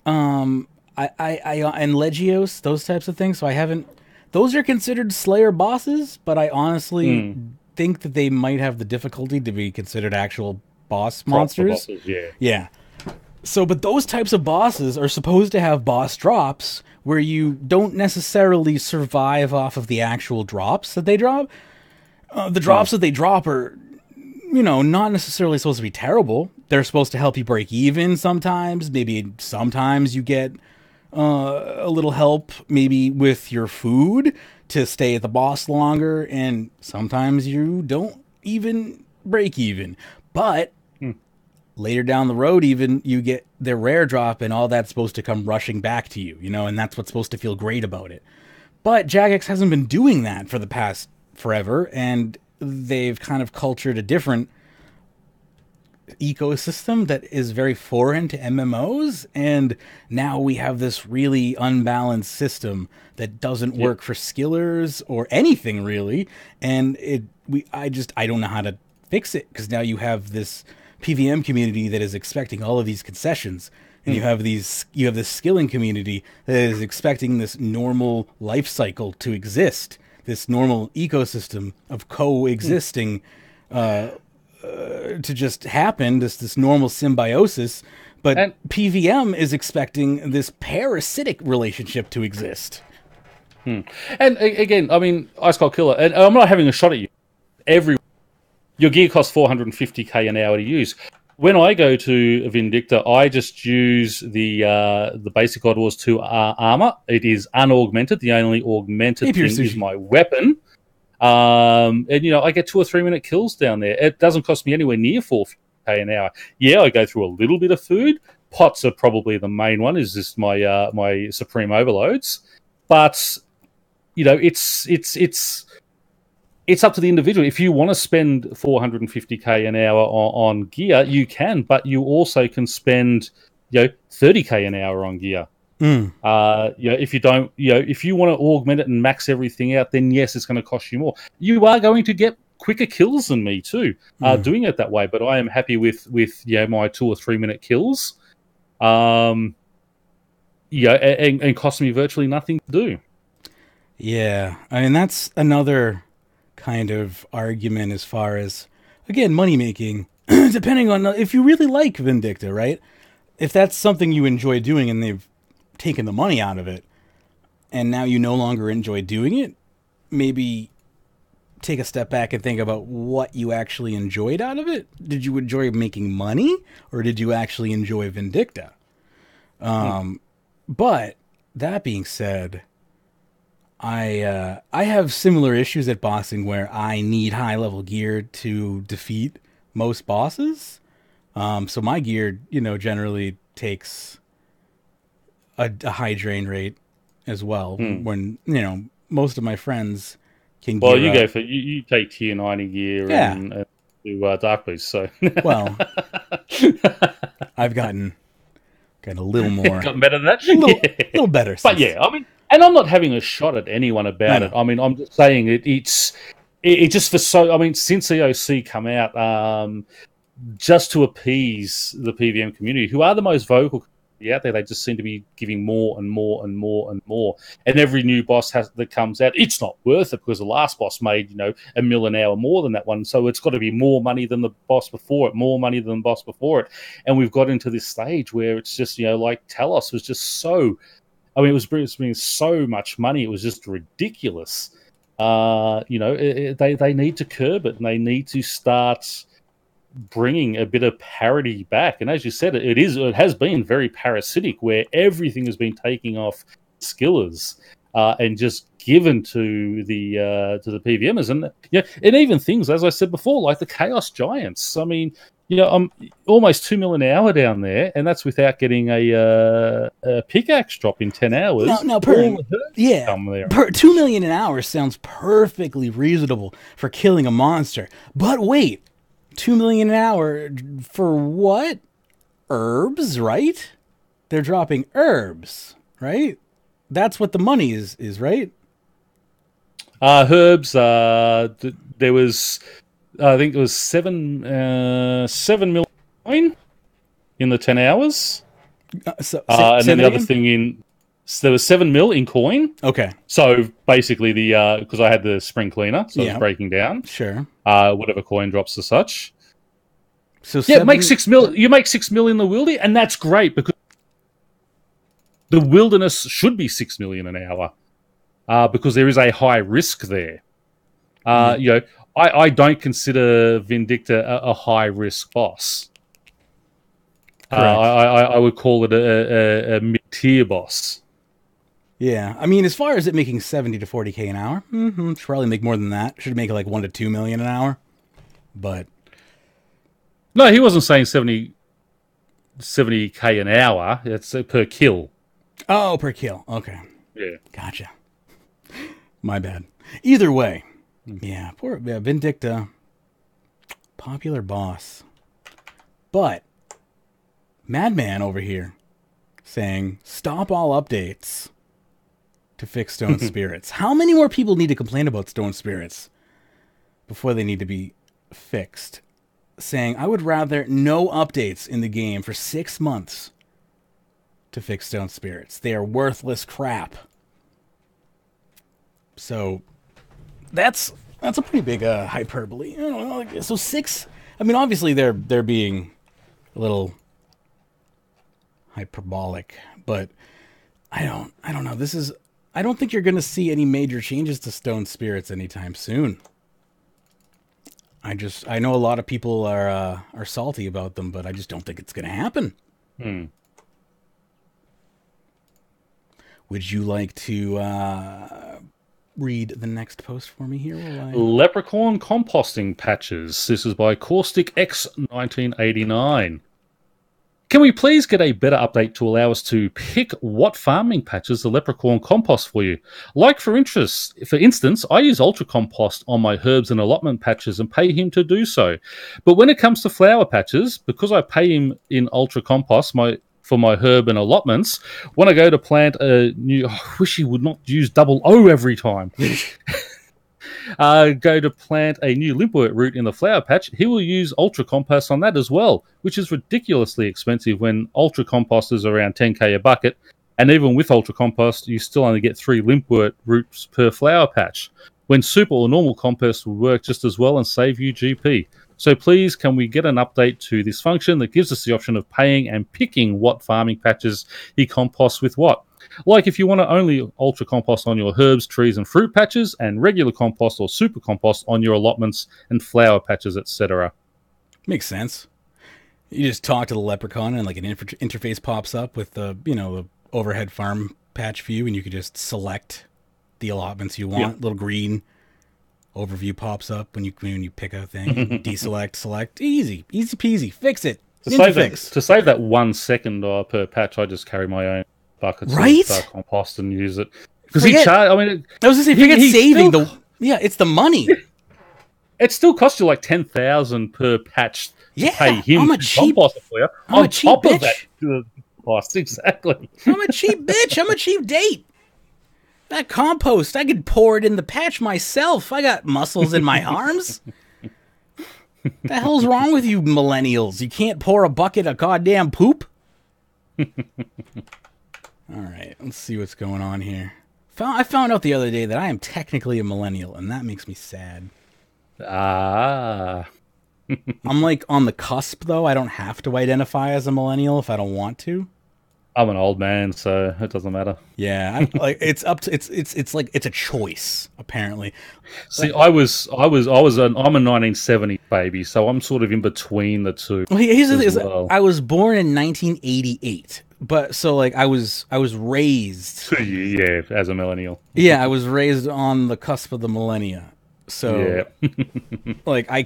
and Legios, those types of things, so I haven't. Those are considered Slayer bosses, but I honestly think that they might have the difficulty to be considered actual boss monsters. Bosses, yeah. Yeah. So, but those types of bosses are supposed to have boss drops where you don't necessarily survive off of the actual drops that they drop. The drops that they drop are, not necessarily supposed to be terrible. They're supposed to help you break even sometimes. Maybe sometimes you get a little help maybe with your food to stay at the boss longer. And sometimes you don't even break even. But later down the road, even you get their rare drop and all that's supposed to come rushing back to you, and that's what's supposed to feel great about it. But Jagex hasn't been doing that for the past forever, and they've kind of cultured a different ecosystem that is very foreign to MMOs, and now we have this really unbalanced system that doesn't work for skillers or anything really, and I don't know how to fix it, because now you have this PVM community that is expecting all of these concessions, and you have this skilling community that is expecting this normal life cycle to exist this normal ecosystem of coexisting to just happen, this normal symbiosis. But PVM is expecting this parasitic relationship to exist. And again, I mean, Ice Cold Killer, and I'm not having a shot at you. Your gear costs 450k an hour to use. When I go to Vindicta, I just use the basic God Wars 2 armor. It is unaugmented. The only augmented thing is my weapon. And, I get 2 or 3 minute kills down there. It doesn't cost me anywhere near 450k an hour. Yeah, I go through a little bit of food. Pots are probably the main one, is just my my Supreme Overloads. But, it's up to the individual. If you want to spend 450k an hour on gear, you can, but you also can spend 30k an hour on gear. If you don't, if you want to augment it and max everything out, then yes, it's going to cost you more. You are going to get quicker kills than me too, doing it that way. But I am happy with my 2 or 3 minute kills. And cost me virtually nothing to do. Yeah, I mean that's another kind of argument as far as, again, money making, depending on if you really like Vindicta, right? If that's something you enjoy doing and they've taken the money out of it and now you no longer enjoy doing it, maybe take a step back and think about what you actually enjoyed out of it. Did you enjoy making money or did you actually enjoy Vindicta? But that being said, I have similar issues at boxing where I need high level gear to defeat most bosses. So my gear, generally takes a high drain rate as well. When most of my friends can. Well, you go for you take tier 90 gear and do Dark Beast. So well, I've gotten a little more. Gotten better than that. A little better. But yeah, I mean. And I'm not having a shot at anyone about it. I mean, I'm just saying it's just for since EOC come out, just to appease the PVM community, who are the most vocal out there, they just seem to be giving more and more and more and more. And every new boss that comes out, it's not worth it because the last boss made $1 million an hour more than that one. So it's got to be more money than the boss before it, more money than the boss before it. And we've got into this stage where it's just like Talos was just so. I mean, it was bringing so much money; it was just ridiculous. They need to curb it, and they need to start bringing a bit of parity back. And as you said, it has been very parasitic, where everything has been taking off skillers and just given to the PVMers, and even things, as I said before, like the Chaos Giants. I mean. I'm almost 2 million an hour down there, and that's without getting a pickaxe drop in 10 hours. No, 2 million an hour sounds perfectly reasonable for killing a monster. But wait, 2 million an hour for what? Herbs, right? They're dropping herbs, right? That's what the money is right? Herbs. There was. I think it was 7 million in the 10 hours. And then the other thing there was 7 mil in coin. Okay. So basically because I had the spring cleaner, so it's breaking down. Sure. Whatever coin drops as such. So make 6 mil. You make 6 mil in the wildy, and that's great because the wilderness should be 6 million an hour because there is a high risk there. I don't consider Vindicta a high-risk boss. I would call it a mid-tier boss. Yeah, I mean, as far as it making 70 to 40k an hour, should probably make more than that. Should make like 1 to 2 million an hour. But no, he wasn't saying 70k an hour. It's per kill. Oh, per kill. Okay. Yeah. Gotcha. My bad. Either way. Yeah, poor Vindicta, popular boss. But Madman over here saying, stop all updates to fix Stone Spirits. How many more people need to complain about Stone Spirits before they need to be fixed? Saying, I would rather no updates in the game for 6 months to fix Stone Spirits. They are worthless crap. So that's a pretty big hyperbole. I don't know, like, so 6. I mean, obviously they're being a little hyperbolic, but I don't know. I don't think you're going to see any major changes to stone spirits anytime soon. I know a lot of people are salty about them, but I just don't think it's going to happen. Would you like to read the next post for me here? Leprechaun composting patches. This is by Caustic X 1989. Can we please get a better update to allow us to pick what farming patches the leprechaun compost for you? Like for instance, I use Ultra Compost on my herbs and allotment patches and pay him to do so. But when it comes to flower patches, because I pay him in Ultra Compost for my herb and allotments, when I go to plant a new... I wish he would not use double O every time. Go to plant a new limpwort root in the flower patch, he will use Ultra Compost on that as well, which is ridiculously expensive when Ultra Compost is around 10k a bucket, and even with Ultra Compost, you still only get 3 limpwort roots per flower patch, when super or normal compost will work just as well and save you GP. So please, can we get an update to this function that gives us the option of paying and picking what farming patches he composts with what? Like if you want to only Ultra Compost on your herbs, trees and fruit patches, and regular compost or super compost on your allotments and flower patches, etc. Makes sense. You just talk to the leprechaun and like an interface pops up with the, the overhead farm patch view, and you can just select the allotments you want. Little green overview pops up when you pick a thing. Deselect, select. Easy peasy. Fix it. To save that 1 second per patch, I just carry my own buckets of compost and use it. Because he charge. I mean, I was going to say, forget saving it's the money. It still costs you like 10,000 per patch to pay him to compost it for you. I'm a cheap bitch. Of that cost, exactly. I'm a cheap bitch. I'm a cheap date. That compost, I could pour it in the patch myself. I got muscles in my arms. The hell's wrong with you millennials? You can't pour a bucket of goddamn poop? All right, let's see what's going on here. I found out the other day that I am technically a millennial, and that makes me sad. Ah. I'm like on the cusp, though. I don't have to identify as a millennial if I don't want to. I'm an old man, so it doesn't matter. Yeah, it's up to it's like it's a choice apparently. See, I'm a 1970 baby, so I'm sort of in between the two. Well, here's the thing: I was born in 1988, but so like I was raised. Yeah, as a millennial. Yeah, I was raised on the cusp of the millennia. So, like I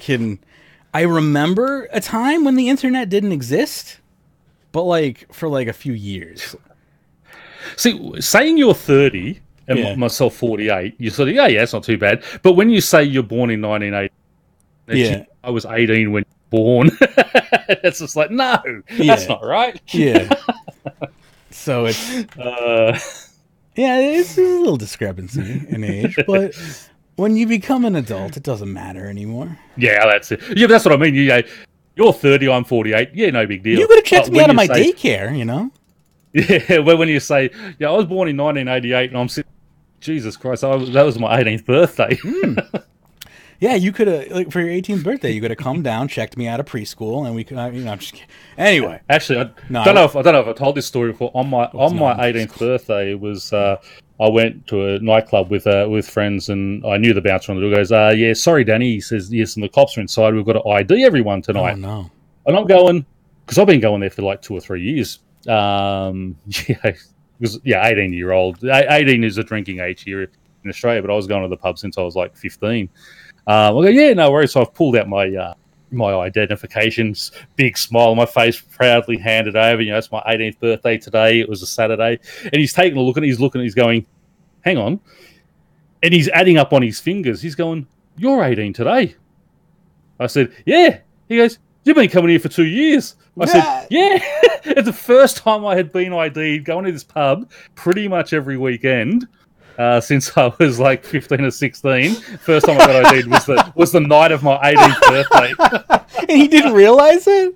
remember a time when the internet didn't exist. But like for like a few years. See, saying you're 30 and myself 48, you sort of it's not too bad. But when you say you're born in 1980, I was 18 when you were born. It's just like that's not right. Yeah. So it's it's a little discrepancy in age, but when you become an adult, it doesn't matter anymore. Yeah, that's it. Yeah, but that's what I mean. You're 30, I'm 48. Yeah, no big deal. You could have checked me out of my daycare, Yeah, well, when you say, I was born in 1988 and I'm sitting, Jesus Christ, that was my 18th birthday. Yeah, you could have, like, for your 18th birthday, you could have come down, checked me out of preschool, and we could, just kidding. Anyway. Actually, I don't know if I told this story before. On my 18th birthday, it was, I went to a nightclub with friends, and I knew the bouncer on the door goes, sorry, Danny. He says, yes, and the cops are inside. We've got to ID everyone tonight. Oh, no. And I'm going, because I've been going there for like 2 or 3 years. 18-year-old. 18 is a drinking age here in Australia, but I was going to the pub since I was like 15. I go, no worries. So I've pulled out my identifications, big smile on my face, proudly handed over. It's my 18th birthday today. It was a Saturday. And he's taking a look at it. He's going, hang on. And he's adding up on his fingers. He's going, you're 18 today. I said, yeah. He goes, you've been coming here for 2 years. I said, yeah. It's the first time I had been ID'd, going to this pub pretty much every weekend. Since I was like 15 or 16. First time I got ID'd was the night of my 18th birthday. And he didn't realize it?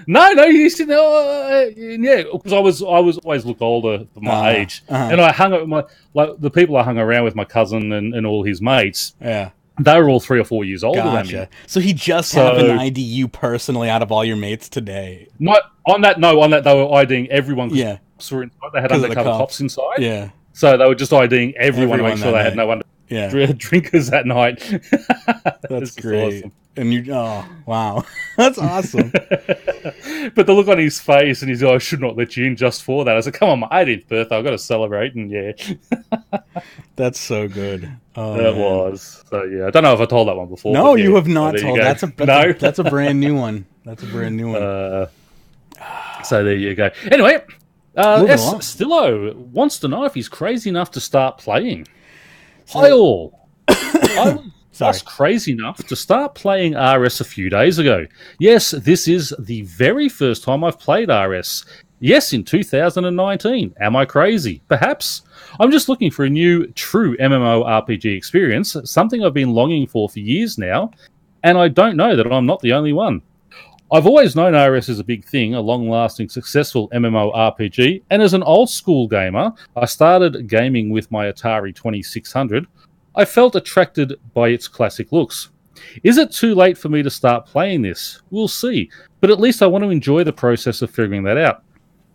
No, you said yeah, because I was always looked older for my age, and I hung out with the people I hung around with, my cousin and all his mates. Yeah, they were all 3 or 4 years older than me. So he just happened to ID you personally out of all your mates today. Not on that. No, on that they were IDing everyone. Yeah, were inside. They had undercover cops inside. Yeah, so they were just IDing everyone to make sure they had no drinkers that night. That's great. Awesome. And you, oh wow, that's awesome. But the look on his face, and he's like, I should not let you in just for that. I said, come on, my 18th birthday, I've got to celebrate, and yeah. That's so good. Oh, that was. So yeah, I don't know if I told that one before. No, you have not told. That's a brand new one. That's a brand new one. So there you go. Anyway, Stillo wants to know if he's crazy enough to start playing. Hi all. I was crazy enough to start playing RS a few days ago. Yes, this is the very first time I've played RS. Yes, in 2019. Am I crazy? Perhaps. I'm just looking for a new, true MMORPG experience, something I've been longing for years now, and I don't know that I'm not the only one. I've always known RS is a big thing, a long-lasting, successful MMORPG, and as an old-school gamer, I started gaming with my Atari 2600. I felt attracted by its classic looks. Is it too late for me to start playing this? We'll see, but at least I want to enjoy the process of figuring that out.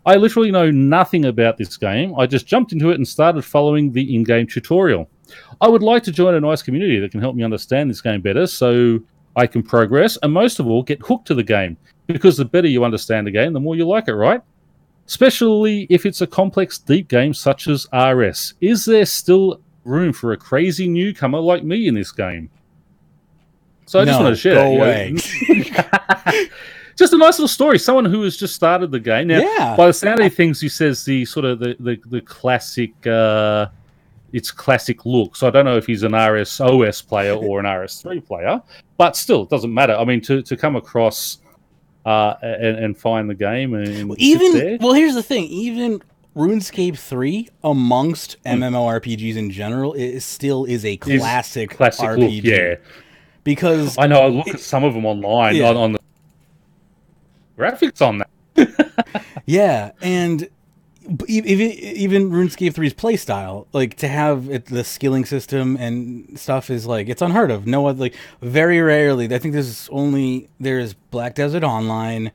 I literally know nothing about this game. I just jumped into it and started following the in-game tutorial. I would like to join a nice community that can help me understand this game better so I can progress and most of all get hooked to the game, because the better you understand the game, the more you like it, right? Especially if it's a complex, deep game such as RS. Is there still room for a crazy newcomer like me in this game? So I just wanted to share that. Go away. Just a nice little story. Someone who has just started the game. Now, by the sound of things, he says the sort of the classic, its classic look. So I don't know if he's an RSOS player or an RS3 player, but still, it doesn't matter. I mean, to come across and find the game and here's the thing. Even RuneScape 3, amongst MMORPGs in general, still is a classic RPG. Look, yeah. Because I know I look at some of them online on the graphics on that. Yeah, and even RuneScape 3's playstyle, like to have the skilling system and stuff is like it's unheard of. No other, like very rarely. I think there's Black Desert Online,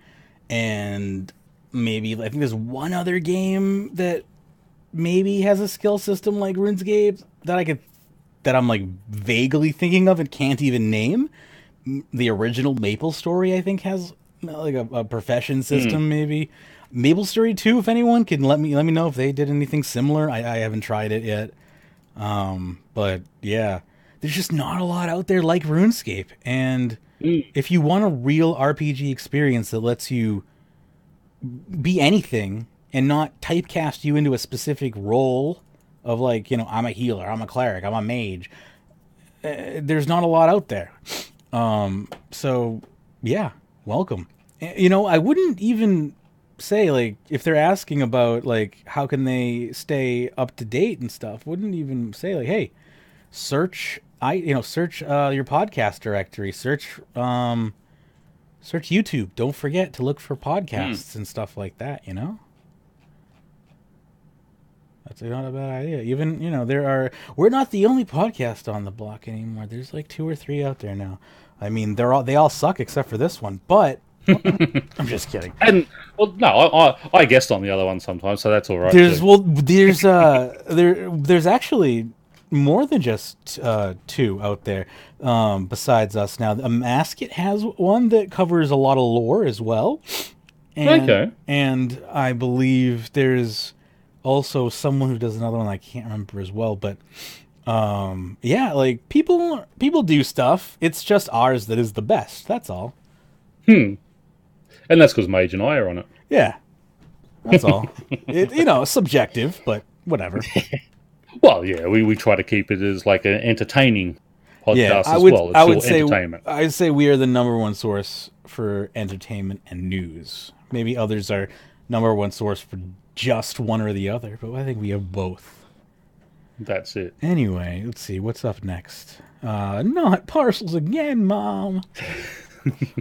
and maybe I think there's one other game that maybe has a skill system like RuneScape that I'm like vaguely thinking of and can't even name. The original Maple Story, I think, has like a profession system. Maybe Maple Story 2, if anyone can let me know if they did anything similar. I haven't tried it yet. But yeah, there's just not a lot out there like RuneScape. And if you want a real RPG experience that lets you be anything and not typecast you into a specific role of like, I'm a healer, I'm a cleric, I'm a mage, there's not a lot out there. So yeah, welcome. I wouldn't even say, like, if they're asking about like how can they stay up to date and stuff, wouldn't even say like, hey, search your podcast directory, search YouTube. Don't forget to look for podcasts and stuff like that. That's not a bad idea. Even, we're not the only podcast on the block anymore. There's like 2 or 3 out there now. I mean, they all suck except for this one, but I'm just kidding. And I guessed on the other one sometimes, so that's all right. There's actually more than just 2 out there besides us now. Masket has one that covers a lot of lore as well. And I believe there's also someone who does another one I can't remember as well, but like people do stuff. It's just ours that is the best. That's all. And that's because Mage and I are on it. Yeah, that's all. Subjective, but whatever. Well, yeah, we try to keep it as like an entertaining podcast entertainment. I'd say we are the number one source for entertainment and news. Maybe others are number one source for just one or the other, but I think we have both. That's it. Anyway, let's see what's up next. Not parcels again, Mom.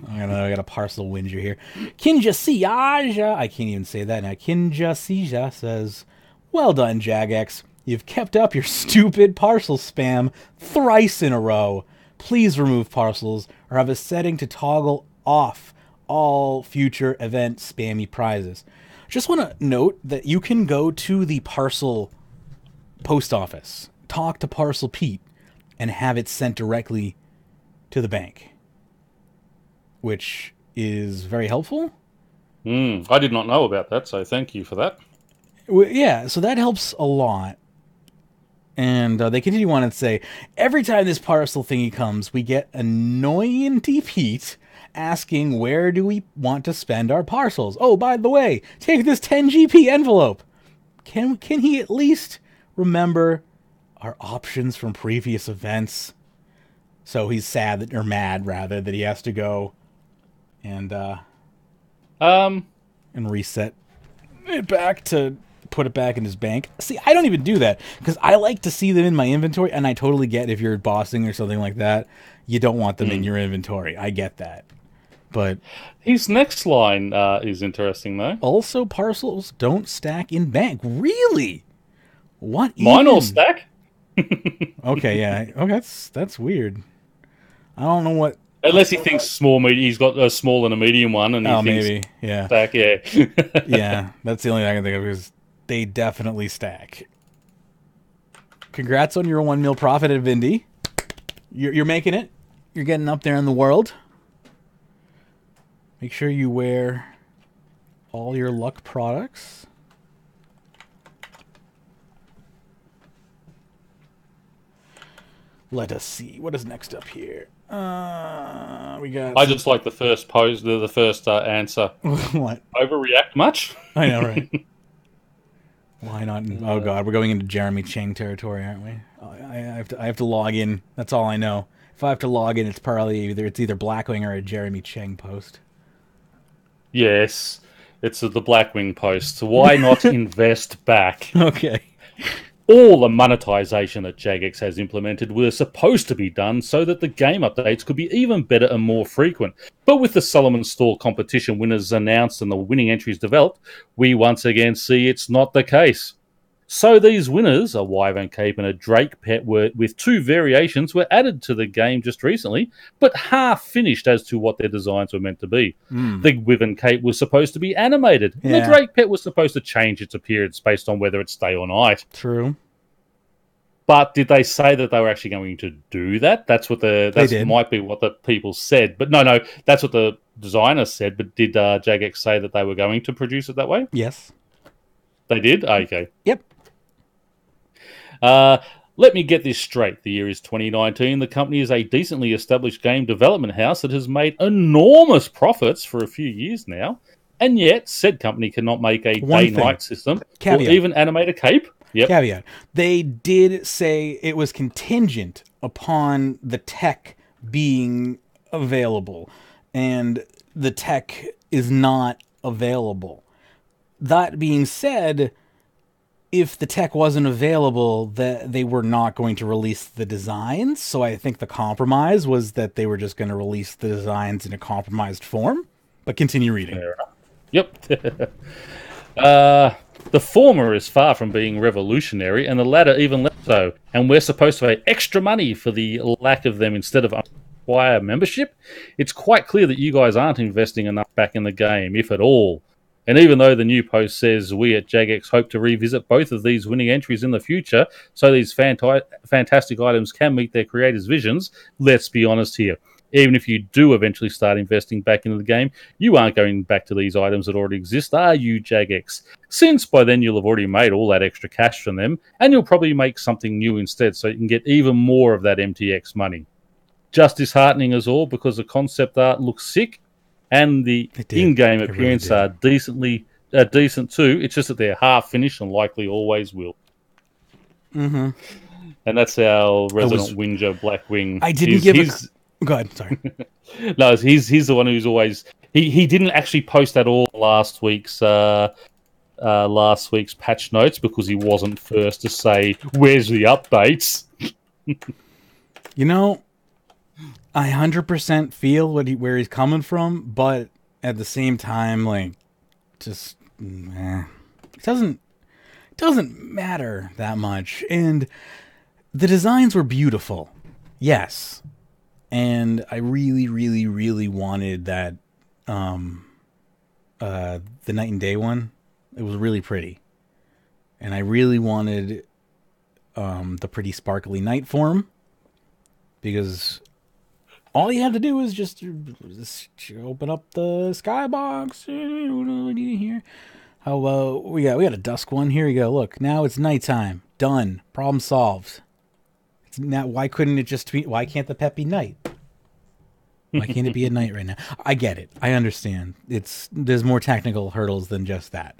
I got a parcel whinger here. Kinja Siaja, I can't even say that now. Kinja Siaja says, "Well done, Jagex. You've kept up your stupid parcel spam thrice in a row. Please remove parcels or have a setting to toggle off all future event spammy prizes." Just want to note that you can go to the parcel post office, talk to Parcel Pete, and have it sent directly to the bank, which is very helpful. I did not know about that, so thank you for that. Yeah, so that helps a lot. And they continue on and say, every time this parcel thingy comes, we get annoying Pete asking where do we want to spend our parcels. Oh, by the way, take this 10 GP envelope. Can he at least remember our options from previous events? So he's sad that, or mad rather, that he has to go and reset it back to put it back in his bank. See, I don't even do that because I like to see them in my inventory, and I totally get if you're bossing or something like that, you don't want them in your inventory. I get that. But his next line is interesting, though. Also, parcels don't stack in bank. Really? What? Mine all stack? Okay, yeah. Oh, that's weird. I don't know what. Unless he thinks small, he's got a small and a medium one, and he thinks maybe, yeah. Stack, yeah. Yeah, that's the only thing I can think of because they definitely stack. Congrats on your 1 mil profit at Vindy. You're making it. You're getting up there in the world. Make sure you wear all your luck products. Let us see. What is next up here? We got. I just like the first pose, the first answer. What? Overreact much? I know, right? Why not? Oh God, we're going into Jeremy Cheng territory, aren't we? I have to log in. That's all I know. If I have to log in, it's either Blackwing or a Jeremy Cheng post. Yes, it's the Blackwing post. Why not invest back? Okay. All the monetization that Jagex has implemented was supposed to be done so that the game updates could be even better and more frequent. But with the Solomon Store competition winners announced and the winning entries developed, we once again see it's not the case. So these winners, a Wyvern Cape and a Drake pet with 2 variations, were added to the game just recently, but half finished as to what their designs were meant to be. The Wyvern Cape was supposed to be animated, and the Drake pet was supposed to change its appearance based on whether it's day or night. True. But did they say that they were actually going to do that? That might be what the people said. But no, that's what the designers said. But did Jagex say that they were going to produce it that way? Yes. They did? Okay. Yep. Let me get this straight. The year is 2019. The company is a decently established game development house that has made enormous profits for a few years now. And yet, said company cannot make a day-night system or even animate a cape. Yep. Caveat. They did say it was contingent upon the tech being available. And the tech is not available. That being said, if the tech wasn't available, they were not going to release the designs. So I think the compromise was that they were just going to release the designs in a compromised form. But continue reading. Yep. The former is far from being revolutionary, and the latter even less so. And we're supposed to pay extra money for the lack of them instead of acquire membership. It's quite clear that you guys aren't investing enough back in the game, if at all. And even though the new post says we at Jagex hope to revisit both of these winning entries in the future so these fantastic items can meet their creators' visions, let's be honest here. Even if you do eventually start investing back into the game, you aren't going back to these items that already exist, are you, Jagex? Since by then you'll have already made all that extra cash from them, and you'll probably make something new instead so you can get even more of that MTX money. Just disheartening as all because the concept art looks sick, and the in-game appearances are decent too. It's just that they're half finished and likely always will. Mm-hmm. And that's our resident whinger, Blackwing. I didn't give Go ahead, sorry. No, he's the one who's always... He didn't actually post at all last week's patch notes because he wasn't first to say, where's the updates? You know, I 100% feel where he's coming from, but at the same time, like, just it doesn't matter that much. And the designs were beautiful, yes, and I really, really, really wanted that the night and day one. It was really pretty, and I really wanted the pretty sparkly night form, because all you have to do is just open up the skybox. What do we need here? How about we got a dusk one? Here you go. Look, now it's nighttime. Done. Problem solved. It's now, why couldn't it just be? Why can't the pet be night? Why can't it be at night right now? I get it. I understand. There's more technical hurdles than just that.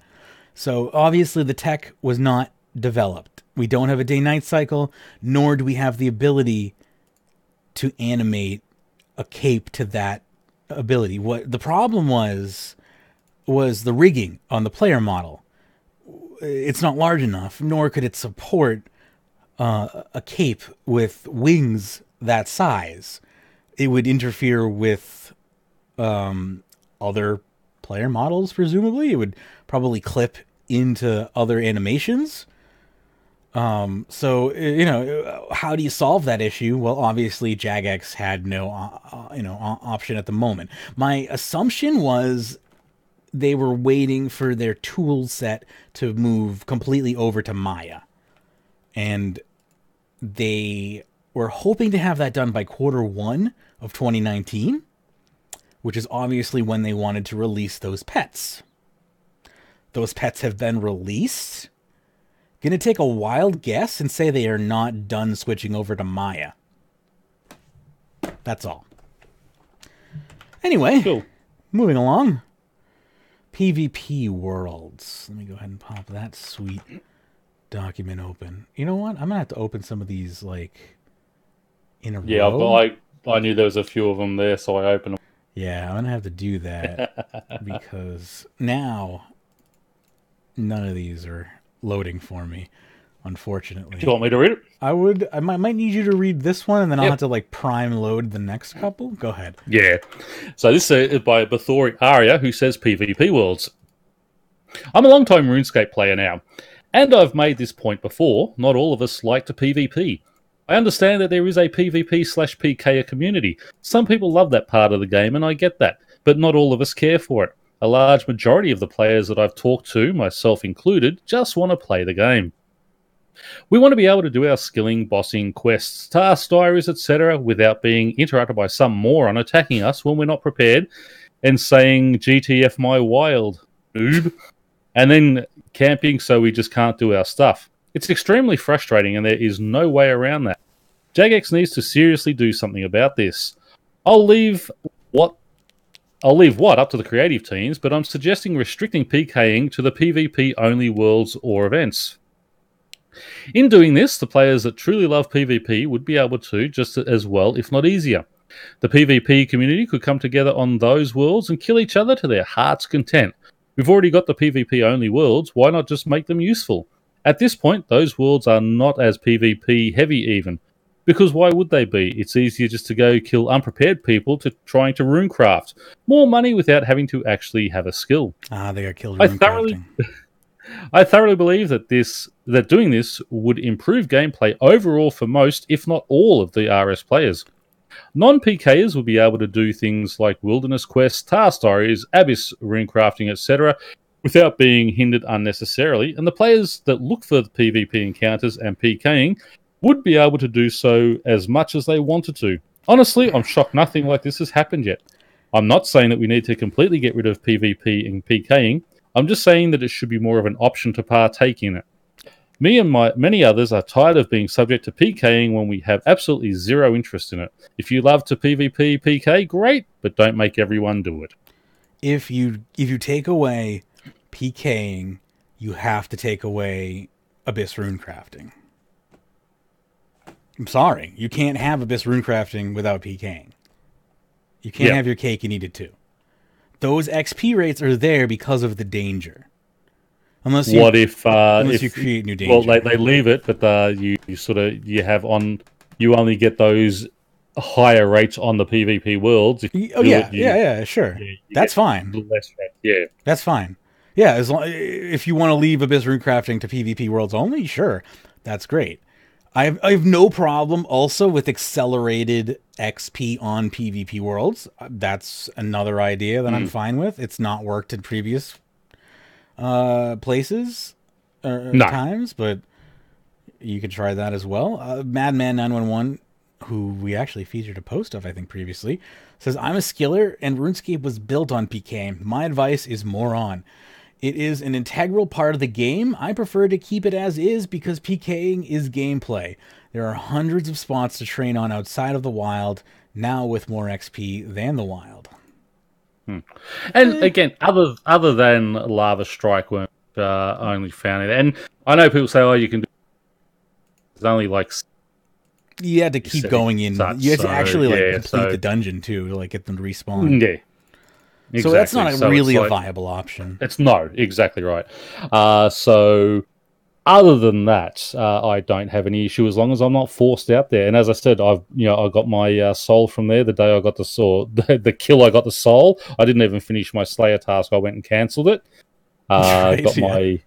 So obviously the tech was not developed. We don't have a day-night cycle, nor do we have the ability to animate a cape to that ability. What the problem was the rigging on the player model. It's not large enough, nor could it support a cape with wings that size. It would interfere with other player models, presumably. It would probably clip into other animations. So, how do you solve that issue? Well, obviously, Jagex had no, option at the moment. My assumption was they were waiting for their tool set to move completely over to Maya. And they were hoping to have that done by Q1 of 2019, which is obviously when they wanted to release those pets. Those pets have been released. Gonna take a wild guess and say they are not done switching over to Maya. That's all. Anyway, cool. Moving along. PvP Worlds. Let me go ahead and pop that sweet document open. You know what? I'm gonna have to open some of these like in a row. Yeah, but I knew there was a few of them there, so I opened them. Yeah, I'm gonna have to do that because now none of these are loading for me, unfortunately. Do you want me to read it? I might need you to read this one, and then I'll have to like prime load the next couple. Go ahead. Yeah. So this is by Bathori Arya, who says PvP Worlds. I'm a long-time RuneScape player now, and I've made this point before. Not all of us like to PvP. I understand that there is a PvP/PKer community. Some people love that part of the game, and I get that, but not all of us care for it. A large majority of the players that I've talked to, myself included, just want to play the game. We want to be able to do our skilling, bossing, quests, task diaries, etc. without being interrupted by some moron attacking us when we're not prepared and saying, GTF my wild, noob, and then camping so we just can't do our stuff. It's extremely frustrating and there is no way around that. Jagex needs to seriously do something about this. I'll leave what up to the creative teams, but I'm suggesting restricting PKing to the PvP-only worlds or events. In doing this, the players that truly love PvP would be able to, just as well, if not easier. The PvP community could come together on those worlds and kill each other to their heart's content. We've already got the PvP-only worlds, why not just make them useful? At this point, those worlds are not as PvP-heavy even. Because why would they be? It's easier just to go kill unprepared people to trying to runecraft. More money without having to actually have a skill. They got killed runecrafting. I thoroughly believe that doing this would improve gameplay overall for most, if not all, of the RS players. Non-PKers will be able to do things like wilderness quests, task diaries, abyss runecrafting, etc., without being hindered unnecessarily, and the players that look for the PvP encounters and PKing would be able to do so as much as they wanted to. Honestly, I'm shocked nothing like this has happened yet. I'm not saying that we need to completely get rid of PvP and PKing. I'm just saying that it should be more of an option to partake in it. Me and many others are tired of being subject to PKing when we have absolutely zero interest in it. If you love to PvP, PK, great, but don't make everyone do it. If you take away PKing, you have to take away Abyss runecrafting. I'm sorry, you can't have Abyss runecrafting without PKing. You can't have your cake and eat it too. Those XP rates are there because of the danger. Unless you create new danger. Well, they leave it, but you only get those higher rates on the PvP worlds. If you Oh do yeah, it, sure. you That's get fine. less rate. Yeah. That's fine. Yeah, if you want to leave Abyss Runecrafting to PvP worlds only, sure, that's great. I have no problem also with accelerated XP on PvP worlds. That's another idea that I'm fine with. It's not worked in previous places or No. times, but you could try that as well. Madman911, who we actually featured a post of, I think, previously, says, I'm a skiller and RuneScape was built on PK. My advice is more on. It is an integral part of the game. I prefer to keep it as is because PKing is gameplay. There are hundreds of spots to train on outside of the wild, now with more XP than the wild. And again, other than Lava Strike, weren't only found it. And I know people say, "Oh, you can do." There's only like You had to keep going in. You had to actually complete the dungeon too to get them to respawn. Yeah. Exactly. So that's not really a viable option. It's no, exactly right. So other than that, I don't have any issue as long as I'm not forced out there. And as I said, I got my soul from there the day I got the soul. The kill I got the soul. I didn't even finish my Slayer task. I went and cancelled it. Got my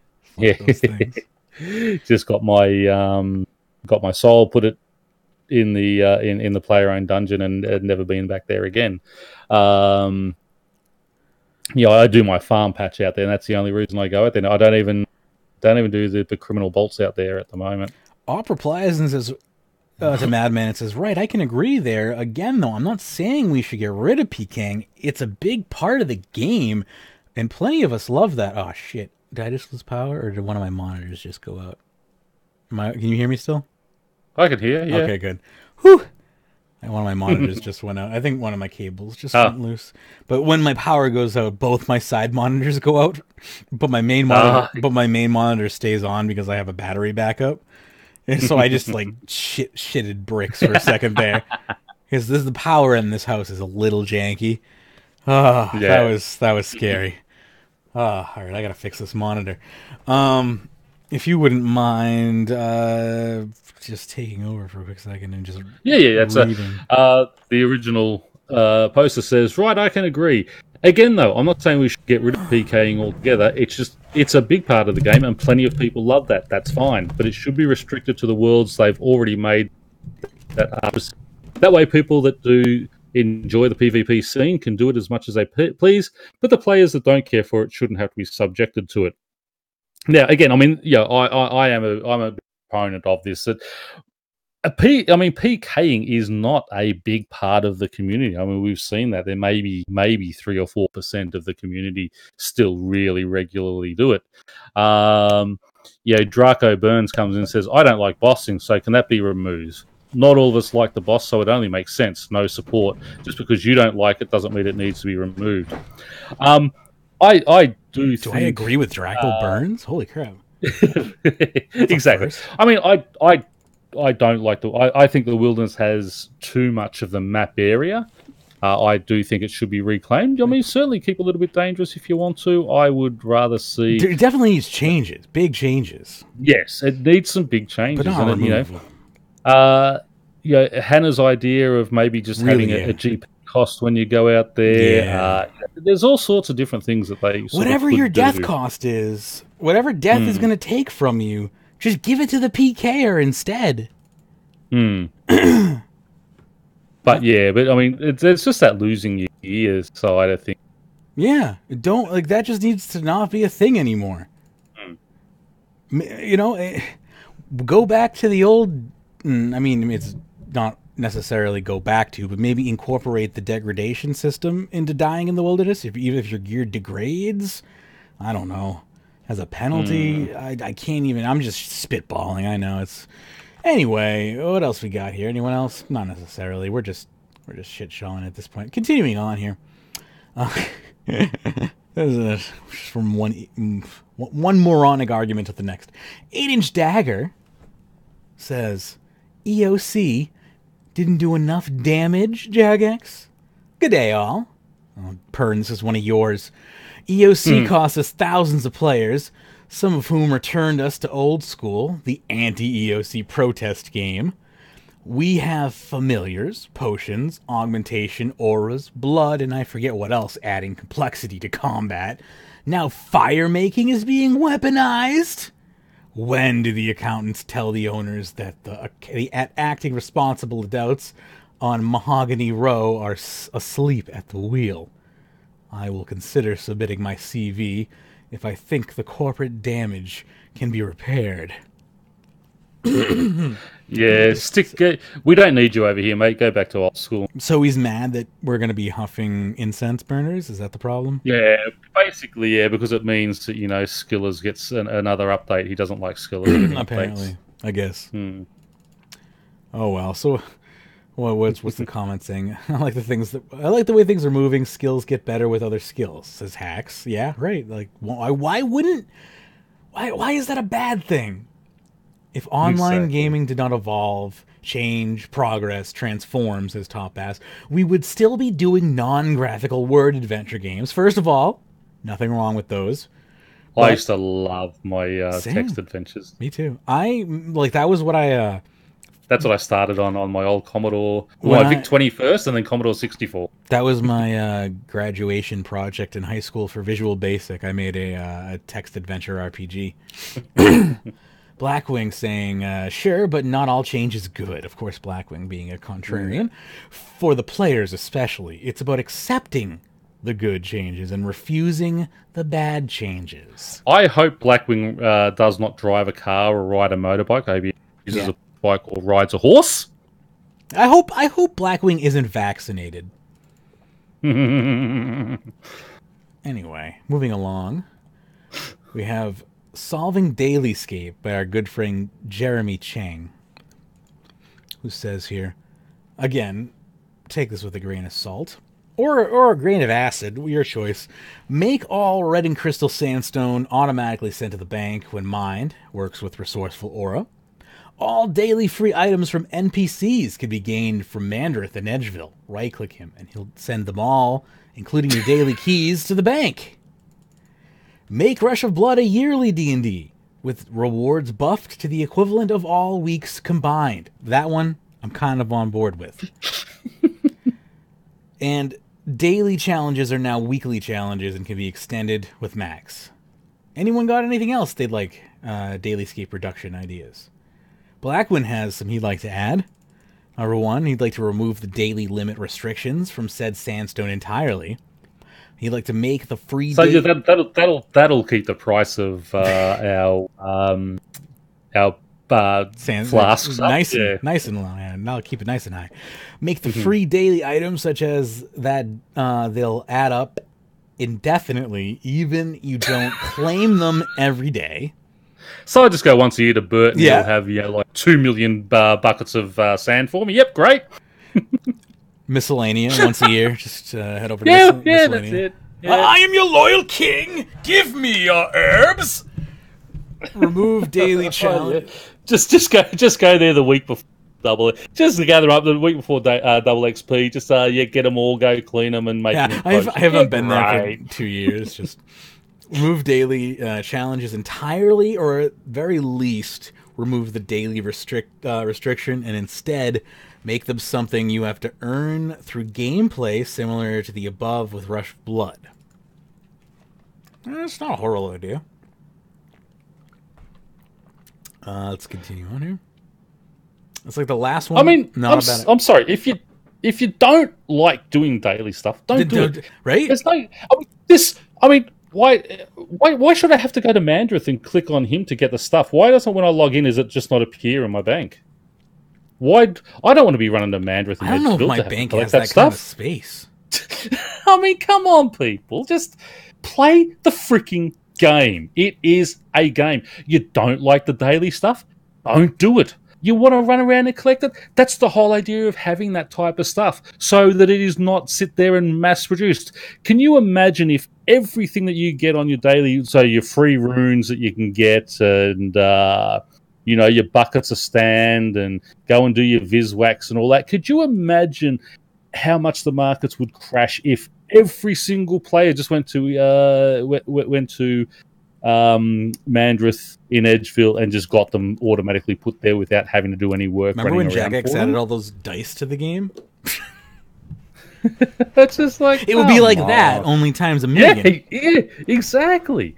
just got my soul. Put it in the in the player owned dungeon and had never been back there again. I do my farm patch out there, and that's the only reason I go out there. I don't even do the criminal bolts out there at the moment. Opera Pleasant says to Madman, it says, right, I can agree there. Again, though, I'm not saying we should get rid of PKing. It's a big part of the game, and plenty of us love that. Oh, shit. Did I just lose power, or did one of my monitors just go out? Can you hear me still? I can hear, yeah. Okay, good. Whew. And one of my monitors just went out. I think one of my cables just went loose. But when my power goes out, both my side monitors go out. But my main monitor stays on because I have a battery backup. And so I just shitted bricks for a second there. Because the power in this house is a little janky. Oh, yeah. That was scary. Oh, all right, I gotta fix this monitor. If you wouldn't mind just taking over for a quick second and just that's the original poster says, right, I can agree. Again, though, I'm not saying we should get rid of PKing altogether. It's a big part of the game, and plenty of people love that. That's fine, but it should be restricted to the worlds they've already made. That way, people that do enjoy the PvP scene can do it as much as they please, but the players that don't care for it shouldn't have to be subjected to it. Now, again, I mean, I'm a proponent of this. That PKing is not a big part of the community. I mean, we've seen that there may be 3 or 4% of the community still really regularly do it. Draco Burns comes in and says, "I don't like bossing, so can that be removed?" Not all of us like the boss, so it only makes sense. No support. Just because you don't like it doesn't mean it needs to be removed. I do think, I agree with Draco Burns? Holy crap. Exactly. I mean, I don't like I think the wilderness has too much of the map area. I do think it should be reclaimed. I mean, certainly keep a little bit dangerous if you want to. I would rather see... It definitely needs changes. Big changes. Yes, it needs some big changes. But not removal. Hannah's idea of maybe just having a GP cost when you go out there. Yeah. There's all sorts of different things that they whatever your death cost is, whatever death is going to take from you, just give it to the PKer instead. But I mean, it's just that losing your ears side, I think. Yeah, that just needs to not be a thing anymore. Go back to the old. I mean, it's not necessarily go back to, but maybe incorporate the degradation system into dying in the wilderness. Even if your gear degrades, I don't know, as a penalty. I can't even. I'm just spitballing. I know it's. Anyway, what else we got here? Anyone else? Not necessarily. We're just shit showing at this point. Continuing on here. This is from one moronic argument to the next. 8-inch Dagger says EOC didn't do enough damage, Jagex. Good day, all. Pern, this is one of yours. EOC cost us thousands of players, some of whom returned us to old school, the anti-EOC protest game. We have familiars, potions, augmentation, auras, blood, and I forget what else, adding complexity to combat. Now fire making is being weaponized? When do the accountants tell the owners that the acting responsible adults on Mahogany Row are asleep at the wheel? I will consider submitting my CV if I think the corporate damage can be repaired. Yeah, we don't need you over here, mate. Go back to old school. So he's mad that we're going to be huffing incense burners? Is that the problem? Yeah, basically, yeah, because it means that, Skillers gets another update. He doesn't like Skillers. Apparently, I guess. Hmm. Oh, well. So, what's the comment saying? I like the way things are moving. Skills get better with other skills, says Hacks. Yeah, right. Like, why is that a bad thing? If online gaming did not evolve, change, progress, transform, says Top Ass, we would still be doing non-graphical word adventure games. First of all, nothing wrong with those. I used to love my text adventures. Me too. That was what I... That's what I started on my old Commodore. Well, I think 20 first, and then Commodore 64. That was my graduation project in high school for Visual Basic. I made a text adventure RPG. Blackwing saying, sure, but not all change is good. Of course, Blackwing being a contrarian. For the players especially, it's about accepting the good changes and refusing the bad changes. I hope Blackwing does not drive a car or ride a motorbike. Maybe he uses a bike or rides a horse. I hope Blackwing isn't vaccinated. Anyway, moving along. We have Solving Dailyscape by our good friend Jeremy Chang, who says here, again, take this with a grain of salt, or a grain of acid, your choice. Make all red and crystal sandstone automatically sent to the bank when mined, works with resourceful aura. All daily free items from NPCs can be gained from Mandareth and Edgeville. Right-click him, and he'll send them all, including your daily keys, to the bank. Make Rush of Blood a yearly D&D, with rewards buffed to the equivalent of all weeks combined. That one, I'm kind of on board with. And daily challenges are now weekly challenges and can be extended with Max. Anyone got anything else they'd like Dailyscape reduction ideas? Blackwin has some he'd like to add. Number one, he'd like to remove the daily limit restrictions from said sandstone entirely. He'd like to make the free. So yeah, that'll keep the price of our flasks nice and low. And I'll keep it nice and high. Make the free daily items such as that. They'll add up indefinitely, even you don't claim them every day. So I just go once a year to Bert and he'll have like 2 million buckets of sand for me. Yep, great. Miscellanea once a year. Just head over to Miscellanea. That's it. Yeah. I am your loyal king. Give me your herbs. Remove daily challenge. Just go there the week before double. Just gather up the week before double XP. Just get them all, go clean them, and make them. I haven't been there for 2 years. Just remove daily challenges entirely, or at very least remove the daily restriction, and instead make them something you have to earn through gameplay, similar to the above with Rush of Blood. It's not a horrible idea. Let's continue on here. It's like the last one. I mean, I'm sorry if you don't like doing daily stuff, don't do it. Right? There's no. Why should I have to go to Mandareth and click on him to get the stuff? Why doesn't when I log in, is it just not appear in my bank? Why? I don't want to be running to Mandareth. I don't know if my bank has that kind of space. I mean, come on, people. Just play the freaking game. It is a game. You don't like the daily stuff? Don't do it. You want to run around and collect it? That's the whole idea of having that type of stuff, so that it is not sit there and mass-produced. Can you imagine if everything that you get on your daily, so your free runes that you can get, and your buckets of stand, and go and do your Viswax and all that, could you imagine how much the markets would crash if every single player just went to Mandrith in Edgeville and just got them automatically put there without having to do any work. Remember when Jagex added all those dice to the game? It's just like it would be like that, only times a million. Yeah, exactly.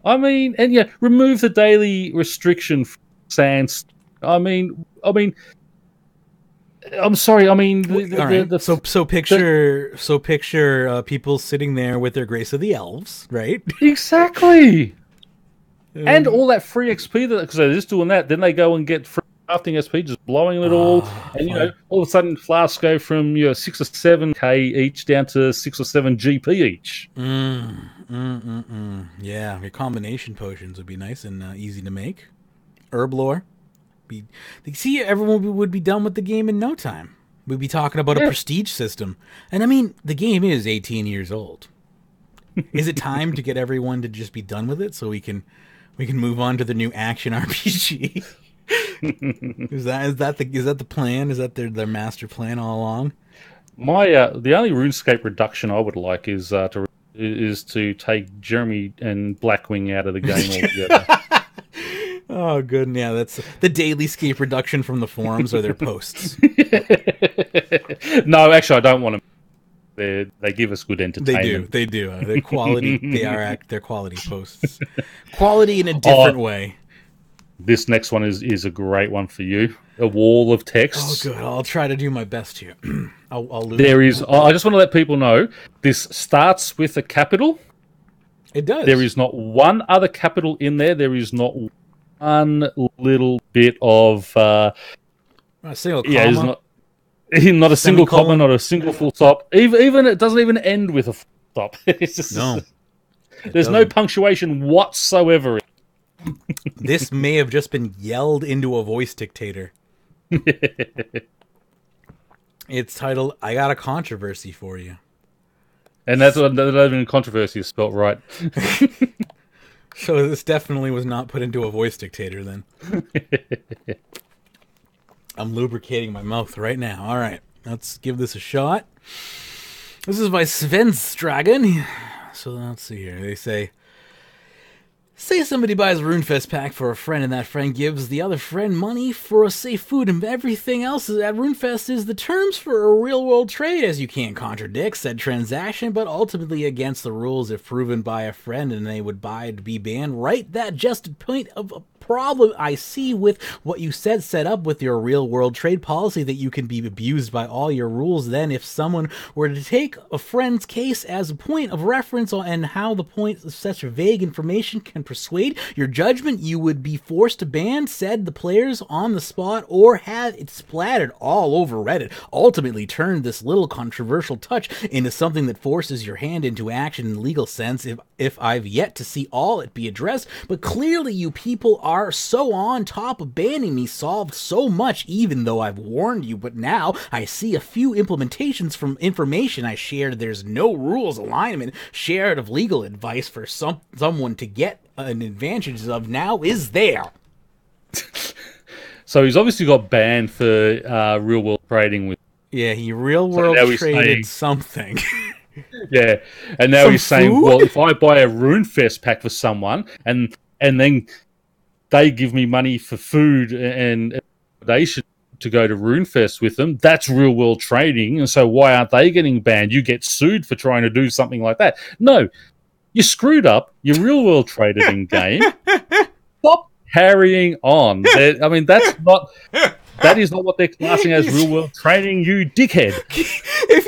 I mean, and yeah, remove the daily restriction for Sans. I mean, I'm sorry. I mean, picture people sitting there with their Grace of the Elves, right? Exactly. And all that free XP because they're just doing that, then they go and get free crafting XP, just blowing it all, and all of a sudden flasks go from 6 or 7k each down to 6 or 7 GP each. Yeah, your combination potions would be nice and easy to make. Herb lore. See, everyone would be done with the game in no time. We'd be talking about a prestige system. And I mean, the game is 18 years old. Is it time to get everyone to just be done with it so we can move on to the new action RPG? Is that the plan? Is that their master plan all along? The only RuneScape reduction I would like is to take Jeremy and Blackwing out of the game altogether. Oh, good. Yeah, that's the daily scape reduction from the forums or their posts. No, actually, I don't want them. They give us good entertainment. They do. They're quality. They're quality posts. Quality in a different way. This next one is a great one for you. A wall of text. Oh, good. I'll try to do my best here. There is. I just want to let people know this starts with a capital. It does. There is not one other capital in there. There is not one little bit of a single comma. Yeah, not a single comma, not a single full stop. Even it doesn't even end with a full stop. It's just there's no punctuation whatsoever. This may have just been yelled into a voice dictator. It's titled "I Got a Controversy for You," and that's what not even controversy is spelled right. So this definitely was not put into a voice dictator then. I'm lubricating my mouth right now. All right, let's give this a shot. This is by Svenstragon. So let's see here. They say somebody buys a RuneFest pack for a friend and that friend gives the other friend money for safe food and everything else at RuneFest is the terms for a real-world trade, as you can't contradict said transaction, but ultimately against the rules if proven by a friend and they would buy it to be banned. Right, that just a point of a problem I see with what you said set up with your real-world trade policy, that you can be abused by all your rules. Then if someone were to take a friend's case as a point of reference and how the point of such vague information can persuade your judgment, you would be forced to ban said the players on the spot or have it splattered all over Reddit. Ultimately turned this little controversial touch into something that forces your hand into action in legal sense, if I've yet to see all it be addressed. But clearly you people are so on top of banning me solved so much, even though I've warned you. But now I see a few implementations from information I shared. There's no rules alignment shared of legal advice for someone to get an advantage of now, is there? So he's obviously got banned for real world trading with. Yeah, he real world traded something. Yeah, and now he's saying, well, if I buy a RuneFest pack for someone and then they give me money for food and accommodation to go to RuneFest with them, that's real world trading, and so why aren't they getting banned? You get sued for trying to do something like that. No, you screwed up. You real world traded in game. Stop carrying on. I mean, that is not what they're classing as real world trading, you dickhead. If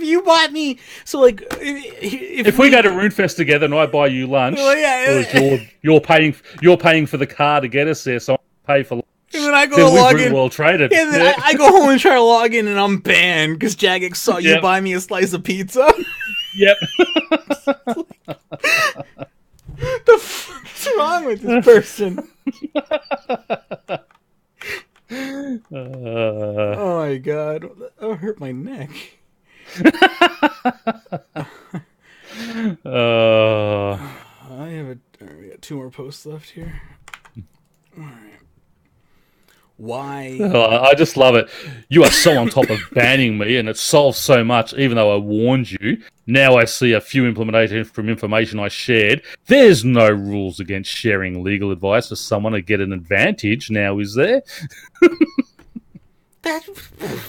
you bought me, so like if we go to RuneFest together and I buy you lunch, you're paying for the car to get us there, so I pay for lunch. And then I go log in. Well traded. And then I go home and try to log in, and I'm banned because Jagex saw you buy me a slice of pizza. Yep. The fuck's wrong with this person? Oh my god! That hurt my neck. We got 2 more posts left here. All right. Why? I just love it. You are so on top of banning me, and it solves so much, even though I warned you. Now I see a few implementation from information I shared. There's no rules against sharing legal advice for someone to get an advantage now, is there?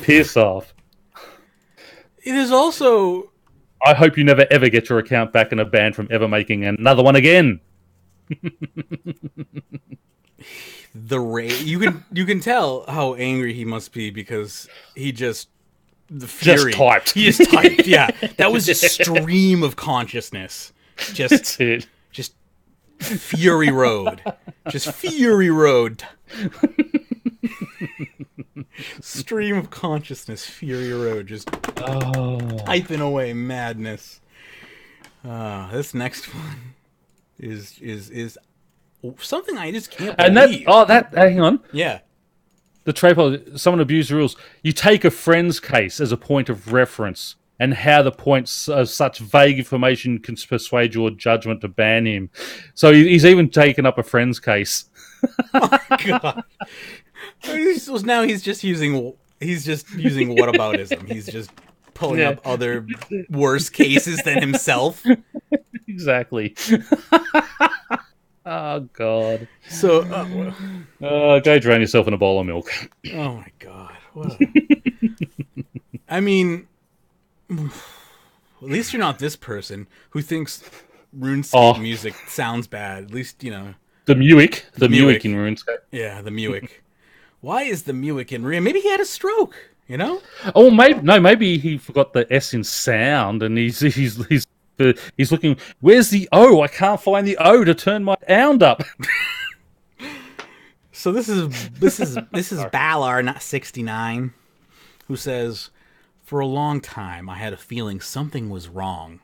Piss off. It is also... I hope you never ever get your account back and are banned from ever making another one again. You can tell how angry he must be because he just typed. He just typed. Yeah, that was just stream of consciousness. That's it. Just Fury Road. Just Fury Road. Stream of consciousness, Fury Road, just typing away madness. This next one is something I just can't believe. Hang on. Yeah. The trade, someone abused the rules. You take a friend's case as a point of reference, and how the points of such vague information can persuade your judgment to ban him. So he's even taken up a friend's case. Oh my God. So now he's just using whataboutism. He's just pulling up other worse cases than himself. Exactly. Oh God. So go drown yourself in a bowl of milk. Oh my God. I mean, at least you're not this person who thinks RuneScape music sounds bad. At least, you know. The Muick in RuneScape. Yeah, the Muick. Why is the Muick in Rune? Maybe he had a stroke, you know? Oh, maybe he forgot the S in sound, and he's looking. Where's the O? I can't find the O to turn my sound up. So this is Ballar, not 69, who says, "For a long time, I had a feeling something was wrong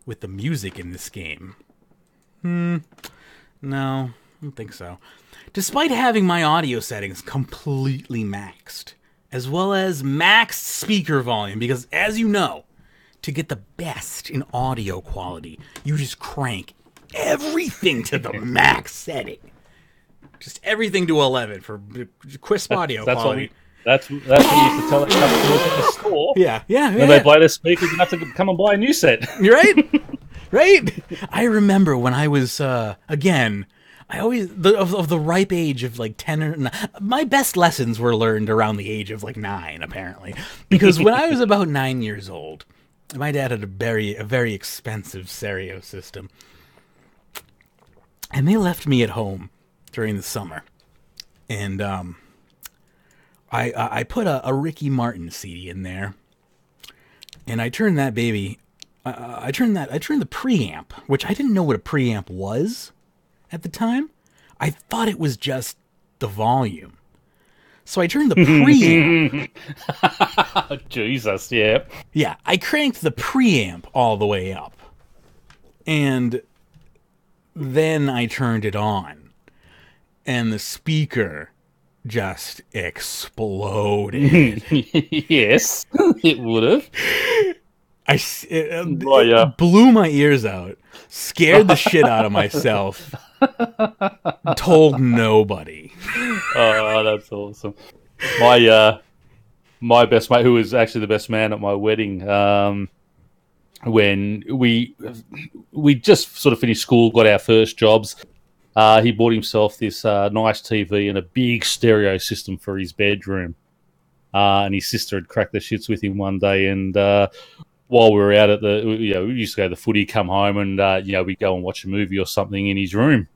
with the music in this game. No, I don't think so. Despite having my audio settings completely maxed, as well as maxed speaker volume, because as you know, to get the best in audio quality, you just crank everything to the max setting. Just everything to 11 for crisp audio quality." That's what you used to tell the customers at the store. Yeah. When they buy their speakers, you have to come and buy a new set. You're right? Right? I remember when I was, again... I always, of the ripe age of like 10 or 9, my best lessons were learned around the age of like 9, apparently. Because when I was about 9 years old, my dad had a very expensive stereo system. And they left me at home during the summer. And I put a Ricky Martin CD in there. And I turned that baby, I turned the preamp, which I didn't know what a preamp was at the time. I thought it was just the volume. So I turned the preamp. Jesus, yeah. Yeah, I cranked the preamp all the way up. And then I turned it on. And the speaker just exploded. Yes, it would have. It blew my ears out, scared the shit out of myself, told nobody. Oh, that's awesome. My best mate, who was actually the best man at my wedding, when we just sort of finished school, got our first jobs, he bought himself this nice TV and a big stereo system for his bedroom. And his sister had cracked the shits with him one day, and while we were out at we used to go to the footy, come home, and we'd go and watch a movie or something in his room.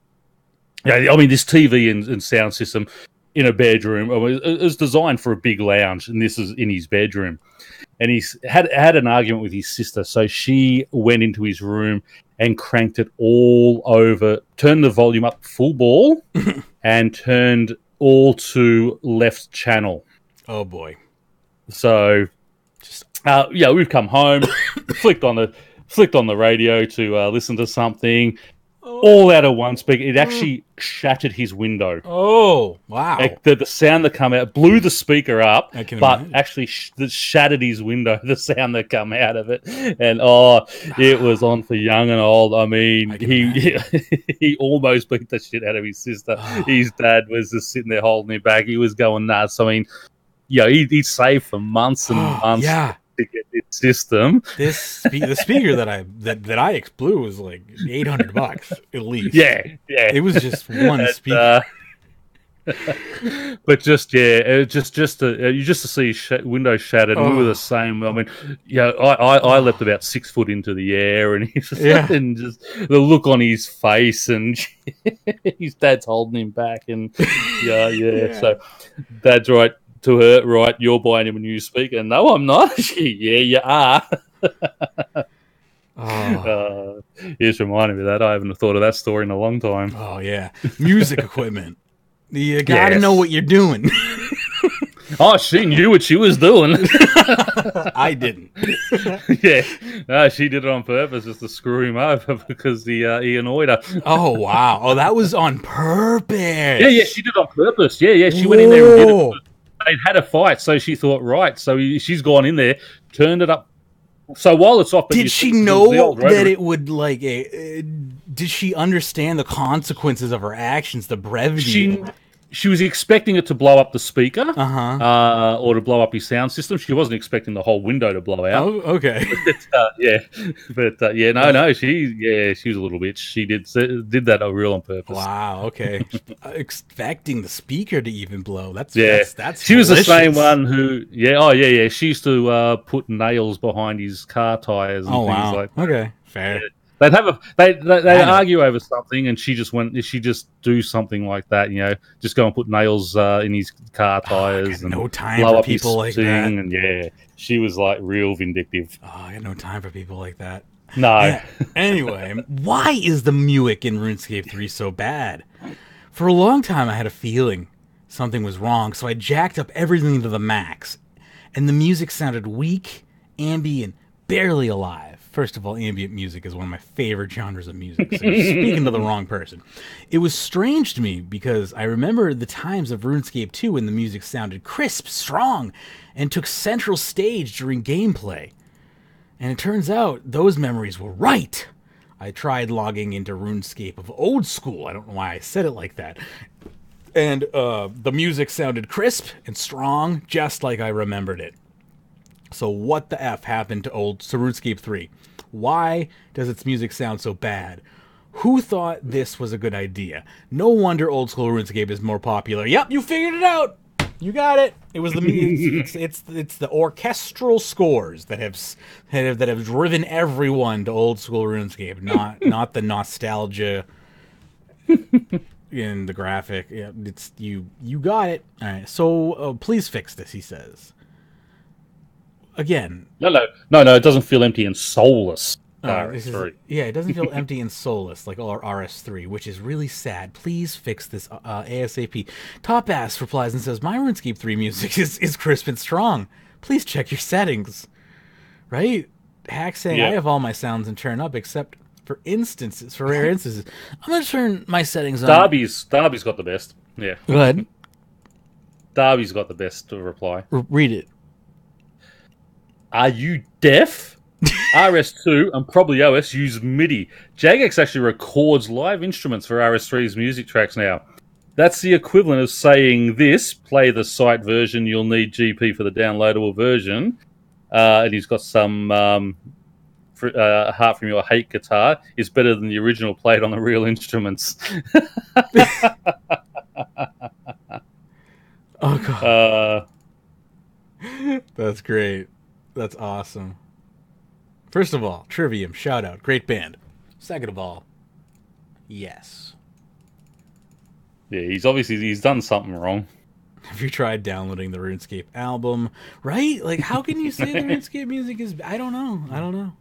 Yeah, I mean, this TV and sound system in a bedroom it was designed for a big lounge, and this is in his bedroom. And he's had an argument with his sister, so she went into his room and cranked it all over, turned the volume up full ball, and turned all to left channel. Oh boy! So. We've come home, flicked on the radio to listen to something. all out of one speaker. It actually shattered his window. Oh, wow. The sound that come out blew the speaker up, but imagine. actually shattered his window, the sound that come out of it. And, it was on for young and old. I mean, he almost beat the shit out of his sister. His dad was just sitting there holding him back. He was going nuts. I mean, he'd saved for months and months. To get this system. The speaker that I blew was like $800 at least. Yeah. It was just one speaker. But just to see his window shattered, and we were the same. I mean, I leapt about 6 foot into the air, and and just the look on his face, and his dad's holding him back, and So Dad's right. To her, right, you're buying him a new speaker. No, I'm not. Yeah, you are. It's reminding me of that. I haven't thought of that story in a long time. Oh, yeah. Music equipment. You gotta know what you're doing. She knew what she was doing. I didn't. She did it on purpose just to screw him over because he annoyed her. Oh, wow. Oh, that was on purpose. Yeah, she did it on purpose. Yeah, she went in there and did it. They'd had a fight, so she thought, right, so she's gone in there, turned it up. So while it's off... Did she know that it would, like... did she understand the consequences of her actions, the brevity? She was expecting it to blow up the speaker, or to blow up his sound system. She wasn't expecting the whole window to blow out. Oh, okay. No. She was a little bitch. She did that real on purpose. Wow. Okay. Expecting the speaker to even blow. That's She was the same one who. She used to put nails behind his car tires and things like that. Okay. Fair. Yeah. They'd argue over something, and she just do something like that, just go and put nails in his car tires and no time blow for up people like that. And she was like real vindictive. Oh, I got no time for people like that. No. Yeah. Anyway, why is the music in RuneScape 3 so bad? For a long time, I had a feeling something was wrong, so I jacked up everything to the max, and the music sounded weak, ambient, barely alive. First of all, ambient music is one of my favorite genres of music, so you're speaking to the wrong person. It was strange to me because I remember the times of RuneScape 2 when the music sounded crisp, strong, and took central stage during gameplay. And it turns out those memories were right. I tried logging into RuneScape of old school. I don't know why I said it like that. And the music sounded crisp and strong, just like I remembered it. So what the F happened to RuneScape 3? Why does its music sound so bad? Who thought this was a good idea? No wonder old school RuneScape is more popular. Yep, you figured it out. You got it. It was it's the orchestral scores that have driven everyone to old school RuneScape, not the nostalgia in the graphic. Yeah, it's you got it. All right. So please fix this, he says. Again. No, it doesn't feel empty and soulless. It doesn't feel empty and soulless like our RS3, which is really sad. Please fix this ASAP. Top Ass replies and says, my RuneScape 3 music is crisp and strong. Please check your settings. Right? Hack saying, I have all my sounds and turn up except for rare instances. I'm going to turn my settings on. Darby's got the best. Yeah. Go ahead. Darby's got the best to reply. Read it. Are you deaf? RS2 and probably OS use MIDI. Jagex actually records live instruments for RS3's music tracks now. That's the equivalent of saying this, play the site version, you'll need GP for the downloadable version. And he's got some Heart From Your Hate guitar is better than the original played on the real instruments. Oh, God. That's great. That's awesome. First of all, Trivium, shout out, great band. Second of all, yes. Yeah, he's done something wrong. Have you tried downloading the RuneScape album? Right? Like, how can you say the RuneScape music is... I don't know.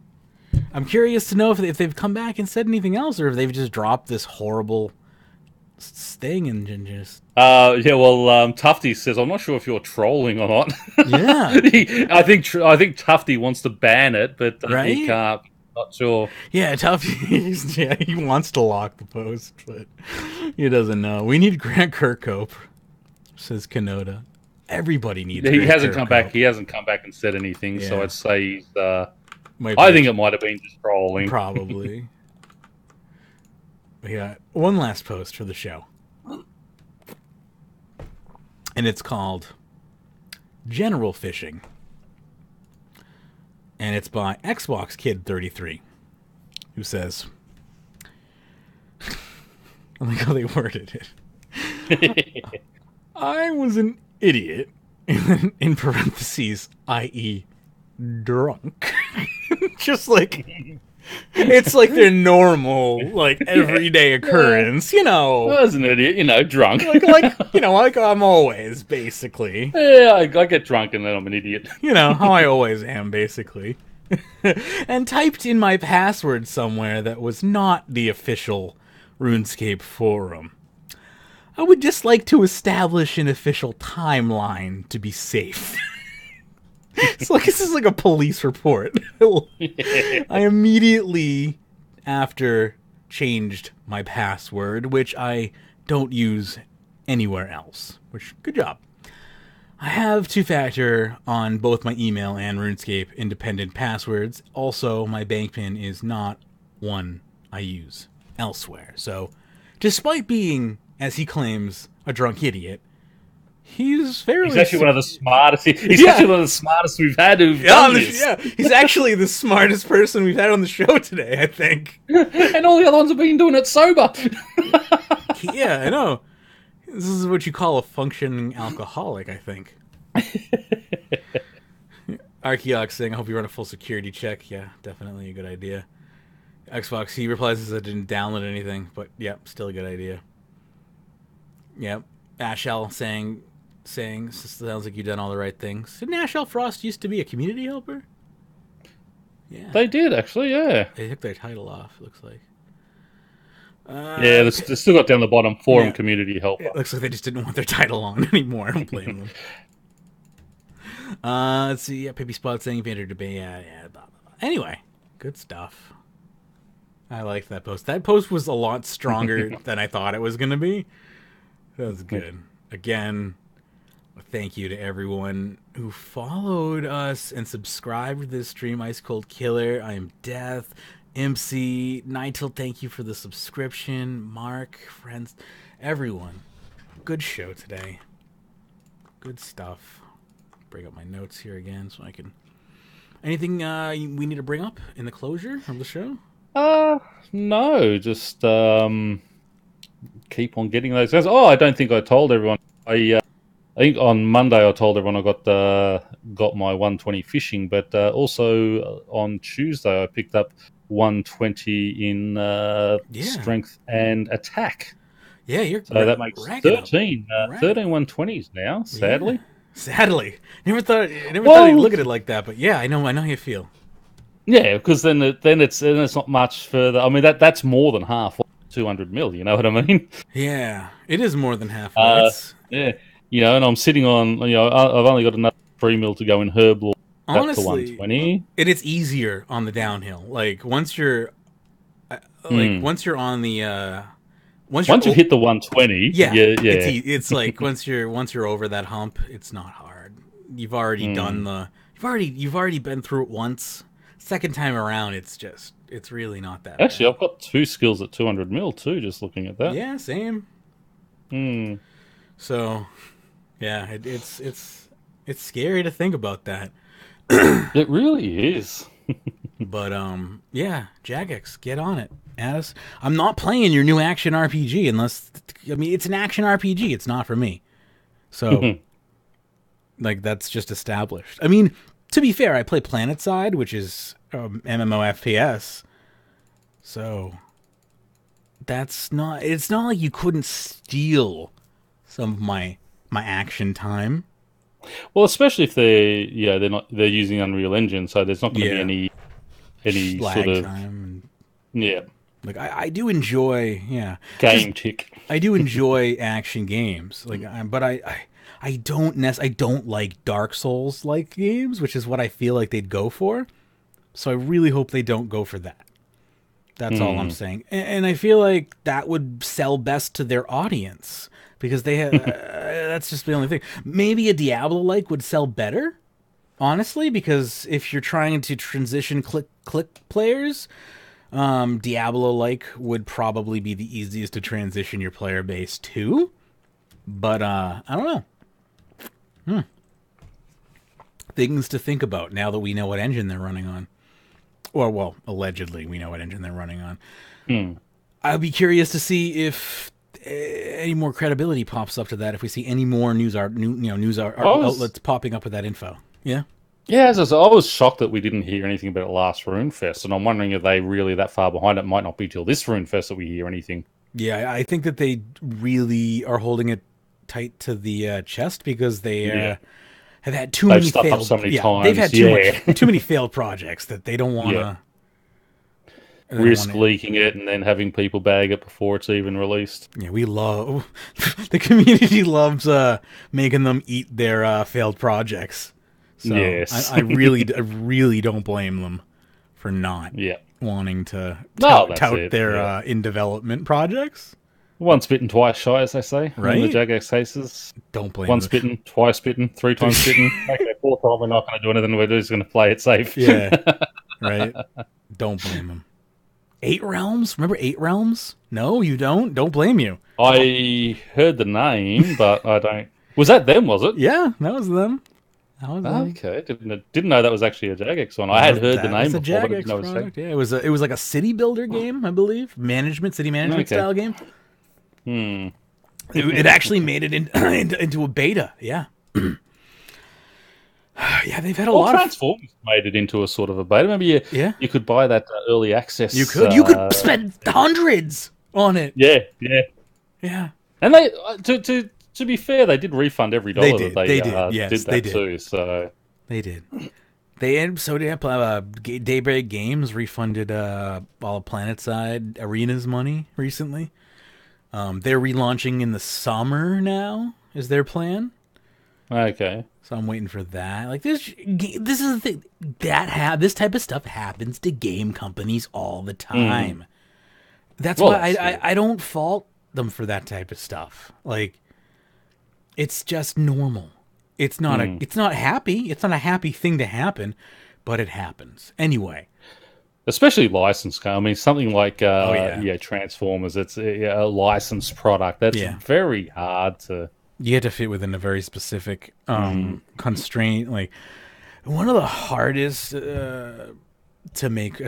I'm curious to know if they've come back and said anything else, or if they've just dropped this horrible thing and just... Tufty says, I'm not sure if you're trolling or not. Yeah. I think Tufty wants to ban it, but right? he can't. Not sure. Yeah, Tough. Yeah, he wants to lock the post, but he doesn't know. We need Grant Kirkhope, says Kanoda. Everybody needs. He Grant hasn't Kirkhope. come back. He hasn't come back and said anything. Yeah. So I'd say he's. I think it might have been just trolling. Probably. We got one last post for the show, and it's called General Fishing. And it's by Xbox Kid 33, who says, I like how they worded it. I was an idiot, in parentheses, i.e., drunk. Just like, it's like their normal, like, everyday occurrence, you know. I was an idiot, drunk. like I'm always, basically. Yeah, I get drunk and then I'm an idiot. How I always am, basically. And typed in my password somewhere that was not the official RuneScape forum. I would just like to establish an official timeline to be safe. This is like a police report. I immediately after changed my password, which I don't use anywhere else. Which, good job. I have two-factor on both my email and RuneScape independent passwords. Also, my bank pin is not one I use elsewhere. So, despite being, as he claims, a drunk idiot, he's actually one of the smartest. He's actually one of the smartest we've had who've done this. Yeah, he's actually the smartest person we've had on the show today, I think. And all the other ones have been doing it sober. Yeah, I know. This is what you call a functioning alcoholic, I think. Archeox saying, I hope you run a full security check. Yeah, definitely a good idea. Xbox, he replies as I didn't download anything, but yep, still a good idea. Yep. Ashel saying sounds like you've done all the right things. Didn't Ashel Frost used to be a community helper? Yeah. They did, actually, yeah. They took their title off, looks like. Yeah, they still got down the bottom, forum community helper. It looks like they just didn't want their title on anymore. I don't blame them. Let's see. Yeah, Pippi Spot saying if you entered debate. Yeah, blah, blah, blah. Anyway, good stuff. I liked that post. That post was a lot stronger than I thought it was going to be. That was good. Again, thank you to everyone who followed us and subscribed to this stream. Ice Cold Killer, I Am Death, MC, Nightil, thank you for the subscription. Mark, friends, everyone. Good show today. Good stuff. Bring up my notes here again so I can... Anything we need to bring up in the closure of the show? No, just keep on getting those guys. Oh, I don't think I told everyone. I think on Monday I told everyone I got my 120 fishing, but also on Tuesday I picked up 120 in strength and attack. Yeah, so that makes 13 120s now. Sadly, yeah. Sadly, never thought I'd look at it like that. But yeah, I know how you feel. Yeah, because then it's not much further. I mean that's more than half 200 mil. You know what I mean? Yeah, it is more than half. Yeah, and I'm sitting on. I've only got another 3 mil to go in herb law. Honestly, 120. It's easier on the downhill. Like once you're once you're on the once you hit the 120, it's like once you're over that hump, it's not hard. You've already done you've already been through it once. Second time around, it's really not that. Actually, bad. I've got 2 skills at 200 mil too. Just looking at that. Yeah, same. So, yeah, it's scary to think about that. It really is. But yeah, Jagex, get on it. As I'm not playing your new action RPG unless it's an action RPG. It's not for me. So, like that's just established. I mean, to be fair, I play PlanetSide, which is MMO FPS. So it's not like you couldn't steal some of my action time. Well, especially if they're using Unreal Engine, so there's not going to be any lag sort of time. Like I do enjoy game tick. I do enjoy action games. But I don't like Dark Souls like games, which is what I feel like they'd go for. So I really hope they don't go for that. That's all I'm saying. And I feel like that would sell best to their audience because they have, that's just the only thing. Maybe a Diablo-like would sell better, honestly, because if you're trying to transition click players, Diablo-like would probably be the easiest to transition your player base to. But I don't know. Things to think about now that we know what engine they're running on. Or, well, allegedly we know what engine they're running on. I'd be curious to see if any more credibility pops up to that. If we see any more news outlets popping up with that info. Yeah. Yeah, as I was shocked that we didn't hear anything about it last Runefest, and I'm wondering if they really that far behind. It might not be till this Runefest that we hear anything. Yeah, I think that they really are holding it tight to the chest because they have had too many failed. Up so many times. They've had too many failed projects that they don't want to risk leaking it and then having people bag it before it's even released. Yeah, we love the community loves making them eat their failed projects. So yes. I really don't blame them for not wanting to tout their in development projects. Once bitten, twice shy, as they say. Right? In the Jagex cases. Don't blame Once bitten, twice bitten, 3 times bitten. Okay, 4th time we're not going to do anything. We're just going to play it safe. Yeah, right? Don't blame them. 8 Realms? Remember 8 Realms? No, you don't? Don't blame you. I heard the name, but I don't... Was that them, was it? Yeah, that was them. Okay, didn't know that was actually a Jagex one. I had heard the name before, but I didn't know it was product. Yeah, it was like a city builder game, I believe. City management style game. It actually made it into a beta. Yeah. Yeah, they've had a lot. Transformers made it into a sort of a beta. Maybe you could buy that early access. You could spend hundreds on it. Yeah. And they to be fair, they did refund every dollar that they did. Yes, they did too. So they did. Daybreak Games refunded all of PlanetSide Arena's money recently. They're relaunching in the summer now. Is their plan? Okay. So I'm waiting for that. Like this is the thing this type of stuff happens to game companies all the time. That's why I don't fault them for that type of stuff. Like, it's just normal. It's not it's not happy. It's not a happy thing to happen, but it happens anyway. Especially licensed. I mean, something like Transformers. It's a licensed product. That's very hard to. You have to fit within a very specific constraint. Like, one of the hardest to make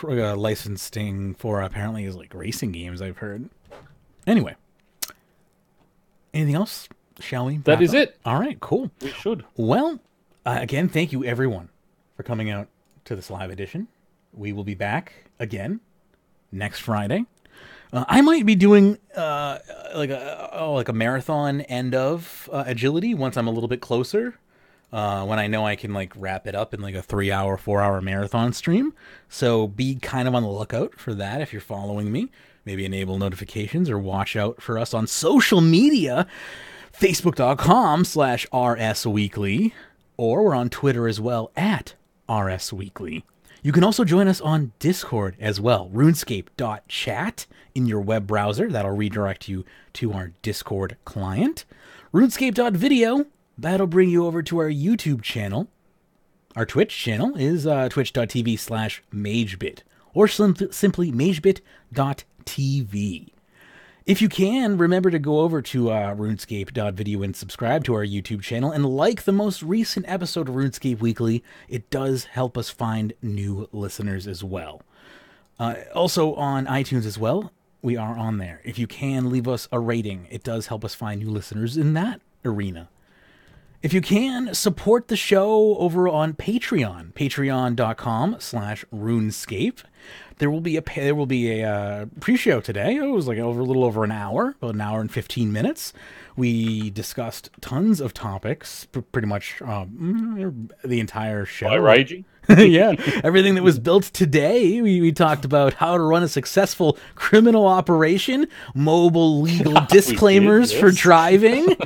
licensing for apparently is like racing games. I've heard. Anyway, anything else? Shall we? That is it. All right, cool. We should. Well, again, thank you everyone for coming out to this live edition. We will be back again next Friday. I might be doing like a marathon end of agility once I'm a little bit closer. When I know I can like wrap it up in like a 3-hour, 4-hour marathon stream. So be kind of on the lookout for that if you're following me. Maybe enable notifications or watch out for us on social media. Facebook.com/RSWeekly, or we're on Twitter as well at RSWeekly. You can also join us on Discord as well, runescape.chat in your web browser. That'll redirect you to our Discord client. Runescape.video, that'll bring you over to our YouTube channel. Our Twitch channel is twitch.tv/Magebit, or simply magebit.tv. If you can, remember to go over to runescape.video and subscribe to our YouTube channel and like the most recent episode of RuneScape Weekly. It does help us find new listeners as well. Also on iTunes as well, we are on there. If you can, leave us a rating. It does help us find new listeners in that arena. If you can, support the show over on Patreon, patreon.com/RuneScape. There will be a pre-show today. It was like a little over an hour, about an hour and 15 minutes. We discussed tons of topics, pretty much the entire show. By raging? Yeah, everything that was built today. We talked about how to run a successful criminal operation, mobile legal disclaimers for driving,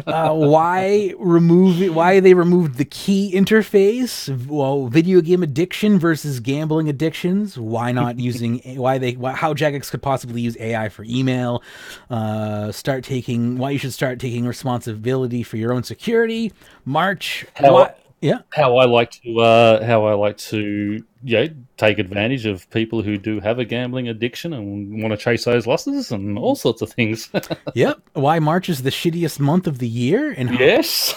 why they removed the key interface, well, video game addiction versus gambling addictions, why not using how Jagex could possibly use AI for email, why you should start taking responsibility for your own security, March. How I like to take advantage of people who do have a gambling addiction and want to chase those losses and all sorts of things. Yep. Why March is the shittiest month of the year, and yes.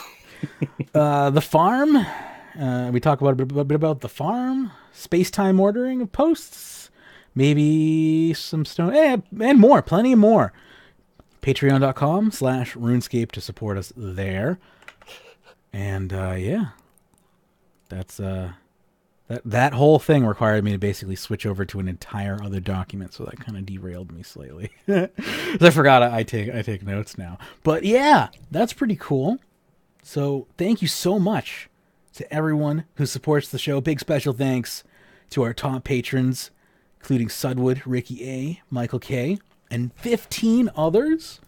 The farm. We talk about a bit about the farm, space-time ordering of posts, maybe some stone, and more, plenty more. Patreon.com/RuneScape to support us there. And that's that whole thing required me to basically switch over to an entire other document, so that kind of derailed me slightly. I forgot I take notes now. But yeah, that's pretty cool. So thank you so much to everyone who supports the show. Big special thanks to our top patrons, including Sudwood, Ricky A, Michael K, and 15 others.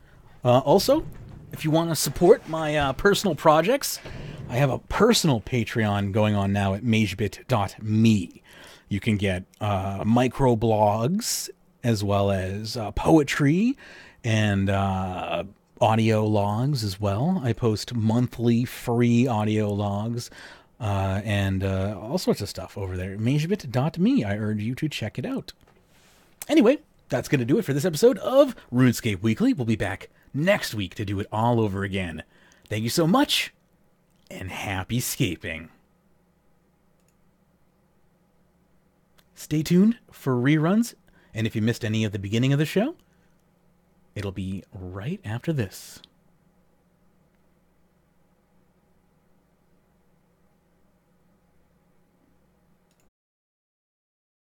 Also, if you want to support my personal projects, I have a personal Patreon going on now at magebit.me. You can get microblogs as well as poetry and audio logs as well. I post monthly free audio logs and all sorts of stuff over there. Magebit.me. I urge you to check it out. Anyway, that's going to do it for this episode of RuneScape Weekly. We'll be back next week to do it all over again. Thank you so much, and happy scaping. Stay tuned for reruns, and if you missed any of the beginning of the show, it'll be right after this.